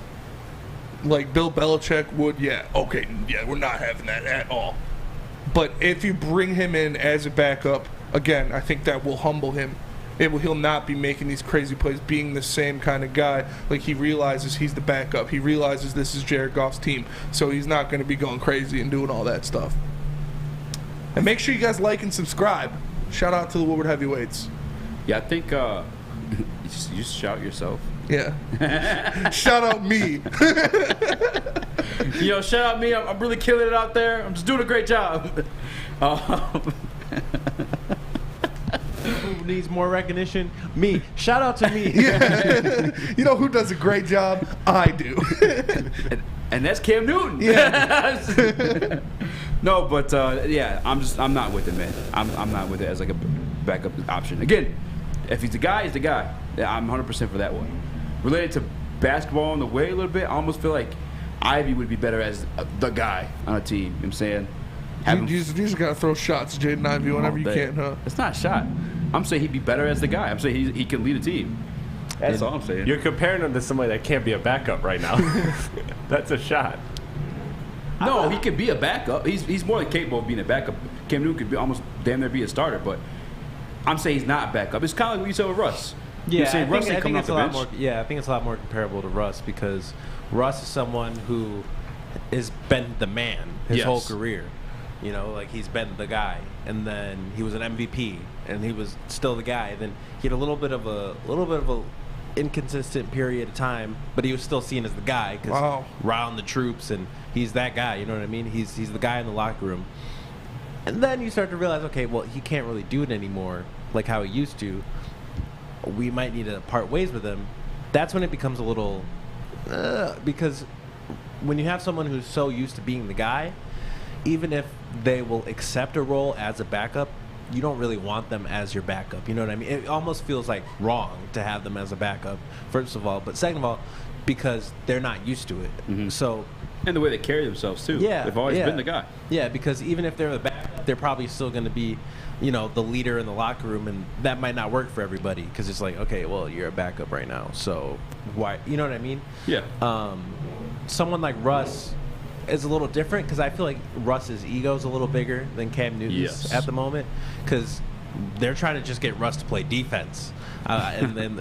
Like Bill Belichick would, we're not having that at all. But if you bring him in as a backup, again, I think that will humble him. He'll not be making these crazy plays, being the same kind of guy. Like, he realizes he's the backup. He realizes this is Jared Goff's team, so he's not going to be going crazy and doing all that stuff. And make sure you guys like and subscribe. Shout out to the Woodward Heavyweights. Yeah, I think you just shout yourself. Yeah. Shout out me. Yo, shout out me. I'm really killing it out there. I'm just doing a great job. Who needs more recognition? Me. Shout out to me. Yeah. You know who does a great job? I do. and that's Cam Newton. Yeah. No, but I'm not with it, man. I'm not with it as like a backup option. Again, if he's the guy, he's the guy. I'm 100% for that one. Related to basketball in the way a little bit, I almost feel like Ivy would be better as the guy on a team. You know what I'm saying? You just got to throw shots at Jaden Ivey whenever you can, huh? It's not a shot. I'm saying he'd be better as the guy. I'm saying he can lead a team. That's all I'm saying. You're comparing him to somebody that can't be a backup right now. That's a shot. No, he could be a backup. He's more than capable of being a backup. Cam Newton could be almost damn near be a starter, but I'm saying he's not a backup. It's kind of like what you said with Russ. Yeah, I think it's a lot more. Yeah, I think it's a lot more comparable to Russ, because Russ is someone who has been the man his whole career. You know, like, he's been the guy, and then he was an MVP, and he was still the guy. Then he had a little bit of a inconsistent period of time, but he was still seen as the guy because around the troops, and he's that guy. You know what I mean? He's the guy in the locker room. And then you start to realize, okay, well, he can't really do it anymore like how he used to. We might need to part ways with him. That's when it becomes a little because when you have someone who's so used to being the guy, even if they will accept a role as a backup, you don't really want them as your backup. You know what I mean? It almost feels like wrong to have them as a backup, first of all. But second of all, because they're not used to it. Mm-hmm. So, and the way they carry themselves, too. Yeah. They've always been the guy. Yeah, because even if they're the backup, they're probably still going to be, you know, the leader in the locker room, and that might not work for everybody, because it's like, okay, well, you're a backup right now, so why? You know what I mean? Yeah. Someone like Russ is a little different, because I feel like Russ's ego is a little bigger than Cam Newton's at the moment, because they're trying to just get Russ to play defense. And then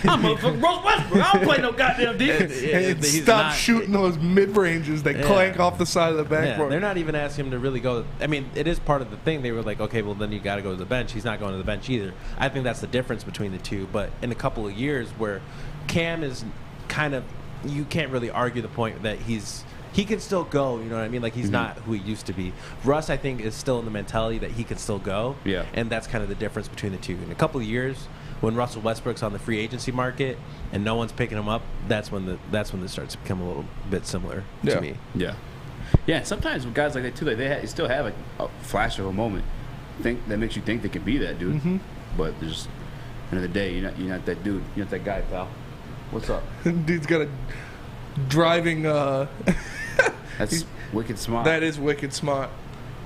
I'm a Russ Westbrook. I don't play no goddamn defense. And stop shooting those mid-ranges that clank off the side of the backboard. They're not even asking him to really go. I mean, it is part of the thing. They were like, okay, well, then you got to go to the bench. He's not going to the bench either. I think that's the difference between the two. But in a couple of years where Cam is kind of, you can't really argue the point that he can still go, you know what I mean? Like, he's not who he used to be. Russ, I think, is still in the mentality that he can still go. Yeah. And that's kind of the difference between the two. In a couple of years, when Russell Westbrook's on the free agency market and no one's picking him up, that's when this starts to become a little bit similar to me. Yeah. Yeah, sometimes with guys like that, too, like they still have a flash of a moment that makes you think they could be that dude. But there's, end of the day, you're not that dude. You're not that guy, pal. What's up? Dude's got a driving... That's wicked smart. That is wicked smart.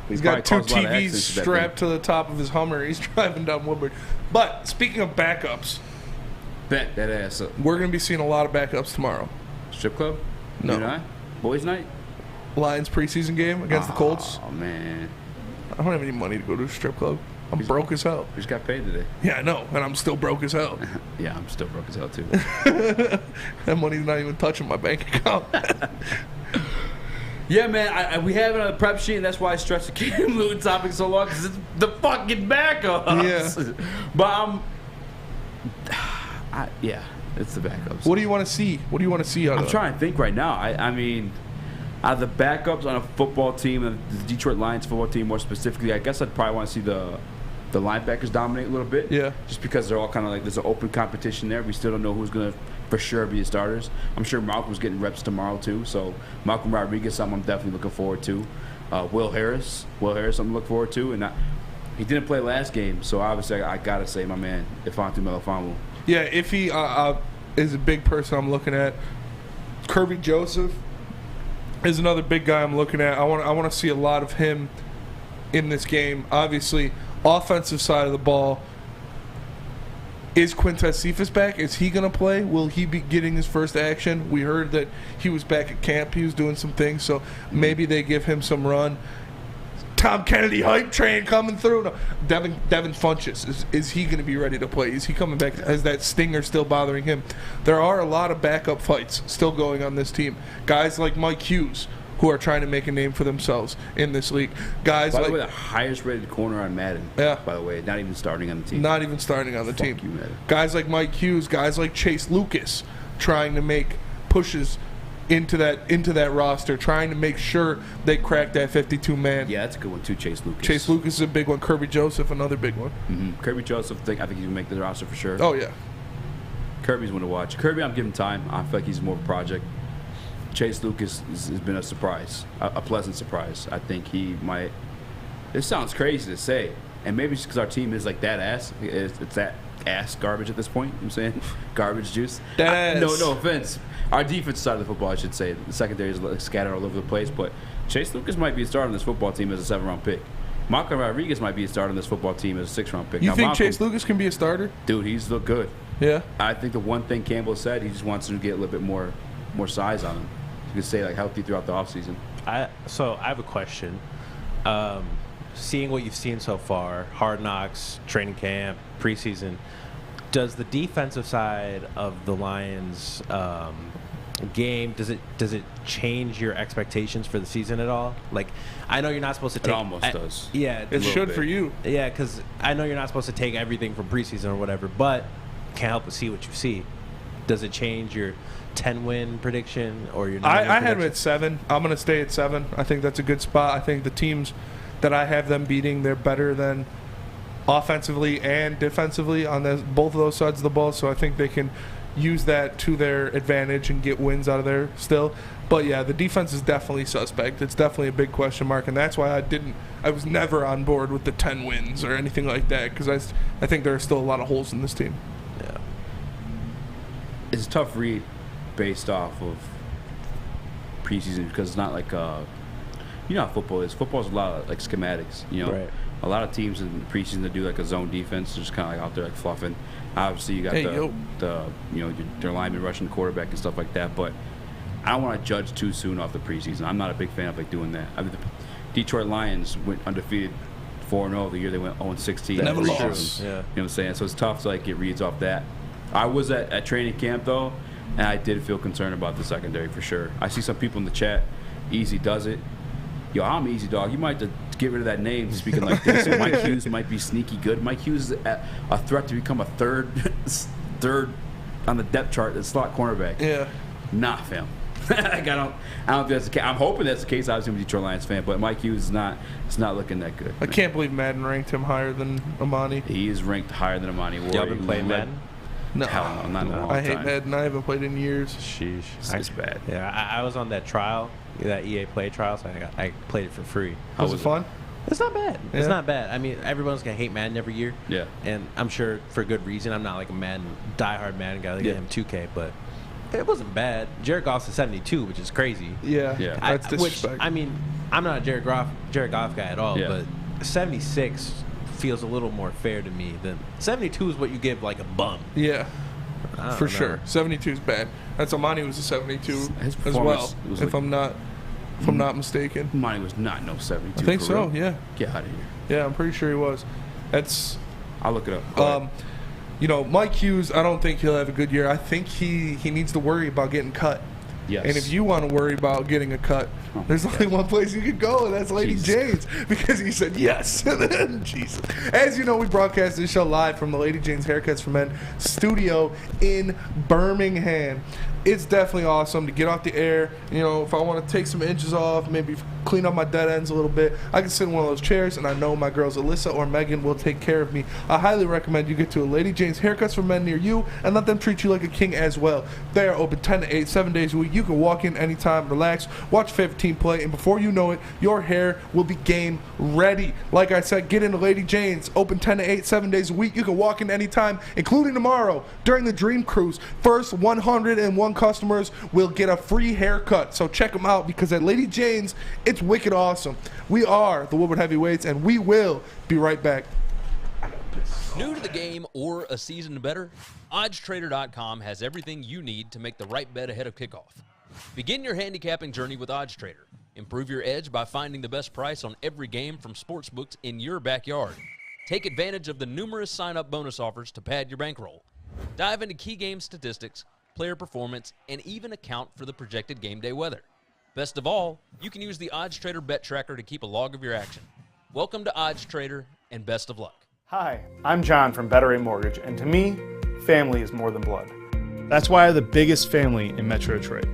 He's got 2 TVs strapped to the top of his Hummer. He's driving down Woodward. But speaking of backups, bet that ass up. We're going to be seeing a lot of backups tomorrow. Strip club? No. Night? Boys' night? Lions preseason game against the Colts. Oh, man. I don't have any money to go to a strip club. I'm broke as hell. We just got paid today. Yeah, I know, and I'm still broke as hell. Yeah, I'm still broke as hell, too. That money's not even touching my bank account. Yeah, man, we have it on the prep sheet, and that's why I stressed the Cam Newton topic so long, because it's the fucking backups. Yeah. But yeah, it's the backups. What do you want to see? What do you want to see out of I'm them? trying to think right now. I mean, out of the backups on a football team, the Detroit Lions football team more specifically, I guess I'd probably want to see the linebackers dominate a little bit. Yeah. Just because they're all kind of like, there's an open competition there. We still don't know who's going to for sure be the starters. I'm sure Malcolm's getting reps tomorrow too. So Malcolm Rodriguez, something I'm definitely looking forward to. Will Harris, something to look forward to. And he didn't play last game, so obviously I got to say my man, Ifeanyi Melifonwu. Yeah, if he is a big person I'm looking at. Kirby Joseph is another big guy I'm looking at. I want to see a lot of him in this game. Obviously, offensive side of the ball. Is Quintez Cephas back? Is he going to play? Will he be getting his first action? We heard that he was back at camp. He was doing some things, so maybe they give him some run. Tom Kennedy hype train coming through. No. Devin Funchess, is he going to be ready to play? Is he coming back? Is that stinger still bothering him? There are a lot of backup fights still going on this team. Guys like Mike Hughes, who are trying to make a name for themselves in this league. Guys by like the way, the highest rated corner on Madden. Yeah. By the way, not even starting on the team. Not even starting on the team. You, Madden. Guys like Mike Hughes, guys like Chase Lucas, trying to make pushes into that roster, trying to make sure they crack that 52-man. Yeah, that's a good one too, Chase Lucas. Chase Lucas is a big one. Kirby Joseph, another big one. Mm-hmm. Kirby Joseph, I think he can make the roster for sure. Oh yeah. Kirby's one to watch. Kirby, I'm giving time. I feel like he's more of a project. Chase Lucas has been a surprise, a pleasant surprise. I think he might. This sounds crazy to say, and maybe it's because our team is like that ass. It's that ass garbage at this point. You know what I'm saying? Garbage juice. That ass. No offense. Our defense side of the football, I should say. The secondary is like scattered all over the place, but Chase Lucas might be a starter on this football team as a 7th-round pick. Malcolm Rodriguez might be a starter on this football team as a 6th-round pick. You now, think Malcolm, Chase Lucas can be a starter? Dude, he's looked good. Yeah. I think the one thing Campbell said, he just wants to get a little bit more size on him. You could say like healthy throughout the offseason. So I have a question. Seeing what you've seen so far, Hard Knocks, training camp, preseason, does the defensive side of the Lions game, does it change your expectations for the season at all? Like, I know you're not supposed to take. It almost does. Yeah, it should for you. Yeah, because I know you're not supposed to take everything from preseason or whatever, but can't help but see what you see. Does it change your 10-win prediction or your 9-win I had them at 7. I'm going to stay at 7. I think that's a good spot. I think the teams that I have them beating, they're better than offensively and defensively on both of those sides of the ball, so I think they can use that to their advantage and get wins out of there still. But yeah, the defense is definitely suspect. It's definitely a big question mark, and that's why I was never on board with the 10 wins or anything like that, because I think there are still a lot of holes in this team. Yeah. It's a tough read based off of preseason because it's not like you know how football is. Football's a lot of like schematics, you know. Right. A lot of teams in preseason that do like a zone defense, they're just kind of like out there like fluffing. Obviously, you got their lineman rushing the quarterback and stuff like that. But I don't want to judge too soon off the preseason. I'm not a big fan of like doing that. I mean, the Detroit Lions went undefeated 4-0 the year they went 0-16. They never lost. You know what I'm saying? So it's tough to like get reads off that. I was at training camp though, and I did feel concerned about the secondary for sure. I see some people in the chat. Eazy does it. Yo, I'm Eazy, dog. You might have to get rid of that name speaking like this. Mike Hughes might be sneaky good. Mike Hughes is a threat to become a third on the depth chart, the slot cornerback. Yeah. Nah, fam. I don't think that's the case. I'm hoping that's the case. Obviously, I'm a Detroit Lions fan, but Mike Hughes is not looking that good. I can't believe Madden ranked him higher than Amani. He is ranked higher than Amani. Y'all been playing Madden? No. Hell no, not in a long time. I hate Madden. I haven't played in years. Sheesh. It's bad. Yeah, I was on that trial, that EA Play trial, so I played it for free. Was it fun? It's not bad. Yeah. It's not bad. I mean, everyone's gonna hate Madden every year. Yeah. And I'm sure for good reason. I'm not like a diehard Madden guy. Like him 2K, but it wasn't bad. Jared Goff's a 72, which is crazy. Yeah. That's disrespect. I mean, I'm not a Jared Goff guy at all, but 76 feels a little more fair to me than 72 is what you give like a bum. Yeah. For sure. 72 is bad. That's Amani was a 72 as well. If I'm not mistaken. Amani was not no 72. I think so. Real. Yeah. Get out of here. Yeah, I'm pretty sure he was. I'll look it up. You know, Mike Hughes, I don't think he'll have a good year. I think he needs to worry about getting cut. Yes. And if you want to worry about getting a cut, there's only one place you could go, and that's Lady Jane's, because he said yes. Jesus. As you know, we broadcast this show live from the Lady Jane's Haircuts for Men studio in Birmingham. It's definitely awesome to get off the air. You know, if I want to take some inches off, maybe clean up my dead ends a little bit, I can sit in one of those chairs, and I know my girls Alyssa or Megan will take care of me. I highly recommend you get to a Lady Jane's Haircuts for Men near you and let them treat you like a king as well. They are open 10 to 8, 7 days a week. You can walk in anytime, relax, watch your favorite team play, and before you know it, your hair will be game ready. Like I said, get into Lady Jane's, open 10 to 8, 7 days a week. You can walk in anytime, including tomorrow during the Dream Cruise. First 101 customers will get a free haircut. So check them out, because at Lady Jane's, it's wicked awesome. We are the Woodward Heavyweights, and we will be right back. New to the game or a season better? OddsTrader.com has everything you need to make the right bet ahead of kickoff. Begin your handicapping journey with OddsTrader. Improve your edge by finding the best price on every game from sportsbooks in your backyard. Take advantage of the numerous sign-up bonus offers to pad your bankroll. Dive into key game statistics, player performance, and even account for the projected game day weather. Best of all, you can use the OddsTrader bet tracker to keep a log of your action. Welcome to OddsTrader, and best of luck. Hi, I'm John from Better Rate Mortgage, and to me, family is more than blood. That's why I have the biggest family in Metro Detroit.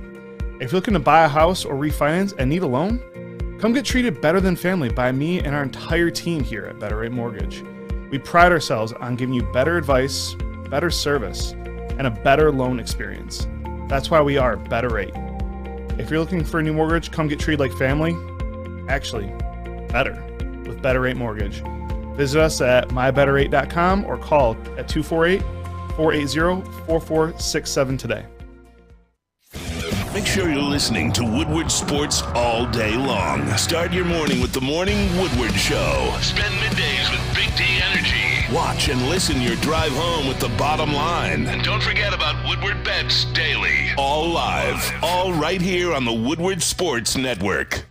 If you're looking to buy a house or refinance and need a loan, come get treated better than family by me and our entire team here at Better Rate Mortgage. We pride ourselves on giving you better advice, better service, and a better loan experience. That's why we are Better Rate. If you're looking for a new mortgage, come get treated like family. Actually, better with Better Rate Mortgage. Visit us at mybetterrate.com or call at 248-480-4467 today. Make sure you're listening to Woodward Sports all day long. Start your morning with the Morning Woodward Show. Spend middays with Big D Energy. Watch and listen your drive home with the Bottom Line. And don't forget about Woodward Bets Daily. All live, all right here on the Woodward Sports Network.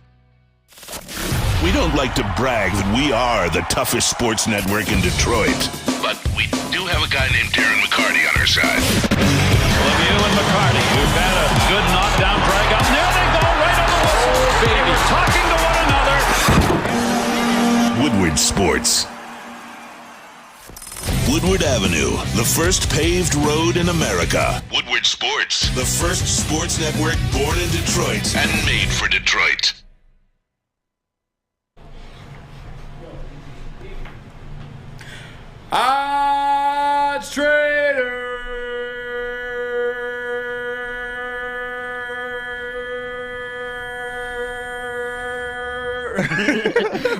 We don't like to brag that we are the toughest sports network in Detroit, but we do have a guy named Darren McCarty on our side. Lemieux and McCarty, who've had a good knockdown drag up. There they go, right on the whistle. They were talking to one another. Woodward Sports. Woodward Avenue, the first paved road in America. Woodward Sports, the first sports network born in Detroit and made for Detroit. OddsTrader.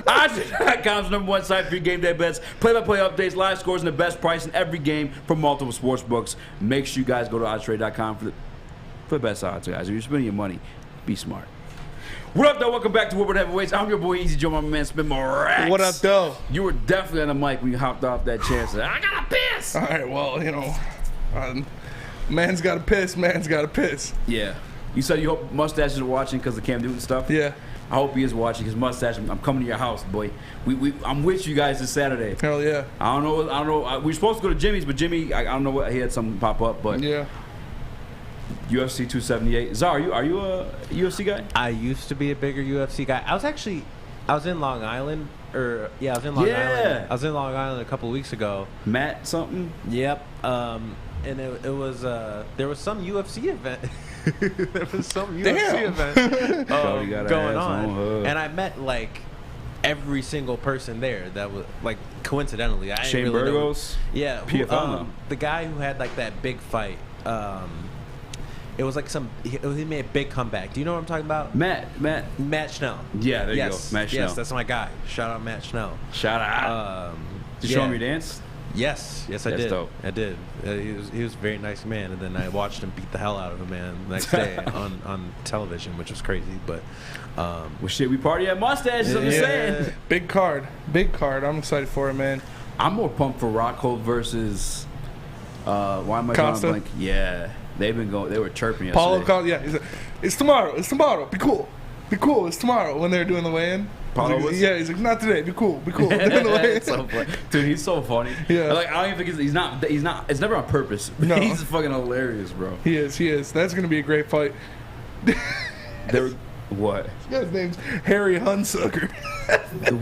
OddsTrader.com's #1 site for your game day bets, play-by-play updates, live scores, and the best price in every game from multiple sports books. Make sure you guys go to OddsTrader.com for the best odds, guys. If you're spending your money, be smart. What up, though? Welcome back to Woodward Heavyweights. I'm your boy Eazy Joe, my man, Spin my racks. What up, though? You were definitely on the mic when you hopped off that chair and said, I gotta piss. All right, well, you know, man's got to piss, man's got to piss. Yeah. You said you hope mustaches are watching because of Cam Newton stuff? Yeah. I hope he is watching his mustache. I'm coming to your house, boy. I'm with you guys this Saturday. Hell yeah. I don't know. We were supposed to go to Jimmy's, but Jimmy, I don't know what, he had something pop up, but yeah. UFC 278. Zar, are you a UFC guy? I used to be a bigger UFC guy. I was in Long Island. I was in Long Island. I was in Long Island a couple of weeks ago. Matt something? Yep. And it was there was some UFC event. There was some UFC event going on, and I met like every single person there. That was like coincidentally. I Shane didn't really Burgos. Yeah. PFL. The guy who had like that big fight. It was like he made a big comeback. Do you know what I'm talking about? Matt Schnell. Yeah, there you go. Matt Schnell. Yes, that's my guy. Shout out Matt Schnell. Shout out. Did you show him your dance? Yes, I did. Dope. I did. He was a very nice man, and then I watched him beat the hell out of a man the next day on television, which was crazy. But well, shit, we party at Mustaches. I'm just saying. Big card. I'm excited for it, man. I'm more pumped for Rocco versus. Why am I Costa? drawing a blank? Yeah, they were chirping yesterday. Paulo Costa. Yeah, he's like, it's tomorrow. Be cool. It's tomorrow when they're doing the weigh-in. He's like, not today. Be cool. Doing the weigh-in. So funny. Dude, he's so funny. Yeah. Like, I don't even think he's not. It's never on purpose. No. He's fucking hilarious, bro. He is. That's gonna be a great fight. What? This guy's name's Harry Hunsucker.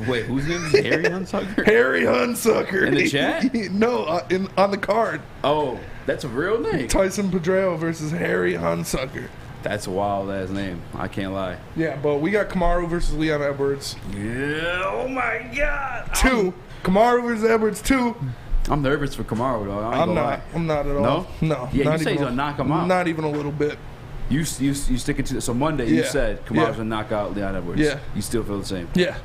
Wait, whose name is Harry Hunsucker? Harry Hunsucker. In the chat? No, on the card. Oh, that's a real name. Tyson Pedrero versus Harry Hunsucker. That's a wild ass name. I can't lie. Yeah, but we got Kamaru versus Leon Edwards. Yeah. Oh my God. 2. Kamaru versus Edwards 2. I'm nervous for Kamaru though. I'm not at all. No. Yeah, you say he's gonna knock him out. Not even a little bit. You sticking to so Monday? You said Kamaru's gonna knock out Leon Edwards. Yeah. You still feel the same? Yeah.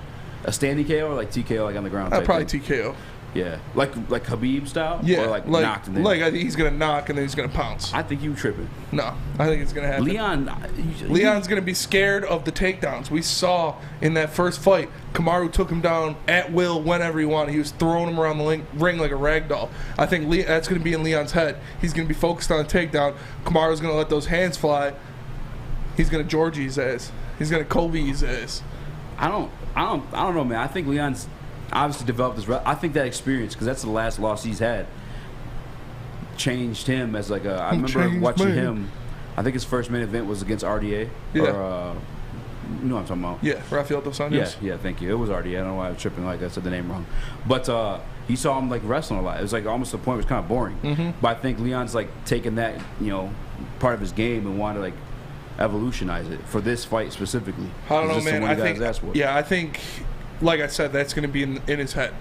A standing KO or like TKO, like on the ground? Probably TKO. Yeah, like Khabib style. Yeah, or like knocked and then. Like I think he's gonna knock and then he's gonna pounce. I think you tripping. No, I think it's gonna happen. Leon's gonna be scared of the takedowns. We saw in that first fight, Kamaru took him down at will whenever he wanted. He was throwing him around the ring like a rag doll. I think that's gonna be in Leon's head. He's gonna be focused on the takedown. Kamaru's gonna let those hands fly. He's gonna Georgie his ass. He's gonna Kobe his ass. I don't know, man. I think Leon's obviously developed his. I think that experience, because that's the last loss he's had, changed him as like a. I remember watching him. I think his first main event was against RDA. Yeah. Or, you know what I'm talking about? Yeah, Rafael dos Anjos. Yeah, thank you. It was RDA. I don't know why I was tripping like I said the name wrong. But he saw him like wrestling a lot. It was like almost the point where it was kind of boring. Mm-hmm. But I think Leon's like taking that, part of his game and wanted to like evolutionize it for this fight specifically. I don't know, man. I think, like I said, that's going to be in his head.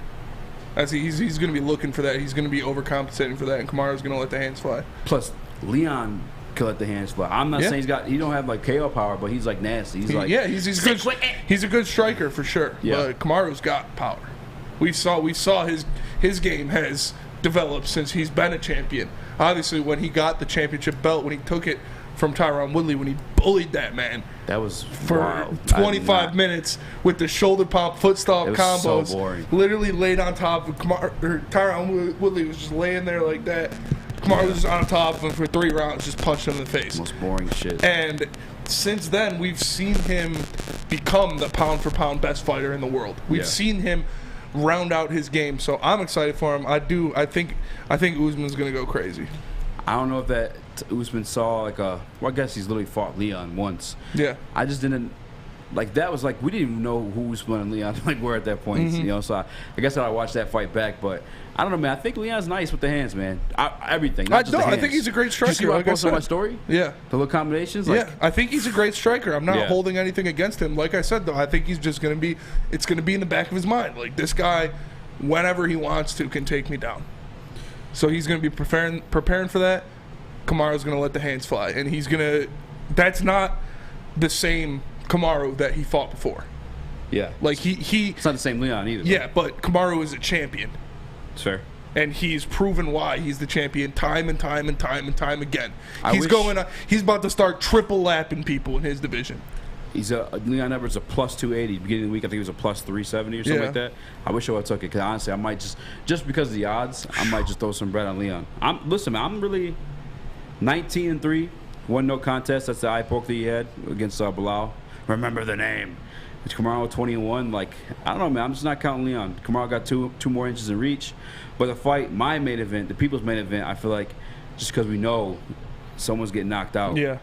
He's going to be looking for that. He's going to be overcompensating for that, and Kamaru's going to let the hands fly. Plus, Leon could let the hands fly. I'm not saying he don't have like KO power, but he's like nasty. He's a good striker for sure. Yeah. But Kamaru's got power. We saw his game has developed since he's been a champion. Obviously, when he got the championship belt, when he took it from Tyron Woodley, when he bullied that man. That was for wild. 25 minutes with the shoulder pump, foot stomp combos. So boring. Literally laid on top of Tyron Woodley was just laying there like that. Kamaru was just on top of him for 3 rounds, just punched him in the face. Most boring shit. And since then, we've seen him become the pound-for-pound best fighter in the world. We've seen him round out his game, so I'm excited for him. I think Usman's going to go crazy. I don't know if that Usman saw I guess he's literally fought Leon once. Yeah. I just didn't that was like we didn't even know who Usman and Leon were at that point. Mm-hmm. So I guess I watched that fight back, but I don't know, man. I think Leon's nice with the hands, man. Everything. I think he's a great striker. Did you see what I posted on my story? Yeah. The little combinations. I think he's a great striker. I'm not holding anything against him. Like I said, though, I think he's just going to be. It's going to be in the back of his mind. Like this guy, whenever he wants to, can take me down. So he's going to be preparing for that. Kamaru's going to let the hands fly, and he's going to. That's not the same Kamaru that he fought before. Yeah, like he. It's not the same Leon either. Yeah, but Kamaru is a champion. Sure. And he's proven why he's the champion time and time again. He's about to start triple lapping people in his division. He's Leon Edwards a plus 280. Beginning of the week, I think he was a plus 370 or something like that. I wish I would have took it, because honestly, I might just because of the odds, I might just throw some bread on Leon. Listen, man, I'm really 19-3, 1-no contest. That's the eye poke that he had against Bilal. Remember the name. Kamaru 20-1. Like, I don't know, man. I'm just not counting Leon. Kamaru got two more inches in reach. But the fight, my main event, the people's main event, I feel like just because we know someone's getting knocked out. Yeah.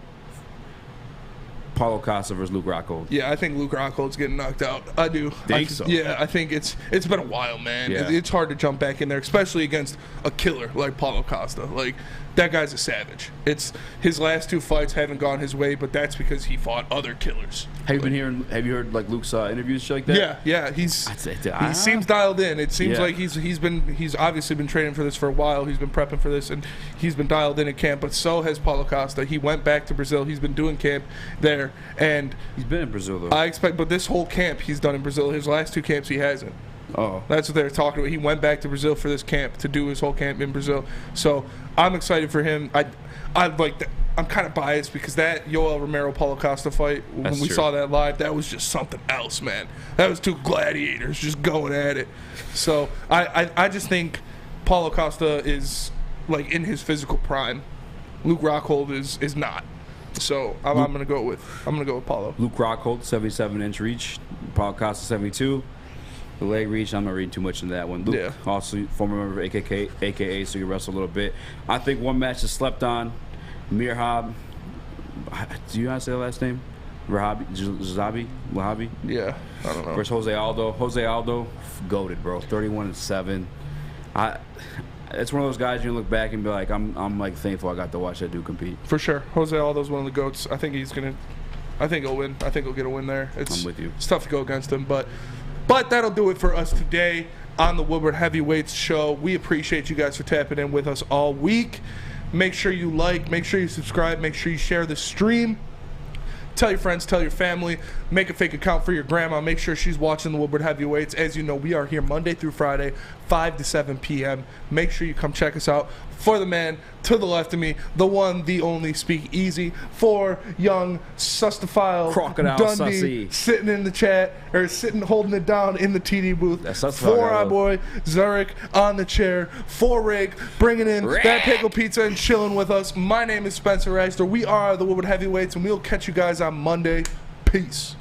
Paulo Costa versus Luke Rockhold. Yeah, I think Luke Rockhold's getting knocked out. I do. Think so? Yeah, I think it's been a while, man. Yeah. It's hard to jump back in there, especially against a killer like Paulo Costa. Like, that guy's a savage. It's his last 2 fights haven't gone his way, but that's because he fought other killers. Have you heard like Luke's interviews shit like that? Yeah. He seems dialed in. It seems like he's obviously been training for this for a while. He's been prepping for this, and he's been dialed in at camp. But so has Paulo Costa. He went back to Brazil. He's been doing camp there, and he's been in Brazil though. I expect, but this whole camp he's done in Brazil. His last 2 camps he hasn't. Oh, that's what they're talking about. He went back to Brazil for this camp to do his whole camp in Brazil. So I'm excited for him. I like that. I'm kind of biased because that Yoel Romero-Paulo Costa fight, when we saw that live, that was just something else, man. That was 2 gladiators just going at it. So I just think Paulo Costa is like in his physical prime. Luke Rockhold is not. So I'm gonna go with Paulo. Luke Rockhold, 77-inch reach. Paulo Costa, 72. The leg reach, I'm not reading too much into that one. Luke, also former member of AKA, so you wrestle a little bit. I think one match is slept on. Mirhab, do you know how to say the last name? Wahabi? Yeah, I don't know. Versus Jose Aldo, goated, bro. 31-7. It's one of those guys you look back and be like, I'm like thankful I got to watch that dude compete. For sure, Jose Aldo's one of the goats. I think he'll win. I think he'll get a win there. I'm with you. It's tough to go against him, but that'll do it for us today on the Woodward Heavyweights show. We appreciate you guys for tapping in with us all week. Make sure you like, make sure you subscribe, make sure you share the stream. Tell your friends, tell your family. Make a fake account for your grandma. Make sure she's watching the Woodward Heavyweights. As you know, we are here Monday through Friday, 5 to 7 p.m. Make sure you come check us out. For the man to the left of me, the one, the only, Speak Easy. For young Sustophile Crocodile Dundee, Sussy. sitting in the chat, or sitting holding it down in the TD booth. For our boy Zurich on the chair. For Rig, bringing in that pickle pizza and chilling with us. My name is Spencer Reister. We are the Woodward Heavyweights, and we'll catch you guys on Monday. Peace.